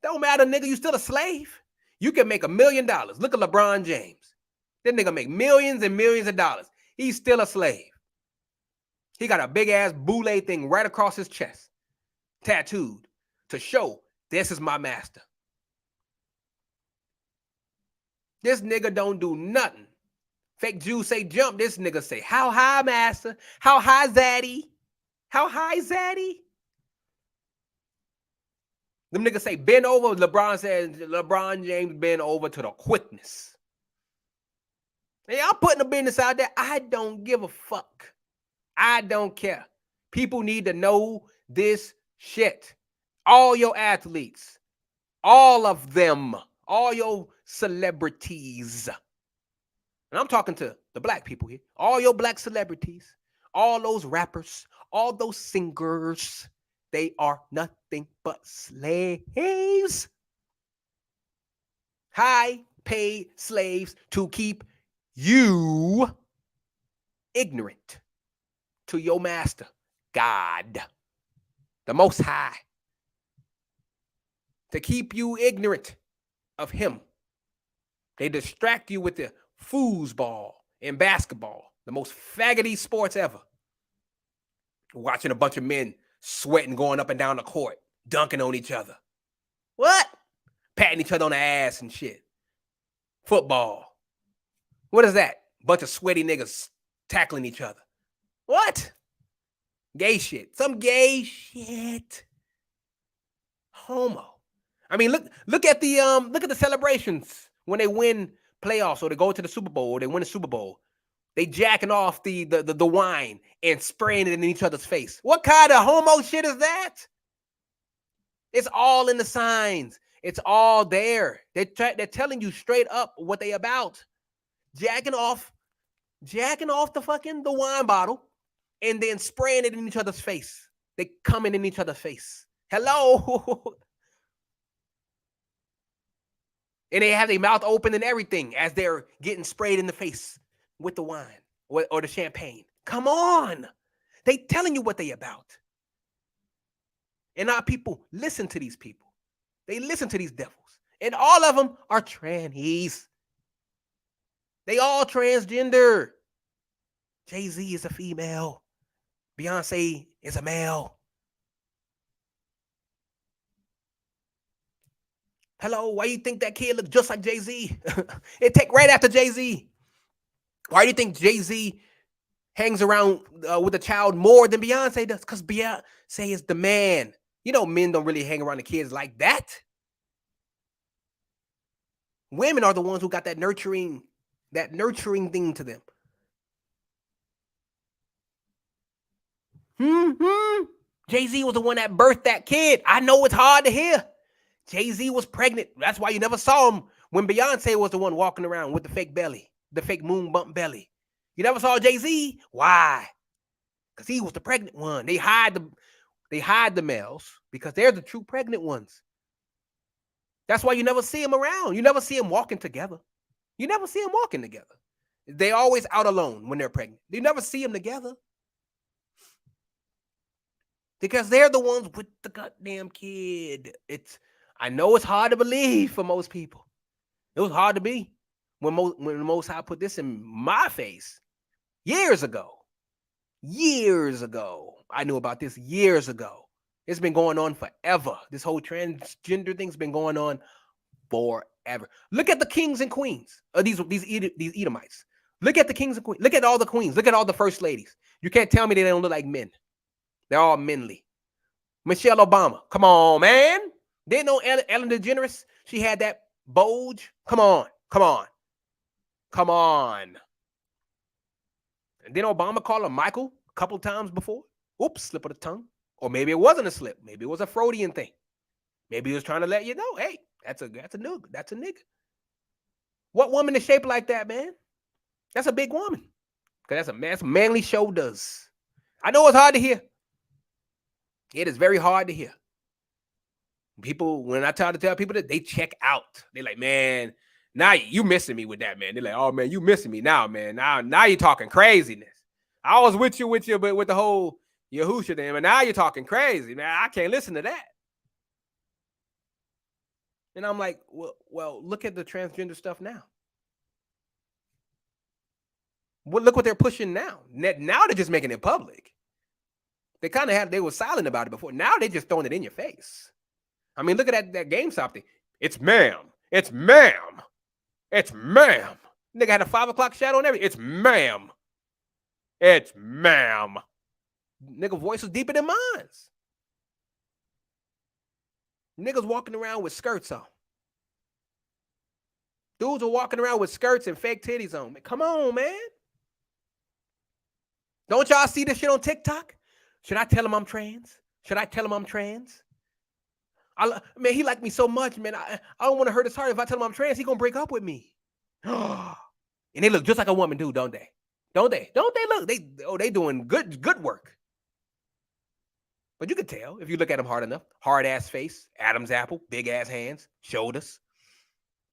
Don't matter, nigga. You still a slave. You can make $1 million. Look at LeBron James. That nigga make millions and millions of dollars. He's still a slave. He got a big ass boule thing right across his chest, tattooed to show this is my master. This nigga don't do nothing. Fake Jews say jump. This nigga say, how high, master? How high, Zaddy? How high, Zaddy? Them niggas say bend over. LeBron says LeBron James bend over to the quickness. Hey, I'm putting the business out there. I don't give a fuck. I don't care. People need to know this shit. All your athletes, all of them, all your celebrities. And I'm talking to the black people here. All your black celebrities, all those rappers, all those singers, they are nothing but slaves. High paid slaves to keep you ignorant to your master, God, the Most High, to keep you ignorant of Him. They distract you with the foosball and basketball, the most faggoty sports ever. Watching a bunch of men sweating, going up and down the court, dunking on each other. What? Patting each other on the ass and shit. Football. What is that? Bunch of sweaty niggas tackling each other. What? Gay shit. Some gay shit. Homo. I mean, look at the celebrations when they win playoffs or they go to the Super Bowl or they win the Super Bowl. They jacking off the wine and spraying it in each other's face. What kind of homo shit is that? It's all in the signs. It's all there. They're telling you straight up what they about. Jacking off the wine bottle and then spraying it in each other's face. They coming in each other's face. Hello. And they have their mouth open and everything as they're getting sprayed in the face with the wine or the champagne. Come on. They telling you what they about. And our people listen to these people. They listen to these devils. And all of them are trannies. They all transgender. Jay-Z is a female. Beyonce is a male. Hello, why you think that kid looked just like Jay-Z? It take right after Jay-Z. Why do you think Jay-Z hangs around with a child more than Beyonce does? Because Beyonce is the man. You know, men don't really hang around the kids like that. Women are the ones who got that nurturing thing to them. Jay-Z was the one that birthed that kid. I know it's hard to hear. Jay-Z was pregnant. That's why you never saw him when Beyonce was the one walking around with the fake belly, the fake moon bump belly. You never saw Jay-Z? Why? Because he was the pregnant one. They hide the males because they're the true pregnant ones. That's why you never see them around. You never see them walking together. You never see them walking together. They always out alone when they're pregnant. You never see them together. Because they're the ones with the goddamn kid. I know it's hard to believe for most people. It was hard to be when the Most High put this in my face years ago. Years ago. I knew about this years ago. It's been going on forever. This whole transgender thing's been going on forever. Look at the kings and queens of these Edomites. Look at the kings and queens. Look at all the queens. Look at all the first ladies. You can't tell me they don't look like men. They're all manly. Michelle Obama. Come on, man. Didn't know Ellen DeGeneres? She had that bulge. Come on. And then Obama called her Michael a couple times before. Oops, slip of the tongue. Or maybe it wasn't a slip. Maybe it was a Freudian thing. Maybe he was trying to let you know, hey, that's a nigga. That's a nigga. What woman is shaped like that, man? That's a big woman. Because that's manly shoulders. I know it's hard to hear. It is very hard to hear. People, when I try to tell people that, they check out. They're like, man, now you missing me with that, man. They're like, oh, man, you missing me now, man. Now you're talking craziness. I was with you, but with the whole Yahusha thing, but now you're talking crazy, man. I can't listen to that. And I'm like, well, look at the transgender stuff now. Well, look what they're pushing now. Now they're just making it public. They were silent about it before. Now they're just throwing it in your face. I mean, look at that GameStop thing. It's ma'am. Nigga had a 5 o'clock shadow and everything. It's ma'am. Nigga voice was deeper than mine. Niggas walking around with skirts on. Dudes are walking around with skirts and fake titties on. Come on, man. Don't y'all see this shit on TikTok? Should I tell him I'm trans? Should I tell him I'm trans? Man, he liked me so much, man. I don't want to hurt his heart. If I tell him I'm trans, he gonna break up with me. And they look just like a woman do, don't they? Don't they? Don't they look? They doing good work. But you can tell if you look at them hard enough. Hard ass face, Adam's apple, big ass hands, shoulders.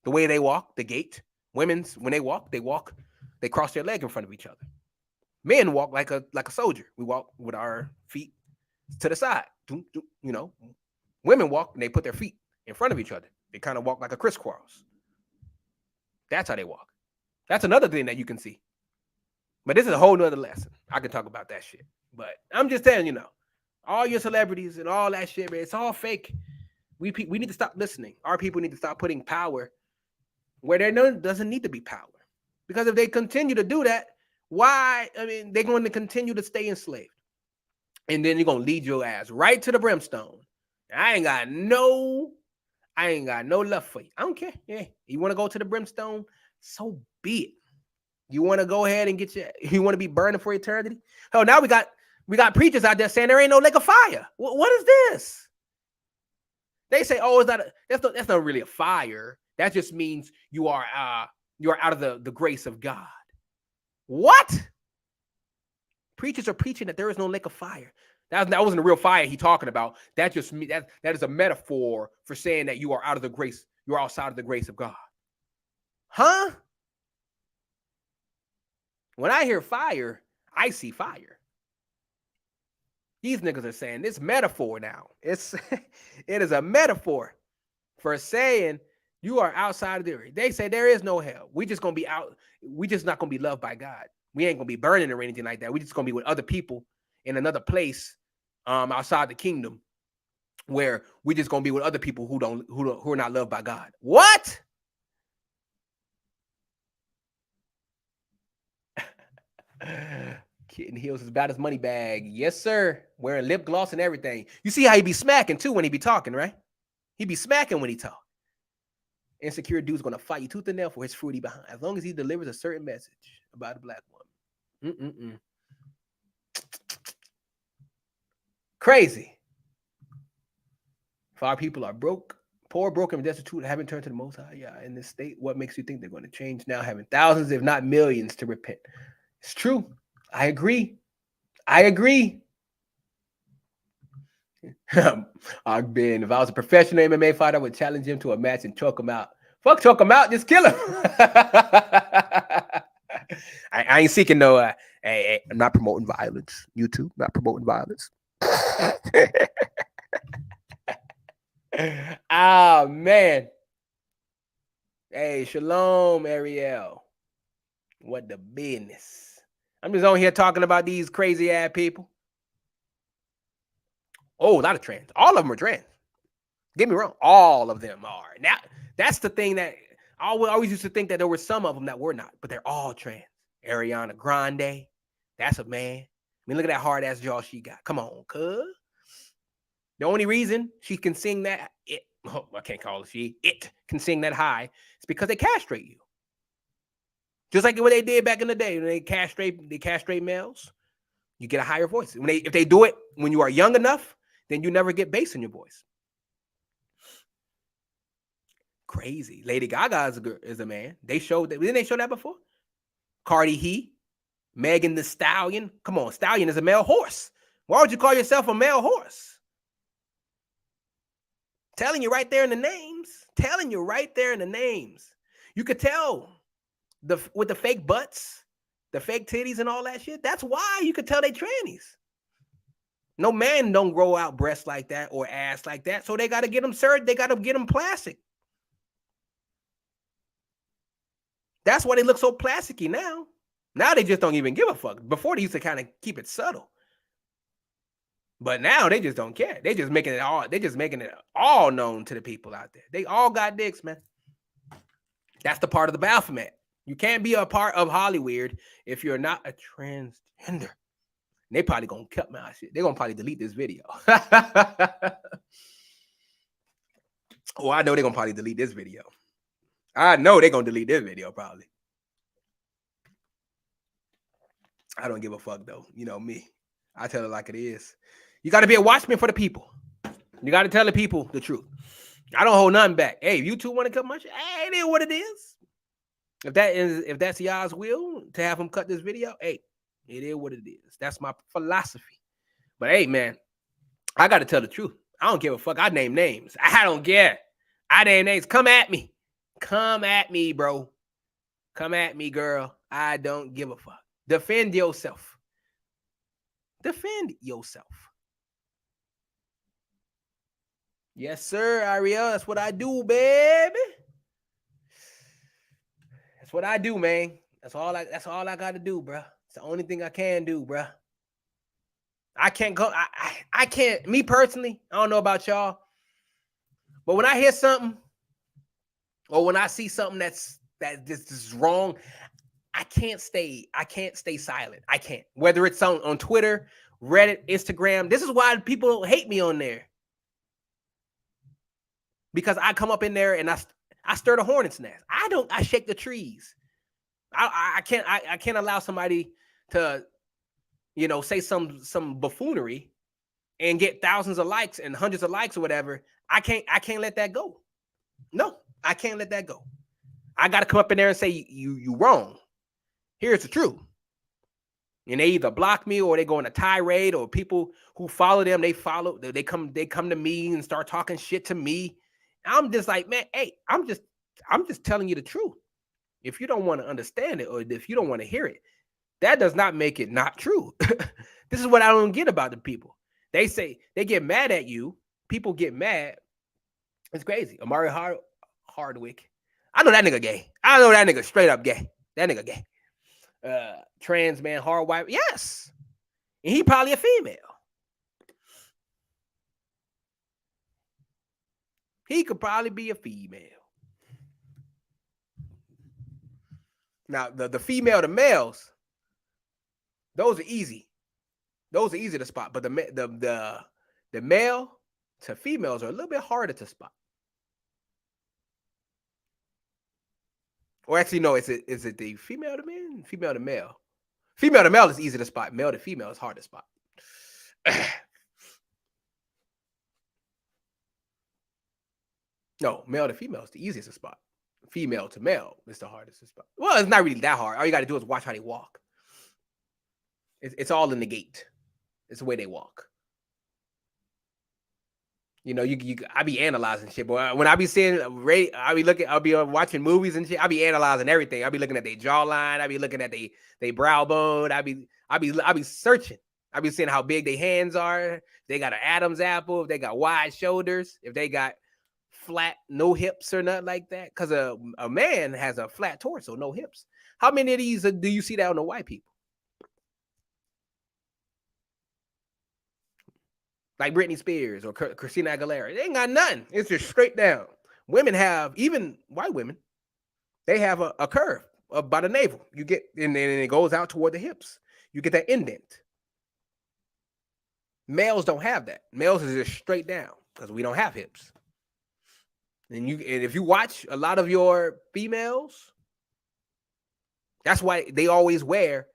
The way they walk, the gait. Women's when they walk, they cross their leg in front of each other. Men walk like a soldier. We walk with our feet to the side. You know, women walk and they put their feet in front of each other. They kind of walk like a crisscross. That's how they walk. That's another thing that you can see. But this is a whole nother lesson. I can talk about that shit. But I'm just telling you now, all your celebrities and all that shit, man, it's all fake. We need to stop listening. Our people need to stop putting power where there doesn't need to be power. Because if they continue to do that, why? I mean, they're going to continue to stay enslaved. And then you're going to lead your ass right to the brimstone. I ain't got no love for you. I don't care. Yeah, you want to go to the brimstone? So be it. You want to go ahead and you want to be burning for eternity? Hell, now we got preachers out there saying there ain't no lake of fire. What is this? They say, oh, that's not really a fire. That just means you are out of the grace of God. What? Preachers are preaching that there is no lake of fire. That wasn't a real fire he talking about. That just that is a metaphor for saying that you are out of the grace. You're outside of the grace of God. Huh? When I hear fire, I see fire. These niggas are saying this metaphor now. It is a metaphor for saying you are outside of the. They say there is no hell. We just gonna be out. We just not gonna be loved by God. We ain't gonna be burning or anything like that. We just gonna be with other people in another place, outside the kingdom, where we just gonna be with other people who are not loved by God. What? Kitten Heels is about his money bag. Yes, sir. Wearing lip gloss and everything. You see how he be smacking too when he be talking, right? He be smacking when he talk. Insecure dude's gonna fight you tooth and nail for his fruity behind, as long as he delivers a certain message about a black woman. Crazy. If our people are broke, poor, broken, and destitute, haven't turned to the Most High, in this state, what makes you think they're going to change now, having thousands, if not millions, to repent? It's true. I agree. Ben, if I was a professional MMA fighter, I would challenge him to a match and choke him out. Fuck, choke him out, just kill him. I ain't seeking no. I'm not promoting violence. YouTube, not promoting violence. Oh man. Hey, shalom, Ariel. What the business? I'm just on here talking about these crazy ass people. Oh, a lot of trans. All of them are trans. Get me wrong. All of them are. Now, that's the thing that I always used to think that there were some of them that were not, but they're all trans. Ariana Grande, that's a man. I mean, look at that hard ass jaw she got. Come on, cuz. The only reason she can sing that, I can't call it she, it can sing that high, is because they castrate you. Just like what they did back in the day when they castrate males, you get a higher voice. If they do it when you are young enough, then you never get bass in your voice. Crazy. Lady Gaga is a man. Didn't they show that before? Cardi he, Megan the Stallion. Come on, Stallion is a male horse. Why would you call yourself a male horse? Telling you right there in the names. You could tell with the fake butts, the fake titties and all that shit. That's why you could tell they trannies. No man don't grow out breasts like that or ass like that. So they got to get them surgery. They got to get them plastic. That's why they look so plasticky now. Now they just don't even give a fuck. Before they used to kind of keep it subtle. But now they just don't care. They're just making it all known to the people out there. They all got dicks, man. That's the part of the Baphomet. You can't be a part of Hollywood if you're not a transgender. They probably gonna cut my shit. They're gonna probably delete this video. Oh, I know they're gonna probably delete this video. I know they're gonna delete this video probably. I don't give a fuck though. You know me. I tell it like it is. You got to be a watchman for the people. You got to tell the people the truth. I don't hold nothing back. Hey, if you two want to cut my shit, hey, it is what it is. If that's y'all's will to have him cut this video, hey, it is what it is. That's my philosophy. But hey, man, I got to tell the truth. I don't give a fuck. I name names. I don't care. I name names. Come at me. Come at me, bro. Come at me, girl. I don't give a fuck. Defend yourself. Defend yourself. Yes, sir, Ariel. That's what I do, baby. That's what I do, man. That's all I got to do, bro. It's the only thing I can do, bro. I can't go. I can't. Me personally, I don't know about y'all, but when I hear something or when I see something that this is wrong, I can't stay silent. I can't. Whether it's on Twitter, Reddit, Instagram. This is why people hate me on there. Because I come up in there and I stir the hornet's nest. I shake the trees. I can't allow somebody to, say some buffoonery and get thousands of likes and hundreds of likes or whatever. I can't let that go. No, I can't let that go. I got to come up in there and say you wrong. Here's the truth. And they either block me or they go on a tirade, or people who follow them, they come to me and start talking shit to me. I'm just like, man, hey, I'm just telling you the truth. If you don't want to understand it or if you don't want to hear it, that does not make it not true. This is what I don't get about the people. They say they get mad at you. People get mad. It's crazy. Amari Hardwick. I know that nigga gay. I know that nigga straight up gay. That nigga gay. Trans man, hard wife. Yes. And he probably a female. He could probably be a female. Now, the female to males, those are easy. Those are easy to spot. But the male to females are a little bit harder to spot. Or actually, no, is it the female to men? Female to male. Female to male is easy to spot. Male to female is hard to spot. No, male to female is the easiest to spot. Female to male is the hardest to spot. Well, it's not really that hard. All you got to do is watch how they walk. It's all in the gait. It's the way they walk. I be analyzing shit, but when I be seeing, I'll be watching movies and shit. I be analyzing everything. I be looking at their jawline. I be looking at they brow bone. I be searching. I be seeing how big their hands are. If they got an Adam's apple. If they got wide shoulders. If they got flat, no hips or nothing like that. Because a man has a flat torso, no hips. How many of these do you see that on the white people? Like Britney Spears or Christina Aguilera. They ain't got nothing. It's just straight down. Women have, even white women, they have a curve by the navel. You get, and then it goes out toward the hips. You get that indent. Males don't have that. Males is just straight down because we don't have hips. And if you watch a lot of your females, that's why they always wear,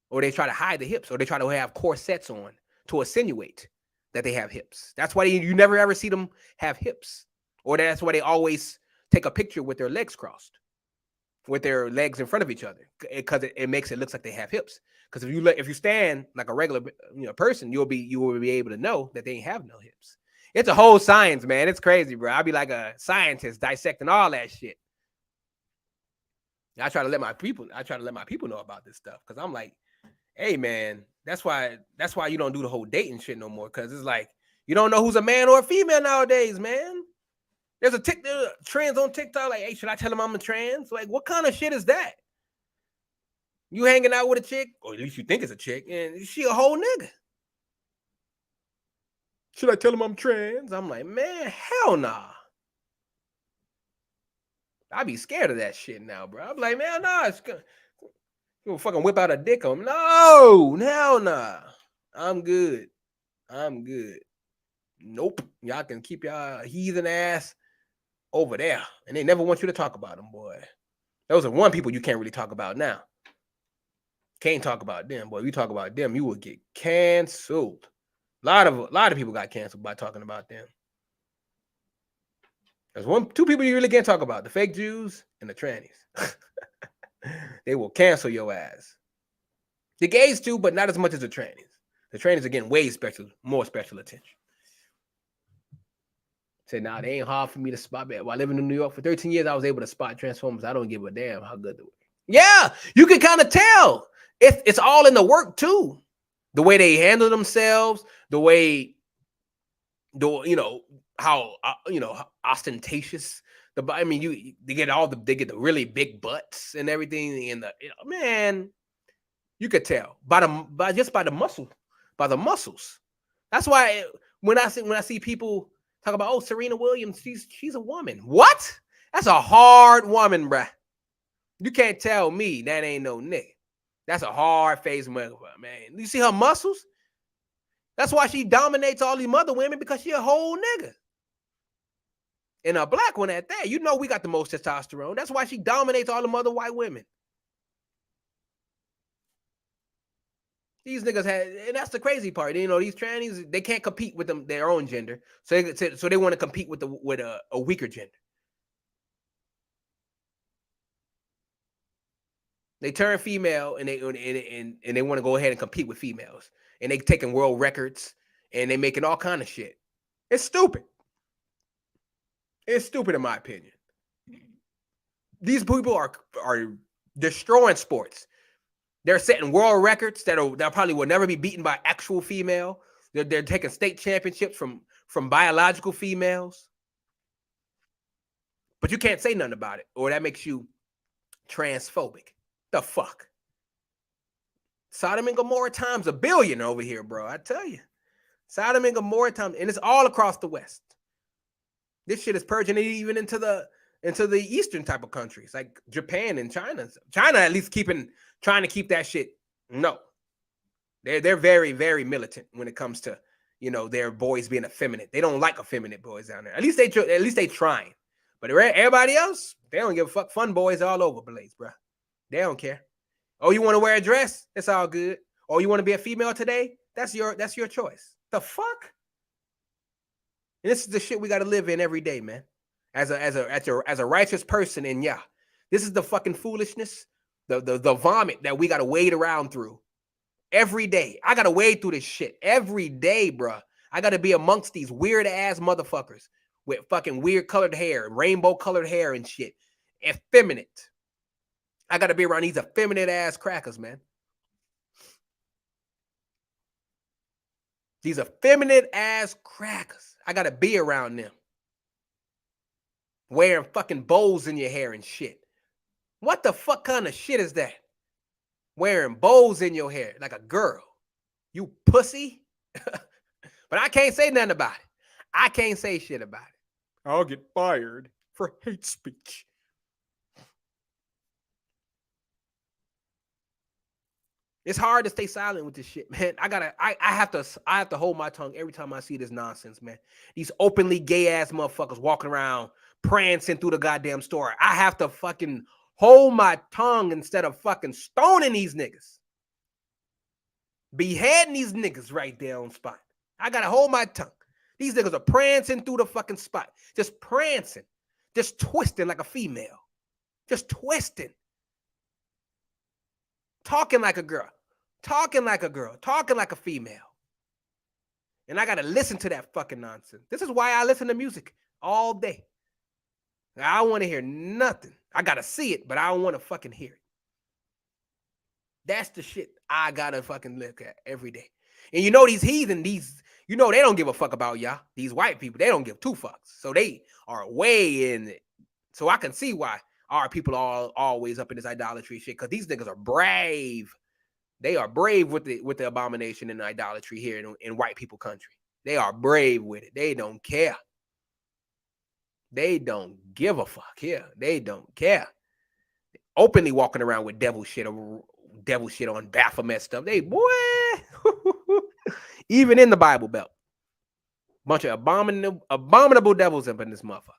or they try to hide the hips, or they try to have corsets on to insinuate that they have hips. That's why you never ever see them have hips. Or that's why they always take a picture with their legs crossed, with their legs in front of each other, because it makes it look like they have hips. Because if you stand like a regular person, you will be able to know that they ain't have no hips. It's a whole science, man. It's crazy, bro. I'll be like a scientist dissecting all that shit. I try to let my people know about this stuff, because I'm like, hey, man, that's why you don't do the whole dating shit no more, because it's like you don't know who's a man or a female nowadays, man. There's a trans on TikTok, like, hey, should I tell him I'm a trans? Like, what kind of shit is that? You hanging out with a chick, or at least you think it's a chick, and she a whole nigga. Should I tell him I'm trans? I'm like, man, hell nah. I be scared of that shit now, bro. I'm like, man, nah, it's gonna. You fucking whip out a dick on him. No, hell nah. I'm good. Nope. Y'all can keep y'all heathen ass over there. And they never want you to talk about them, boy. Those are one people you can't really talk about now. Can't talk about them, boy. You talk about them, you will get canceled. A lot of people got canceled by talking about them. There's two people you really can't talk about: the fake Jews and the trannies. They will cancel your ass. The gays too, but not as much as the trannies. The trannies are getting way more special attention. Say, nah, they ain't hard for me to spot. While living in New York for 13 years, I was able to spot Transformers. I don't give a damn how good they were. Yeah, you can kind of tell. It's all in the work too. The way they handle themselves, the way, how ostentatious. I mean, they get the really big butts and everything, and man, you could tell by the muscles. That's why when I see people talk about, oh, Serena Williams, she's a woman. What? That's a hard woman, bruh. You can't tell me that ain't no nigga. That's a hard face man. You see her muscles? That's why she dominates all these mother women, because she a whole nigga. And a black one at that. We got the most testosterone. That's why she dominates all the mother white women. These niggas and that's the crazy part. These trannies, they can't compete with their own gender, so they want to compete with a weaker gender. They turn female and they want to go ahead and compete with females, and they taking world records and they making all kind of shit. It's stupid. It's stupid in my opinion. These people are destroying sports. They're setting world records that probably will never be beaten by actual female. They're taking state championships from biological females. But you can't say nothing about it, or that makes you transphobic. The fuck? Sodom and Gomorrah times a billion over here, bro. I tell you. Sodom and Gomorrah times, and it's all across the West. This shit is purging it even into the Eastern type of countries, like Japan and China. China at least trying to keep that shit. No. They're very, very militant when it comes to, their boys being effeminate. They don't like effeminate boys down there. At least they trying. But everybody else, they don't give a fuck. Fun boys all over the place, bro. They don't care. Oh, you want to wear a dress? It's all good. Oh, you want to be a female today? That's your choice. The fuck? And this is the shit we got to live in every day, man. As a righteous person, and yeah, this is the fucking foolishness, the vomit that we got to wade around through every day. I got to wade through this shit every day, bruh. I got to be amongst these weird ass motherfuckers with fucking weird colored hair, rainbow colored hair and shit. Effeminate. I got to be around these effeminate ass crackers, man. These effeminate ass crackers. I got to be around them. Wearing fucking bows in your hair and shit. What the fuck kind of shit is that? Wearing bows in your hair like a girl. You pussy. But I can't say nothing about it. I can't say shit about it. I'll get fired for hate speech. It's hard to stay silent with this shit, man. I have to hold my tongue every time I see this nonsense, man. These openly gay ass motherfuckers walking around prancing through the goddamn store. I have to fucking hold my tongue instead of fucking stoning these niggas. Beheading these niggas right there on spot. I gotta hold my tongue. These niggas are prancing through the fucking spot. Just prancing. Just twisting like a female. Just twisting. Talking like a girl. Talking like a girl. Talking like a female. And I gotta listen to that fucking nonsense. This is why I listen to music all day. I don't want to hear nothing. I gotta see it, but I don't want to fucking hear it. That's the shit I gotta fucking look at every day. And these heathen, they don't give a fuck about y'all. These white people, they don't give two fucks. So they are way in it. So I can see why our people are always up in this idolatry shit, because these niggas are brave. They are brave with the abomination and the idolatry here in white people country. They are brave with it. They don't care. They don't give a fuck here. They don't care. Openly walking around with devil shit on Baphomet stuff. They, boy, even in the Bible Belt. Bunch of abominable devils up in this motherfucker.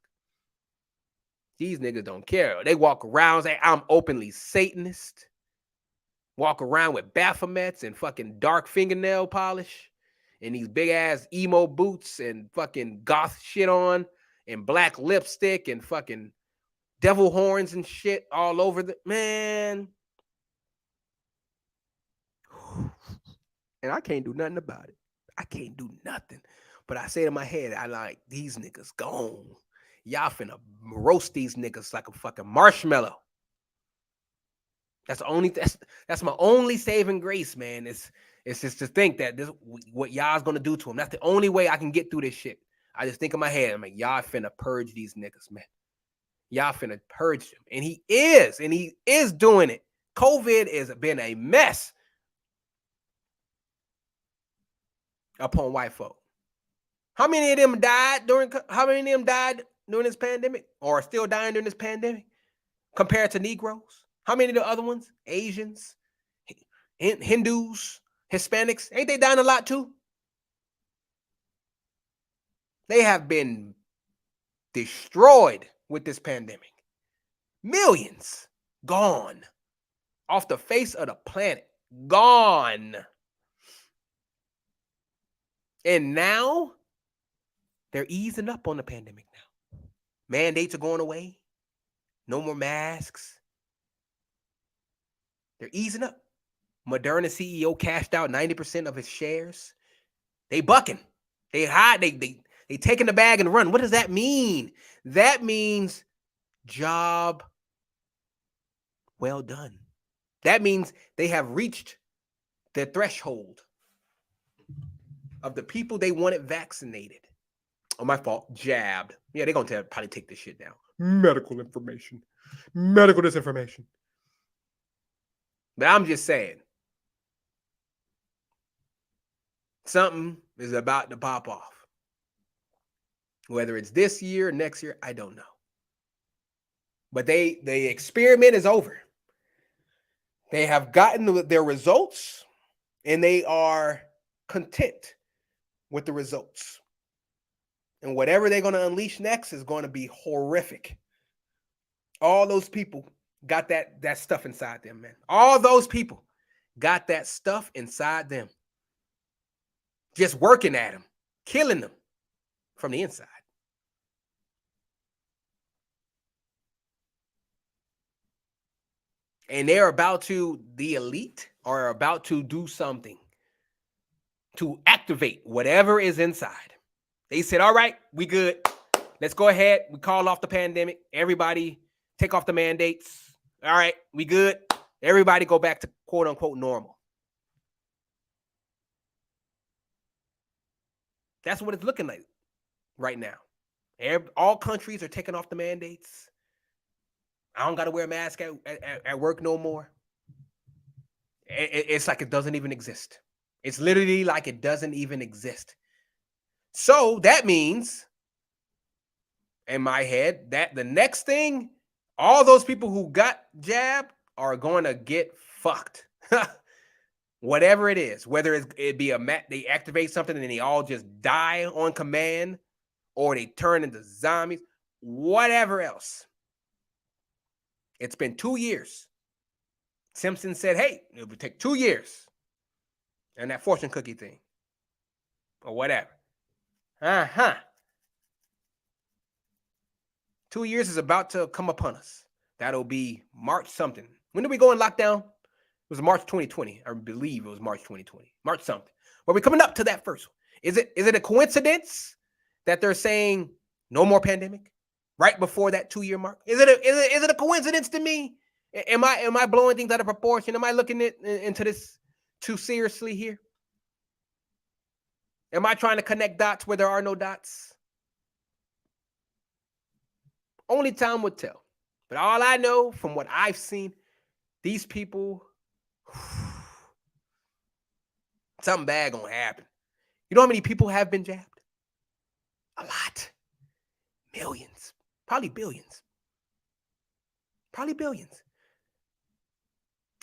These niggas don't care. They walk around saying, I'm openly Satanist. walk around with Baphomets and fucking dark fingernail polish and these big ass emo boots and fucking goth shit on and black lipstick and fucking devil horns and shit all over the man. And I can't do nothing about it. I can't do nothing. But I say to my head, I like these niggas gone. Y'all finna roast these niggas like a fucking marshmallow. That's my only saving grace, man. It's just to think that this what y'all's gonna do to him. That's the only way I can get through this shit. I just think in my head, I'm like, y'all finna purge these niggas, man. Y'all finna purge them. And he is doing it. COVID has been a mess upon white folk. How many of them died during this pandemic or are still dying during this pandemic compared to Negroes? How many of the other ones? Asians, Hindus, Hispanics, ain't they dying a lot too? They have been destroyed with this pandemic. Millions gone off the face of the planet. Gone. And now they're easing up on the pandemic now. Mandates are going away. No more masks. They're easing up. Moderna CEO cashed out 90% of his shares. They bucking. They hide. They taking the bag and run. What does that mean? That means job well done. That means they have reached the threshold of the people they wanted vaccinated. Oh, my fault. Jabbed. Yeah, they're going to probably take this shit down. Medical information. Medical disinformation. But I'm just saying. Something is about to pop off. Whether it's this year or next year, I don't know. But the experiment is over. They have gotten their results, and they are content with the results. And whatever they're going to unleash next is going to be horrific. All those people got that stuff inside them, man. All those people got that stuff inside them. Just working at them, killing them from the inside. And the elite are about to do something to activate whatever is inside. They said, all right, we good. Let's go ahead. We call off the pandemic. Everybody take off the mandates. All right, we good. Everybody go back to quote unquote normal. That's what it's looking like right now. All countries are taking off the mandates. I don't got to wear a mask at work no more. It's like it doesn't even exist. It's literally like it doesn't even exist. So that means, in my head, that the next thing, all those people who got jabbed are going to get fucked. Whatever it is, whether it be they activate something and they all just die on command, or they turn into zombies, whatever else. It's been 2 years. Simpson said, hey, it would take 2 years. And that fortune cookie thing. Or whatever. 2 years is about to come upon us. That'll be March something. When did we go in lockdown? It was March 2020. I believe it was March 2020. March something. But we're coming up to that first one. Is it a coincidence that they're saying no more pandemic right before that 2 year mark? Is it a coincidence to me? Am I blowing things out of proportion? Am I looking into this too seriously here? Am I trying to connect dots where there are no dots? Only time would tell. But all I know from what I've seen, these people, something bad gonna happen. You know how many people have been jabbed? A lot. Millions. Probably billions. Probably billions.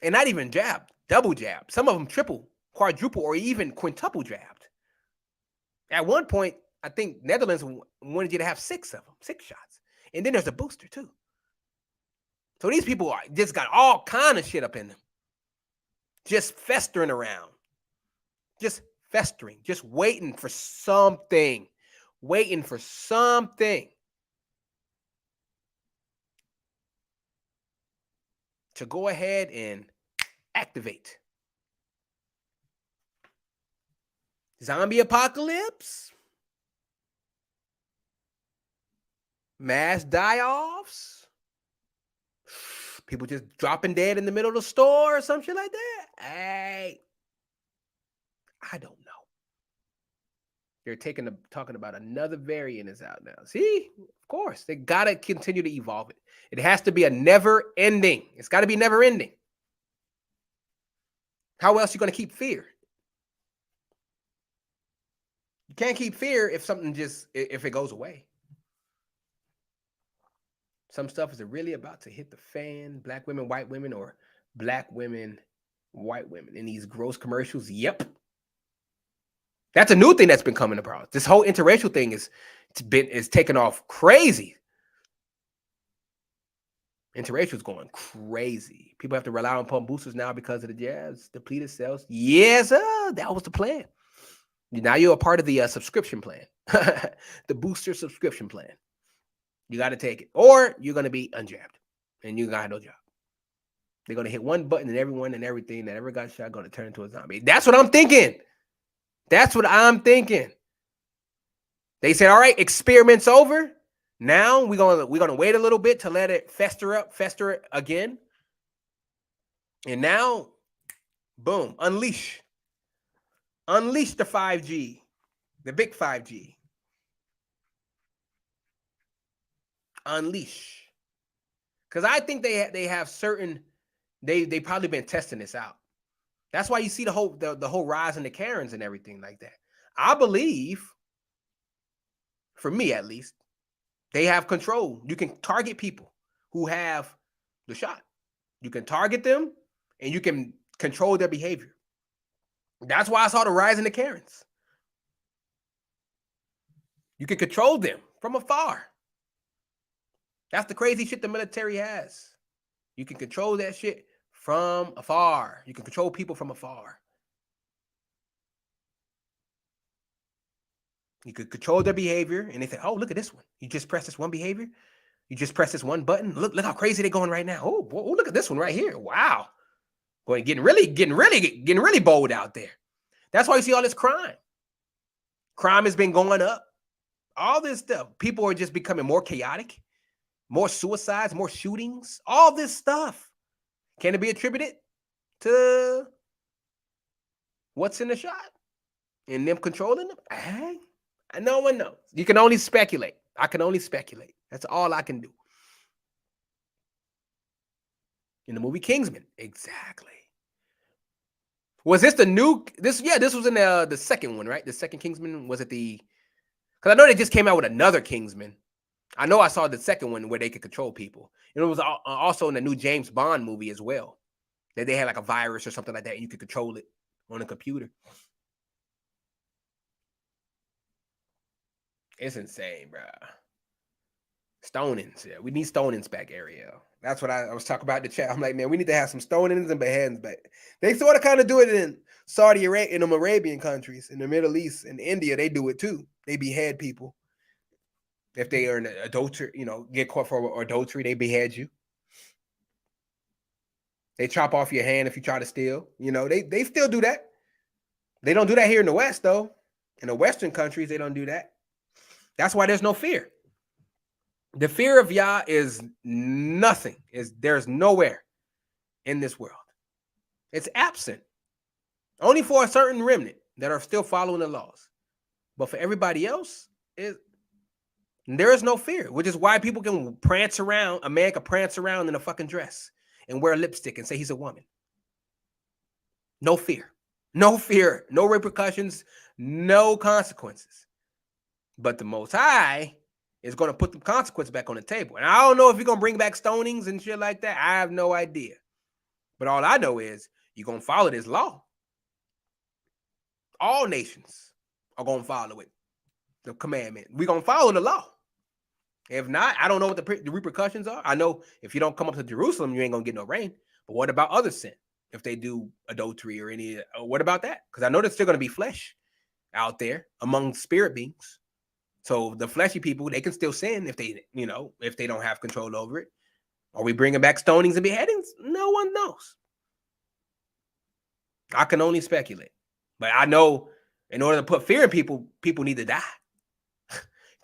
And not even jabbed, double jabbed. Some of them triple, quadruple, or even quintuple jabbed. At one point, I think Netherlands wanted you to have 6 of them, 6 shots. And then there's a booster too. So these people just got all kind of shit up in them. just festering around, just festering, just waiting for something, to go ahead and activate. Zombie apocalypse, mass die-offs, people just dropping dead in the middle of the store or some shit like that. Hey, I don't know. They're talking about another variant is out now. See, of course, they gotta continue to evolve it. It has to be a never ending. It's got to be never ending. How else are you gonna keep fear? You can't keep fear if it goes away. Some stuff is really about to hit the fan. Black women, white women, or black women, white women in these gross commercials. Yep. That's a new thing that's been coming about. This whole interracial thing is taking off crazy. Interracial is going crazy. People have to rely on pump boosters now because of the jabs, depleted cells. Yes, that was the plan. Now you're a part of the subscription plan, the booster subscription plan. You got to take it, or you're going to be unjabbed, and you got no job. They're going to hit one button, and everyone and everything that ever got shot going to turn into a zombie. That's what I'm thinking. They said, all right, experiment's over. Now we're gonna wait a little bit to let it fester again. And now, boom, unleash the 5G, the big 5G. Unleash. Because I think they have certain, they probably been testing this out. That's why you see the whole rise in the Karens and everything like that. I believe, for me at least, they have control. You can target people who have the shot. You can target them and you can control their behavior. That's why I saw the rise in the Karens. You can control them from afar. That's the crazy shit the military has. You can control that shit from afar. You can control people from afar. You could control their behavior, and they say, "Oh, look at this one. You just press this one behavior. You just press this one button. Look how crazy they're going right now. Oh, boy, look at this one right here. Wow, boy, getting really bold out there. That's why you see all this crime. Crime has been going up. All this stuff. People are just becoming more chaotic, more suicides, more shootings. All this stuff. Can it be attributed to what's in the shot and them controlling them? Hey. No one knows. You can only speculate. I can only speculate. That's all I can do. In the movie Kingsman, exactly. Was this the new? This was in the second one, right? The second Kingsman. Was it the? Because I know they just came out with another Kingsman. I know I saw the second one where they could control people. And it was also in the new James Bond movie as well. That they had like a virus or something like that, and you could control it on a computer. It's insane, bro. Stonings. Yeah, we need stonings back, Ariel. That's what I was talking about in the chat. I'm like, man, we need to have some stonings and beheadings back. They sort of kind of do it in Saudi Arabia, in the Arabian countries, in the Middle East, in India. They do it too. They behead people. If they are an adultery, get caught for adultery, they behead you. They chop off your hand if you try to steal. They still do that. They don't do that here in the West, though. In the Western countries, they don't do that. That's why there's no fear. The fear of Yah is nothing. There's nowhere in this world. It's absent. Only for a certain remnant that are still following the laws. But for everybody else, there is no fear, which is why people can prance around. A man can prance around in a fucking dress and wear lipstick and say he's a woman. No fear. No fear. No repercussions. No consequences. But the Most High is going to put the consequence back on the table. And I don't know if you're going to bring back stonings and shit like that. I have no idea. But all I know is you're going to follow this law. All nations are going to follow it. The commandment. We're going to follow the law. If not, I don't know what the repercussions are. I know if you don't come up to Jerusalem, you ain't going to get no rain. But what about other sin? if they do adultery or any. What about that? Because I know there's still going to be flesh out there among spirit beings. So the fleshy people, they can still sin if they, if they don't have control over it. Are we bringing back stonings and beheadings? No one knows. I can only speculate. But I know in order to put fear in people, people need to die.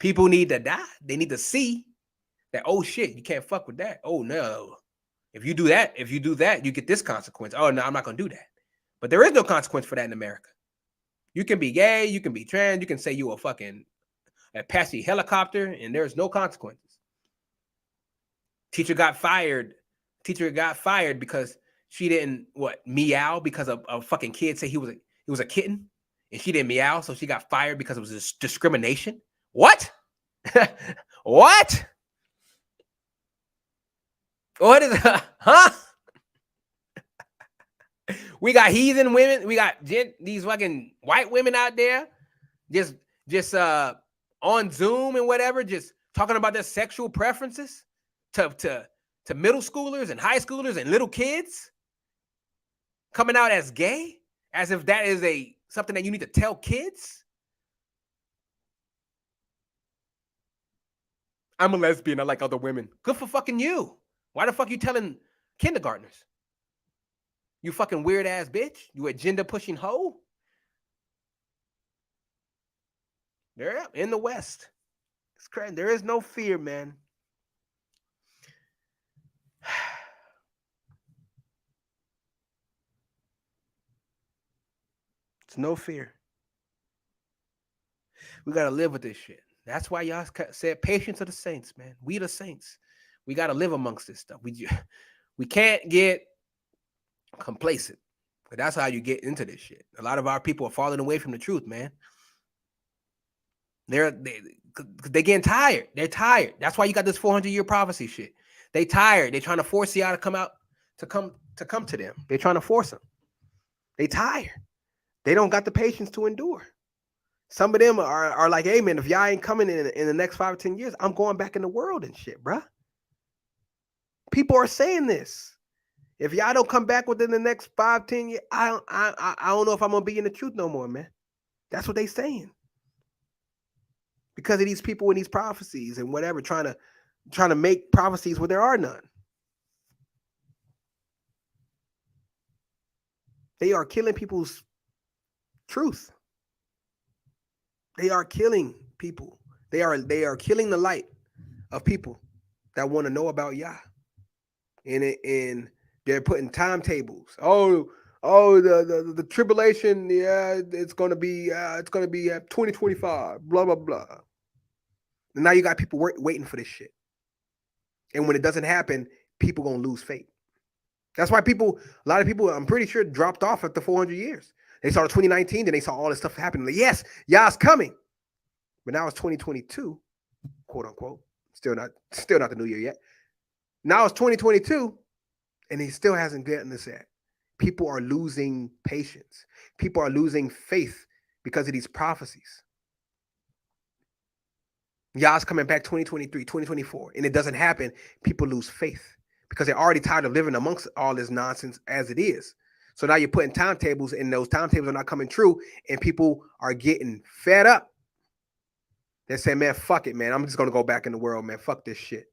People need to die. They need to see that, oh shit, you can't fuck with that. Oh no. If you do that, you get this consequence. Oh no, I'm not gonna do that. But there is no consequence for that in America. You can be gay, you can be trans, you can say you a Apache helicopter, and there's no consequences. Teacher got fired because she didn't meow because a fucking kid said he was a kitten, and she didn't meow, so she got fired because it was discrimination. What? What? What is huh? We got heathen women. We got these fucking white women out there, just on Zoom and whatever, just talking about their sexual preferences to middle schoolers and high schoolers and little kids, coming out as gay, as if that is something that you need to tell kids. I'm a lesbian. I like other women. Good for fucking you. Why the fuck you telling kindergartners? You fucking weird ass bitch. You agenda pushing hoe. They're in the West. It's crazy. There is no fear, man. It's no fear. We got to live with this shit. That's why y'all said patience of the saints, man. We the saints. We got to live amongst this stuff. We can't get complacent. But that's how you get into this shit. A lot of our people are falling away from the truth, man. They're getting tired. They're tired. That's why you got this 400-year prophecy shit. They tired. They're trying to force y'all to come out to come to them. They're trying to force them. They tired. They don't got the patience to endure. Some of them are like, hey, man, if y'all ain't coming in the next 5 or 10 years, I'm going back in the world and shit, bruh. People are saying this. If y'all don't come back within the next 5, 10 years, I don't know if I'm going to be in the truth no more, man. That's what they saying. Because of these people and these prophecies and whatever, trying to make prophecies where there are none. They are killing people's truth. They are killing people. They are killing the light of people that want to know about Yah. And they're putting timetables. The tribulation, yeah, it's gonna be 2025, blah blah blah. And now you got people waiting for this shit. And when it doesn't happen, people gonna lose faith. That's why a lot of people, I'm pretty sure, dropped off after 400 years. They saw 2019, then they saw all this stuff happening. Like, yes, Yah's coming. But now it's 2022, quote unquote. Still not the new year yet. Now it's 2022, and he still hasn't gotten this yet. People are losing patience. People are losing faith because of these prophecies. Yah's coming back 2023, 2024, and it doesn't happen. People lose faith because they're already tired of living amongst all this nonsense as it is. So now you're putting timetables, and those timetables are not coming true, and people are getting fed up. They're saying, man, fuck it, man. I'm just going to go back in the world, man. Fuck this shit.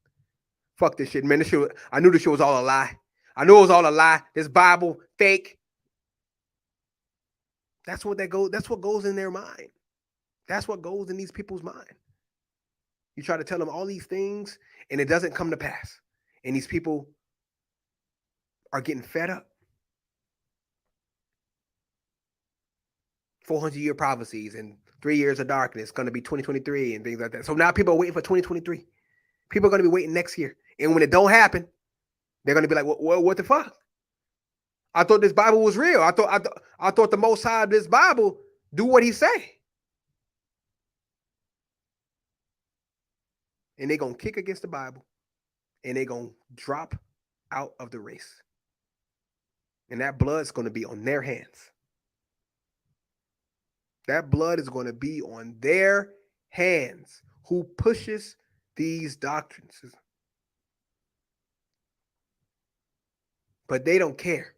Fuck this shit, man. I knew this shit was all a lie. I knew it was all a lie. This Bible, fake. That's what goes in their mind. That's what goes in these people's mind. You try to tell them all these things, and it doesn't come to pass. And these people are getting fed up. 400-year prophecies and 3 years of darkness, going to be 2023 and things like that. So now people are waiting for 2023. People are going to be waiting next year. And when it don't happen, they're going to be like, what the fuck? I thought this Bible was real. I thought the Most High of this Bible do what he say. And they're going to kick against the Bible, and they're going to drop out of the race. And that blood's going to be on their hands. That blood is going to be on their hands. Who pushes these doctrines? But they don't care.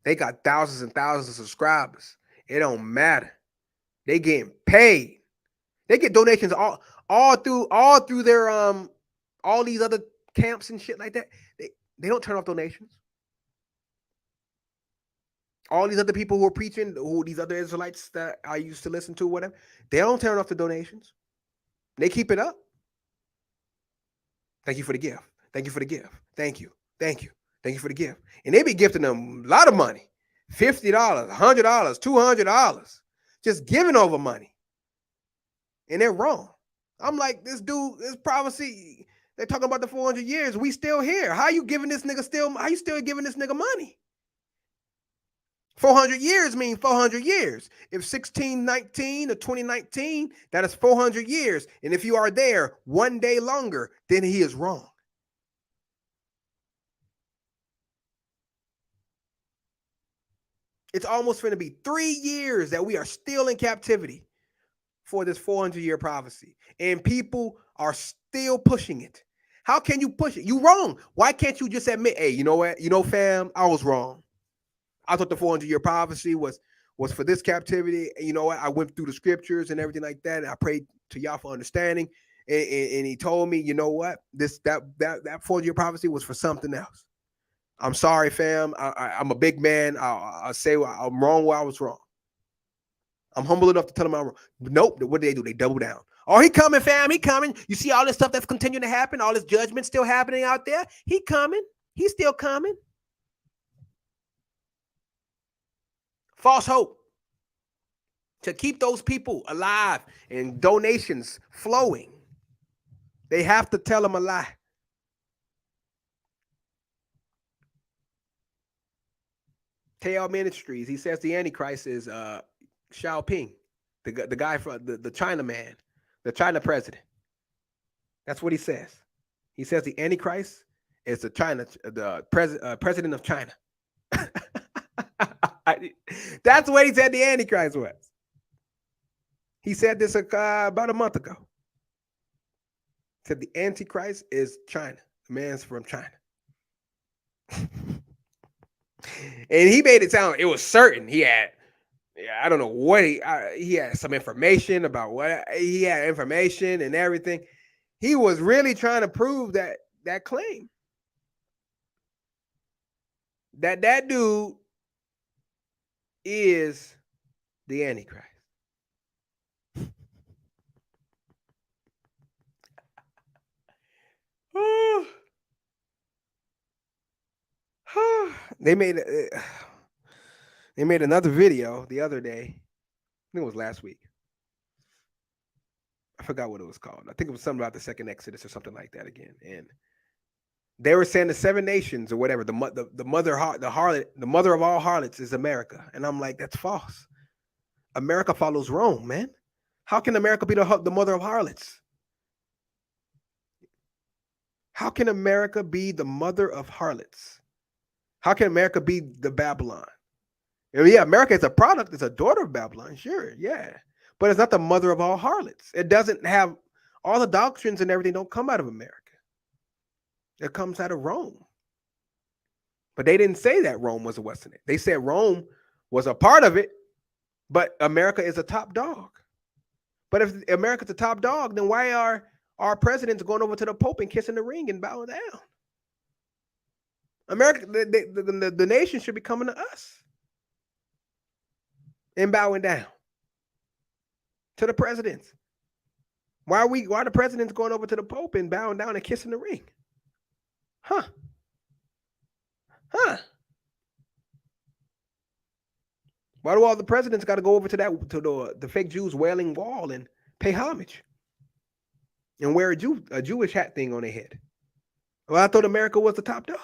They got thousands and thousands of subscribers. It don't matter. They getting paid. They get donations all through their all these other camps and shit like that. They don't turn off donations. All these other people who are preaching, who these other Israelites that I used to listen to, whatever, they don't turn off the donations. They keep it up. Thank you for the gift. Thank you for the gift. Thank you. Thank you. Thank you for the gift. And they be gifting them a lot of money. $50, $100, $200. Just giving over money. And they're wrong. I'm like, this dude, this prophecy, they're talking about the 400 years. We still here. How you giving this nigga how you still giving this nigga money? 400 years mean 400 years. If 1619 or 2019, that is 400 years. And if you are there one day longer, then he is wrong. It's almost going to be 3 years that we are still in captivity for this 400-year prophecy. And people are still pushing it. How can you push it? You wrong. Why can't you just admit, hey, you know what? You know, fam, I was wrong. I thought the 400-year prophecy was for this captivity. And you know what? I went through the scriptures and everything like that. And I prayed to y'all for understanding. And he told me, you know what? That 400-year prophecy was for something else. I'm sorry, fam. I'm a big man. I'll say I'm wrong where I was wrong. I'm humble enough to tell him I'm wrong. Nope. What do? They double down. Oh, he coming, fam. He coming. You see all this stuff that's continuing to happen? All this judgment still happening out there? He coming. He's still coming. False hope. To keep those people alive and donations flowing, they have to tell them a lie. Teo Ministries, he says the Antichrist is Xiaoping, the guy from the China man, the China president. That's what he says. He says the Antichrist is the president of China. That's what he said the Antichrist was. He said this about a month ago. He said the Antichrist is China. The man's from China. And he made it sound, it was certain he had, I don't know what he had some information about what he had information and everything. He was really trying to prove that claim. That dude is the Antichrist. They made another video the other day. I think it was last week. I forgot what it was called. I think it was something about the second Exodus or something like that again. And they were saying the 7 nations or whatever, the mother of all harlots is America. And I'm like, that's false. America follows Rome, man. How can America be the mother of harlots? How can America be the mother of harlots? How can America be the Babylon? Yeah, America is a product, it's a daughter of Babylon, sure, yeah. But it's not the mother of all harlots. It doesn't have, all the doctrines and everything don't come out of America. It comes out of Rome. But they didn't say that Rome was a Western. They said Rome was a part of it, but America is a top dog. But if America's a top dog, then why are our presidents going over to the Pope and kissing the ring and bowing down? America, the nation should be coming to us and bowing down to the presidents. Why are the presidents going over to the Pope and bowing down and kissing the ring? Huh? Why do all the presidents got to go over to the fake Jews Wailing Wall and pay homage and wear a Jewish hat thing on their head? Well, I thought America was the top dog.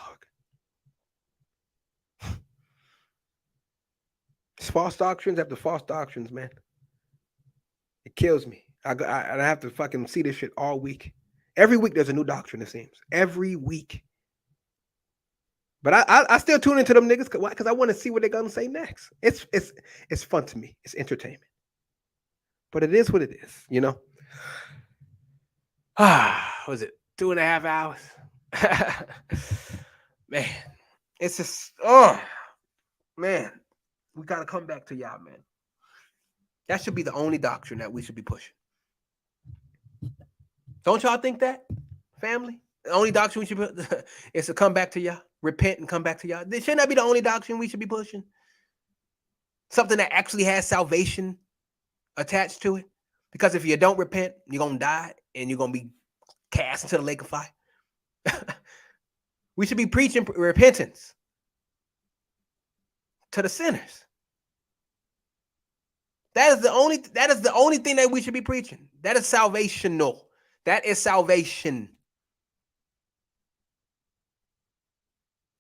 It's false doctrines after false doctrines, man. It kills me. I have to fucking see this shit all week. Every week there's a new doctrine, it seems. Every week. But I still tune into them niggas because I want to see what they're gonna say next. It's fun to me. It's entertainment. But it is what it is, you know. Was it 2.5 hours? Man, it's just Man, we got to come back to y'all, man. That should be the only doctrine that we should be pushing. Don't y'all think that, family? The only doctrine we should put is to come back to y'all, repent and come back to y'all. Shouldn't that be the only doctrine we should be pushing? Something that actually has salvation attached to it. Because if you don't repent, you're going to die and you're going to be cast into the lake of fire. We should be preaching repentance to the sinners. That is the only thing that we should be preaching. That is salvational. That is salvation.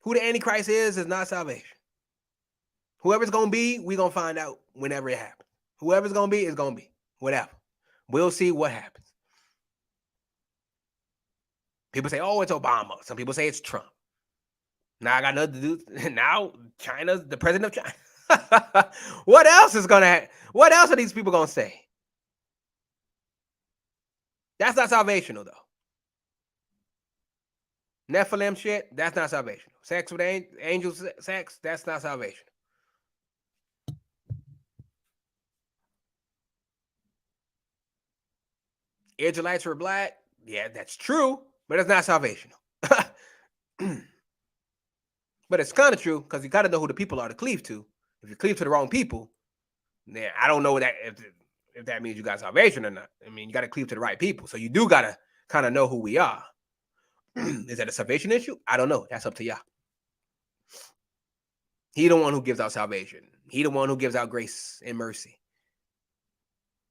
Who the Antichrist is not salvation. Whoever's going to be, we're going to find out whenever it happens. Whoever's going to be is going to be. Whatever. We'll see what happens. People say, oh, it's Obama. Some people say it's Trump. Now I got nothing to do. Now China's the president of China. What else is going to happen? What else are these people going to say? That's not salvational, though. Nephilim shit, that's not salvational. Sex with angels, sex, that's not salvation. Israelites were black, yeah, that's true, but it's not salvational. But it's kind of true because you got to know who the people are to cleave to. If you cleave to the wrong people, then I don't know that if that means you got salvation or not. I mean, you got to cleave to the right people. So you do got to kind of know who we are. Is that a salvation issue? I don't know. That's up to y'all. He the one who gives out salvation. He the one who gives out grace and mercy.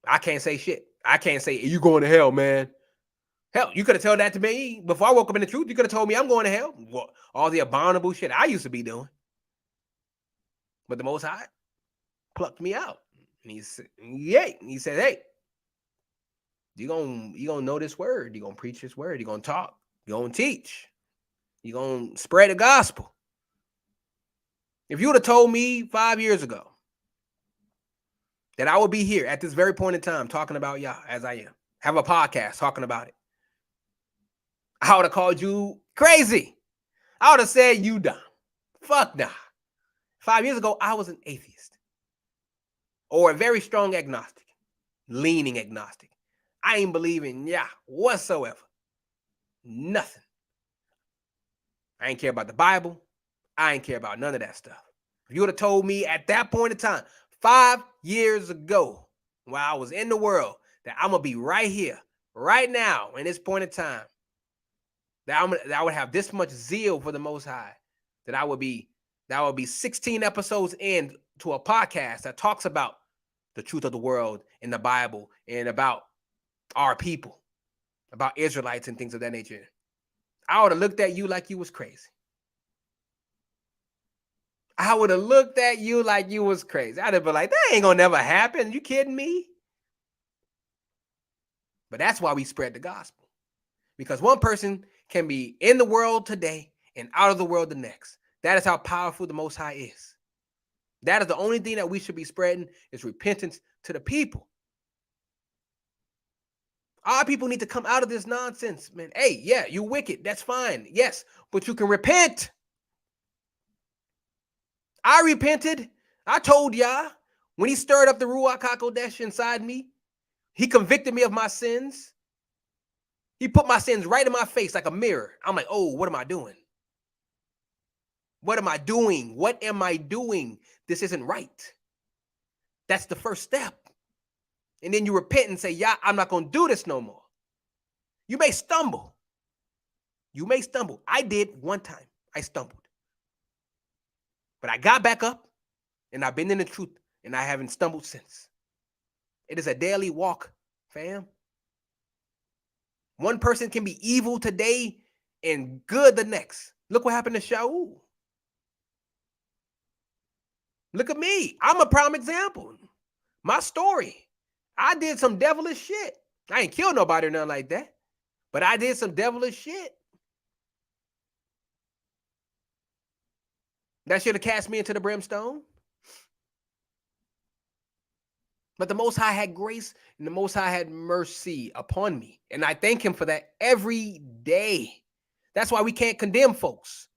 I can't say shit. I can't say, you going to hell, man. Hell, you could have told that to me before I woke up in the truth. You could have told me I'm going to hell. Well, all the abominable shit I used to be doing. But the Most High plucked me out. And he said, hey, you're gonna know this word. You're going to preach this word. You're going to talk. You're going to teach. You're going to spread the gospel. If you would have told me 5 years ago that I would be here at this very point in time talking about y'all as I am, have a podcast talking about it, I would have called you crazy. I would have said you dumb. Fuck nah. 5 years ago, I was an atheist or a very strong agnostic, leaning agnostic. I ain't believing whatsoever. Nothing. I ain't care about the Bible. I ain't care about none of that stuff. If you would have told me at that point in time, 5 years ago, while I was in the world, that I'm going to be right here, right now, in this point in time, that I would have this much zeal for the Most High, that would be 16 episodes in to a podcast that talks about the truth of the world in the Bible and about our people, about Israelites and things of that nature. I would have looked at you like you was crazy. I would have looked at you like you was crazy. I'd have been like, that ain't gonna never happen. You kidding me? But that's why we spread the gospel. Because one person can be in the world today and out of the world the next. That is how powerful the Most High is. That is the only thing that we should be spreading is repentance to the people. Our people need to come out of this nonsense, man. Hey, yeah, you wicked. That's fine. Yes, but you can repent. I repented. I told y'all when he stirred up the Ruach HaKodesh inside me, he convicted me of my sins. He put my sins right in my face like a mirror. I'm like, oh, what am I doing? What am I doing? What am I doing? This isn't right. That's the first step. And then you repent and say, yeah, I'm not going to do this no more. You may stumble. You may stumble. I did one time. I stumbled. But I got back up and I've been in the truth and I haven't stumbled since. It is a daily walk, fam. One person can be evil today and good the next. Look what happened to Shaul. Look at me. I'm a prime example. My story. I did some devilish shit. I ain't killed nobody or nothing like that. But I did some devilish shit. That should have cast me into the brimstone. But the Most High had grace and the Most High had mercy upon me. And I thank him for that every day. That's why we can't condemn folks.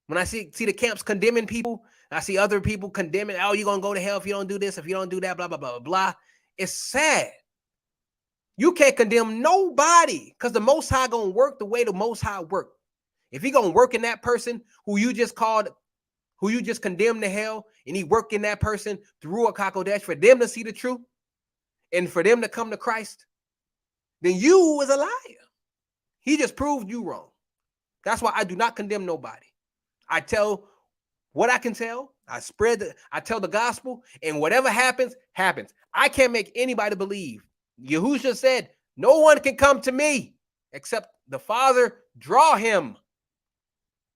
When I see the camps condemning people, I see other people condemning, oh, you're going to go to hell if you don't do this, if you don't do that, blah, blah, blah, blah, blah. It's sad. You can't condemn nobody because the Most High going to work the way the Most High work. If he going to work in that person who you just condemned to hell, and he work in that person through a Hakodesh for them to see the truth and for them to come to Christ, then you was a liar. He just proved you wrong. That's why I do not condemn nobody. I tell what I can tell. I tell the gospel, and whatever happens, happens. I can't make anybody believe. Yahushua said, no one can come to me except the Father draw him.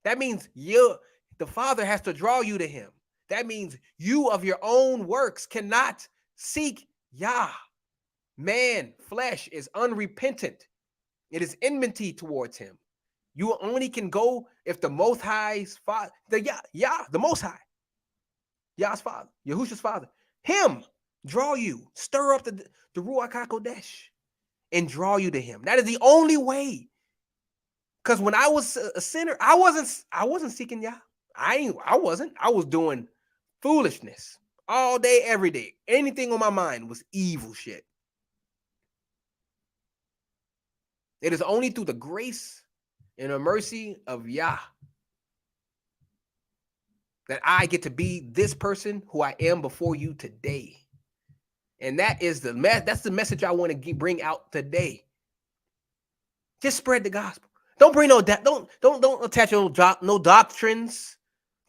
That means the Father has to draw you to him. That means you of your own works cannot seek Yah. Man, flesh is unrepentant. It is enmity towards him. You only can go if the Most High's Father, the Most High, Yah's Father, Yahushua's Father, him draw you, stir up the Ruach HaKodesh and draw you to him. That is the only way. Because when I was a sinner, I wasn't seeking Yah. I wasn't. I was doing foolishness all day, every day. Anything on my mind was evil shit. It is only through the grace and the mercy of Yah that I get to be this person who I am before you today. And that is that's the message I want to bring out today. Just spread the gospel. Don't bring don't attach no doctrines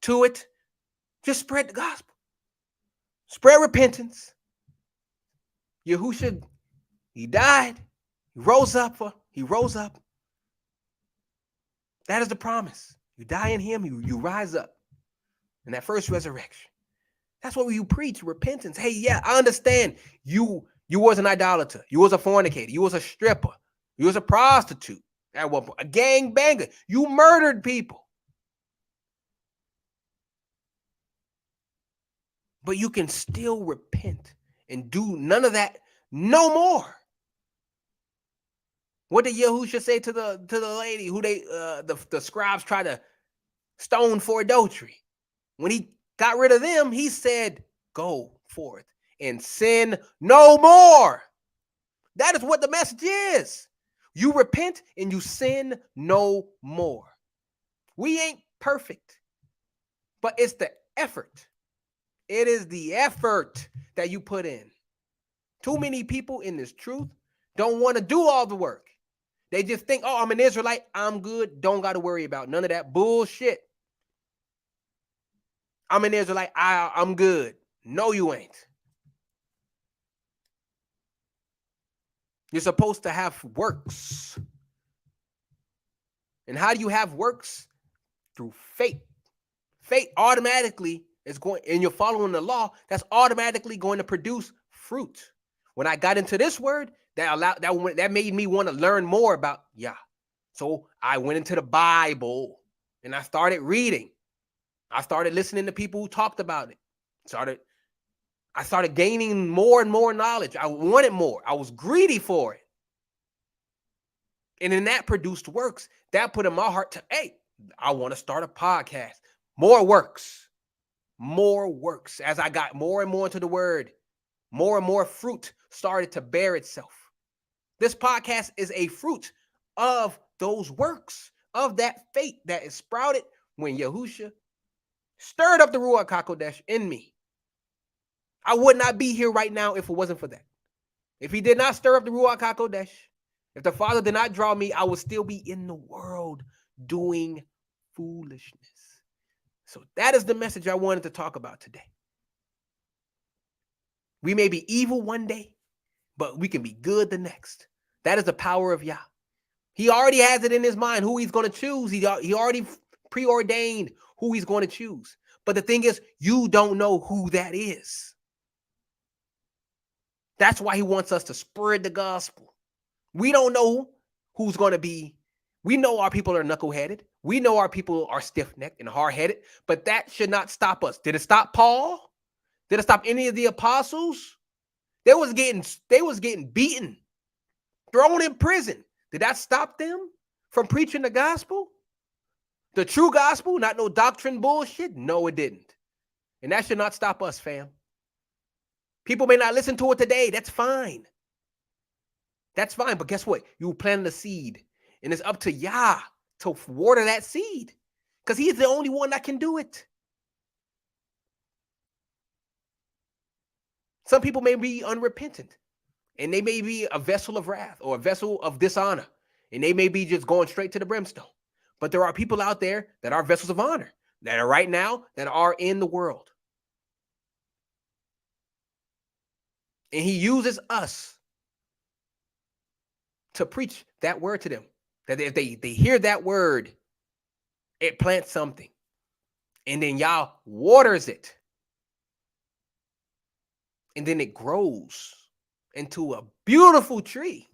to it. Just spread the gospel. Spread repentance. Yahushua, he died. He rose up. That is the promise. You die in him, you rise up. In that first resurrection. That's what you preach, repentance. Hey, yeah, I understand. You was an idolater. You was a fornicator. You was a stripper. You was a prostitute. At one point, a gangbanger. You murdered people. But you can still repent and do none of that no more. What did Yahushua say to the lady who the scribes tried to stone for adultery? When he got rid of them, he said, go forth and sin no more. That is what the message is. You repent and you sin no more. We ain't perfect, but it's the effort. It is the effort that you put in. Too many people in this truth don't want to do all the work. They just think, oh, I'm an Israelite. I'm good. Don't got to worry about none of that bullshit. I'm an Israelite. I'm good. No, you ain't. You're supposed to have works. And how do you have works? Through faith. Faith automatically is going, and you're following the law, that's automatically going to produce fruit. When I got into this word, that made me want to learn more about Yah. So I went into the Bible and I started reading. I started listening to people who talked about it. I started gaining more and more knowledge. I wanted more. I was greedy for it. And then that produced works. That put in my heart to, hey, I want to start a podcast. More works. More works. As I got more and more into the word, more and more fruit started to bear itself. This podcast is a fruit of those works, of that faith that is sprouted when Yahushua stirred up the Ruach HaKodesh in me. I would not be here right now if it wasn't for that. If he did not stir up the Ruach HaKodesh, if the Father did not draw me, I would still be in the world doing foolishness. So that is the message I wanted to talk about today. We may be evil one day, but we can be good the next. That is the power of Yah. He already has it in his mind who he's going to choose. He already preordained who he's going to choose. But the thing is, you don't know who that is. That's why he wants us to spread the gospel. We don't know who's going to be. We know our people are knuckleheaded. We know our people are stiff-necked and hard-headed, but that should not stop us. Did it stop Paul? Did it stop any of the apostles? They was getting beaten, thrown in prison. Did that stop them from preaching the gospel? The true gospel, not no doctrine bullshit? No, it didn't. And that should not stop us, fam. People may not listen to it today. That's fine. That's fine. But guess what? You planted a seed. And it's up to Yah to water that seed. Because he's the only one that can do it. Some people may be unrepentant. And they may be a vessel of wrath or a vessel of dishonor. And they may be just going straight to the brimstone. But there are people out there that are vessels of honor. That are right now, that are in the world. And he uses us to preach that word to them. That if they hear that word, it plants something. And then Yah waters it. And then it grows into a beautiful tree.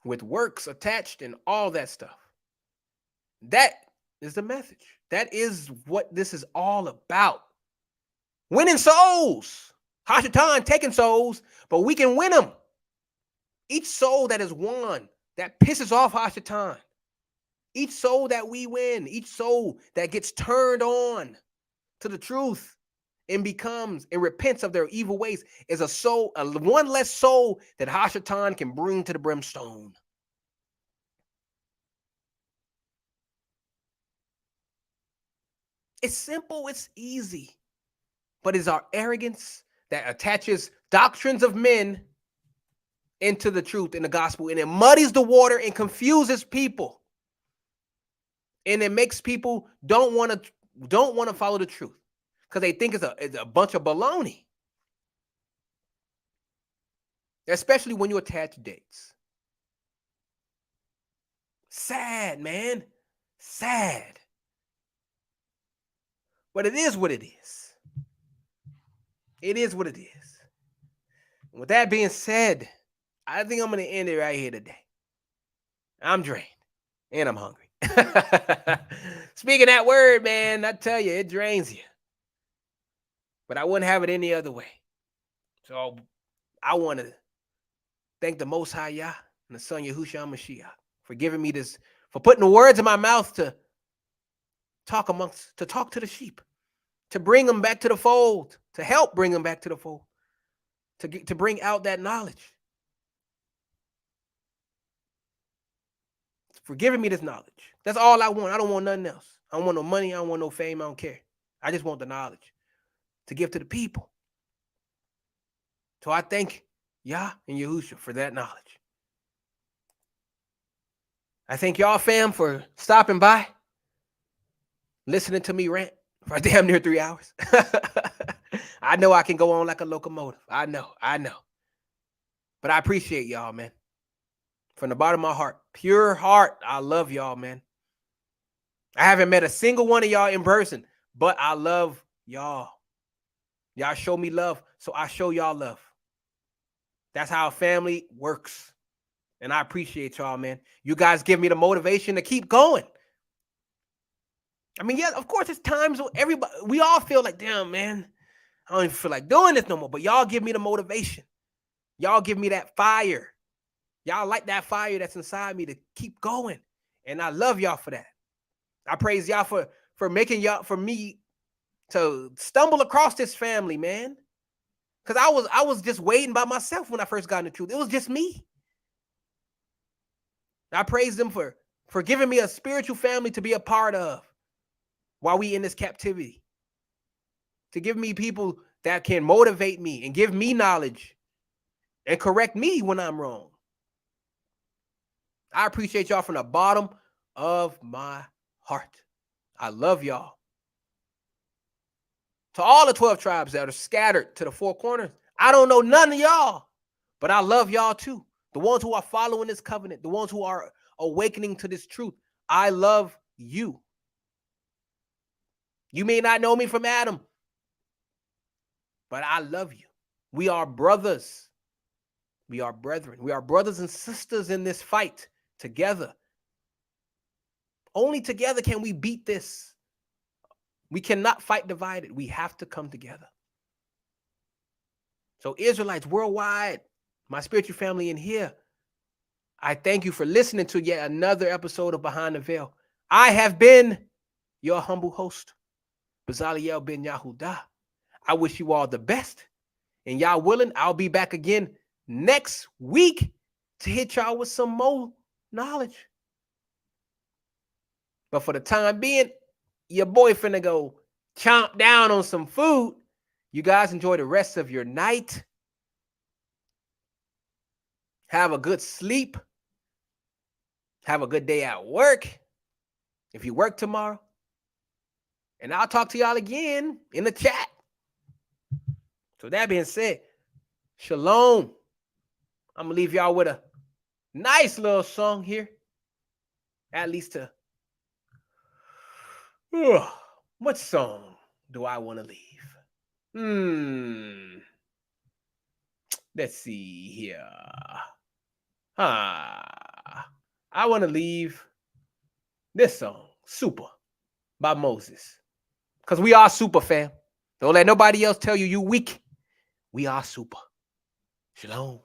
With works attached and all that stuff. That is the message. That is what this is all about. Winning souls. Hashatan taking souls, but we can win them. Each soul that is won, that pisses off Hashatan. Each soul that we win, each soul that gets turned on to the truth and becomes and repents of their evil ways is a soul, one less soul that Hashatan can bring to the brimstone. It's simple, it's easy. But it's our arrogance that attaches doctrines of men into the truth in the gospel, and it muddies the water and confuses people. And it makes people don't want to follow the truth because they think it's a bunch of baloney. Especially when you attach dates. Sad, man. Sad. But it is what it is. It is what it is. With that being said, I think I'm going to end it right here today. I'm drained and I'm hungry. Speaking that word, man, I tell you, it drains you. But I wouldn't have it any other way. So I want to thank the Most High Yah and the Son Yahushua Mashiach for giving me this, for putting the words in my mouth to talk to the sheep, to bring them back to the fold, to help bring them back to the fold, to bring out that knowledge. For giving me this knowledge. That's all I want. I don't want nothing else. I don't want no money. I don't want no fame. I don't care. I just want the knowledge to give to the people. So I thank Yah and Yahushua for that knowledge. I thank y'all, fam, for stopping by, listening to me rant for damn near 3 hours. I know I can go on like a locomotive. I know. But I appreciate y'all, man. From the bottom of my heart, pure heart, I love y'all, man. I haven't met a single one of y'all in person, but I love y'all. Y'all show me love, so I show y'all love. That's how family works. And I appreciate y'all, man. You guys give me the motivation to keep going. I mean, yeah, of course, it's times when we all feel like, damn, man, I don't even feel like doing this no more. But y'all give me the motivation. Y'all give me that fire. Y'all like that fire that's inside me to keep going. And I love y'all for that. I praise y'all for making y'all, for me to stumble across this family, man. Because I was just waiting by myself when I first got in the truth. It was just me. I praise them for giving me a spiritual family to be a part of while we in this captivity. To give me people that can motivate me and give me knowledge and correct me when I'm wrong. I appreciate y'all from the bottom of my heart. I love y'all. To all the 12 tribes that are scattered to the four corners, I don't know none of y'all, but I love y'all too. The ones who are following this covenant, the ones who are awakening to this truth, I love you. You may not know me from Adam, but I love you. We are brothers. We are brethren. We are brothers and sisters in this fight together. Only together can we beat this. We cannot fight divided. We have to come together. So Israelites worldwide, my spiritual family in here, I thank you for listening to yet another episode of Behind the Veil. I have been your humble host, Bezale'el Ben Yahudah. I wish you all the best. And y'all willing, I'll be back again next week to hit y'all with some more knowledge. But for the time being, your boy finna go chomp down on some food. You guys enjoy the rest of your night. Have a good sleep. Have a good day at work, if you work tomorrow. And I'll talk to y'all again in the chat. So that being said, shalom. I'm going to leave y'all with a nice little song here. At least to... what song do I want to leave? Let's see here. I want to leave this song, Super, by Moses. Because we are super, fam. Don't let nobody else tell you you weak. We are super. Shalom.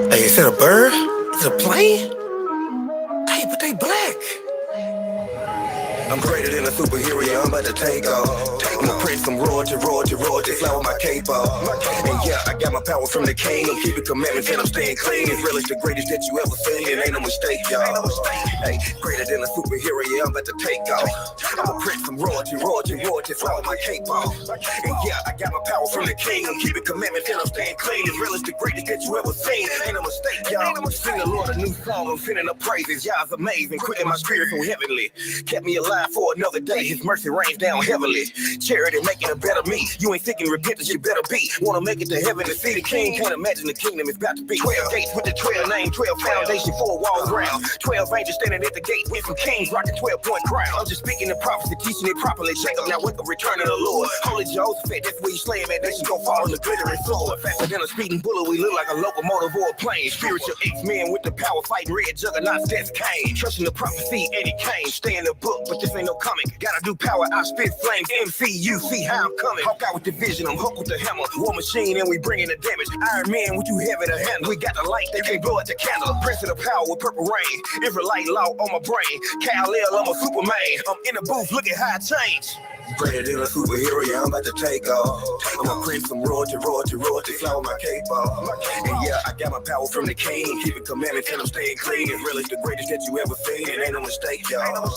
Hey, is it a bird? Is it a plane? Hey, but they black. I'm greater than a superhero, yeah, I'm about to take off. I'm a prince from royalty, fly with my cape off. And yeah, I got my power from the king. I'm keeping commandments and I'm staying clean. As real as the greatest that you ever seen, it ain't no mistake, y'all. Hey, greater than a superhero, yeah, I'm about to take off. I'm a prince from royalty, fly with my cape off. And yeah, I got my power from the king. I'm keeping commandments and I'm staying clean. As real as the greatest that you ever seen, ain't no mistake, y'all. I'm singing the Lord a new song, I'm sending up praises. Y'all's amazing, quickening my spirit from heavenly. Kept me alive for another day, his mercy rains down heavily. Charity making a better me. You ain't thinking repentance, you better be. Wanna make it to heaven and see the king. Can't imagine the kingdom is about to be. 12 gates with the 12 name, 12 foundation, 4 walls round. 12 angels standing at the gate with some kings rocking 12-point crown. I'm just speaking the prophecy, teaching it properly. Jacob now wake up, returning the Lord. Holy Jehoshaphat, that's where you slay him at. They should go fall in the glittering sword. Faster than a speeding bullet, we look like a locomotive or a plane. Spiritual X-Men with the power fighting red juggernauts, that's Cain. Trusting the prophecy, Eddie Kane. Stay in the book, but this ain't no comic. Gotta do power, I spit flames, MCU, see how I'm coming. Hawk out with the vision, I'm hooked with the hammer. War machine, and we bringing the damage. Iron Man, what you heavy to handle. We got the light, they can't blow out the candle. Prince of the power with purple rain. Israelite law on my brain. Kal-El, I'm a Superman. I'm in the booth, look at how I change. Greater than a superhero, yeah, I'm about to take off. I'm a prince from royalty, fly with my cape off. And yeah, I got my power from the king. Keeping commandments and I'm staying clean. As real as the greatest that you ever seen, it ain't no mistake, y'all.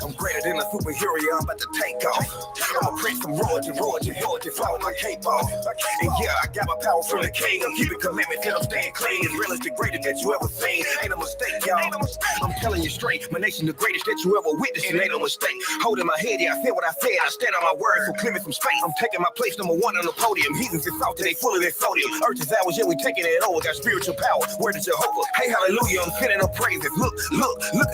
I'm greater than a superhero, yeah, I'm about to take off. I'm a prince from royalty, fly with my cape off. And yeah, I got my power from the king. I'm keeping commandments and I'm staying clean. As real as the greatest that you ever seen, ain't no mistake, y'all. I'm telling you straight, my nation the greatest that you ever witnessed, it ain't no mistake. Holding my head, yeah, I said what I said. I stand on my word for clearing from space. I'm taking my place #1 on the podium. Heathens is salty, they full of their sodium. Earth is ours, yeah, we taking it over. Got spiritual power. Word of Jehovah. Hey, hallelujah, I'm sending up praises. Look,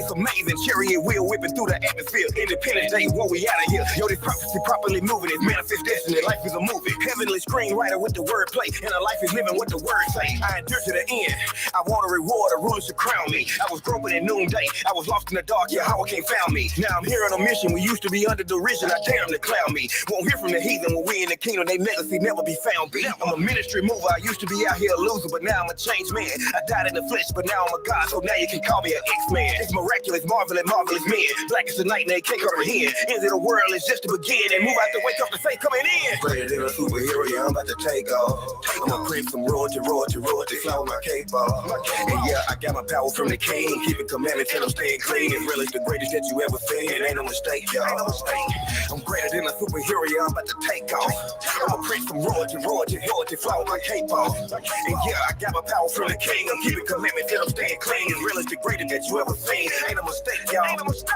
it's amazing. Chariot wheel whipping through the atmosphere. Independence Day, when we out of here. Yo, this prophecy properly moving. It's manifest destiny. Life is a movie. Heavenly screenwriter with the wordplay. And a life is living what the word say. I endure to the end. I want a reward, a ruler should crown me. I was groping at noonday. I was lost in the dark, yeah, how I can't found me. Now I'm here on a mission. We used to be under derision. I dare them to clown me. Won't hear from the heathen when we in the kingdom. They legacy never be found. I'm a ministry mover. I used to be out here a loser, but now I'm a changed man. I died in the flesh, but now I'm a god, so now you can call me an X-Man. It's miraculous, marvelous men. Black as the night and they can't comprehend. End of the world is just to begin. And move out the wake up the faith coming in. Greater than a superhero, yeah, I'm about to take off. I'm a prince from royalty, fly with my cape off. And yeah, I got my power from the king. Keeping commandments and I'm staying clean. As real as the greatest that you ever seen, it ain't no mistake, y'all. I'm greater than a superhero, yeah, I'm about to take off. I'm a prince from royalty, fly with my cape off. And yeah, I got my power from the king. I'm keeping commandments and I'm staying clean. As real as the greatest that you ever seen, ain't no mistake, y'all. Ain't no mistake.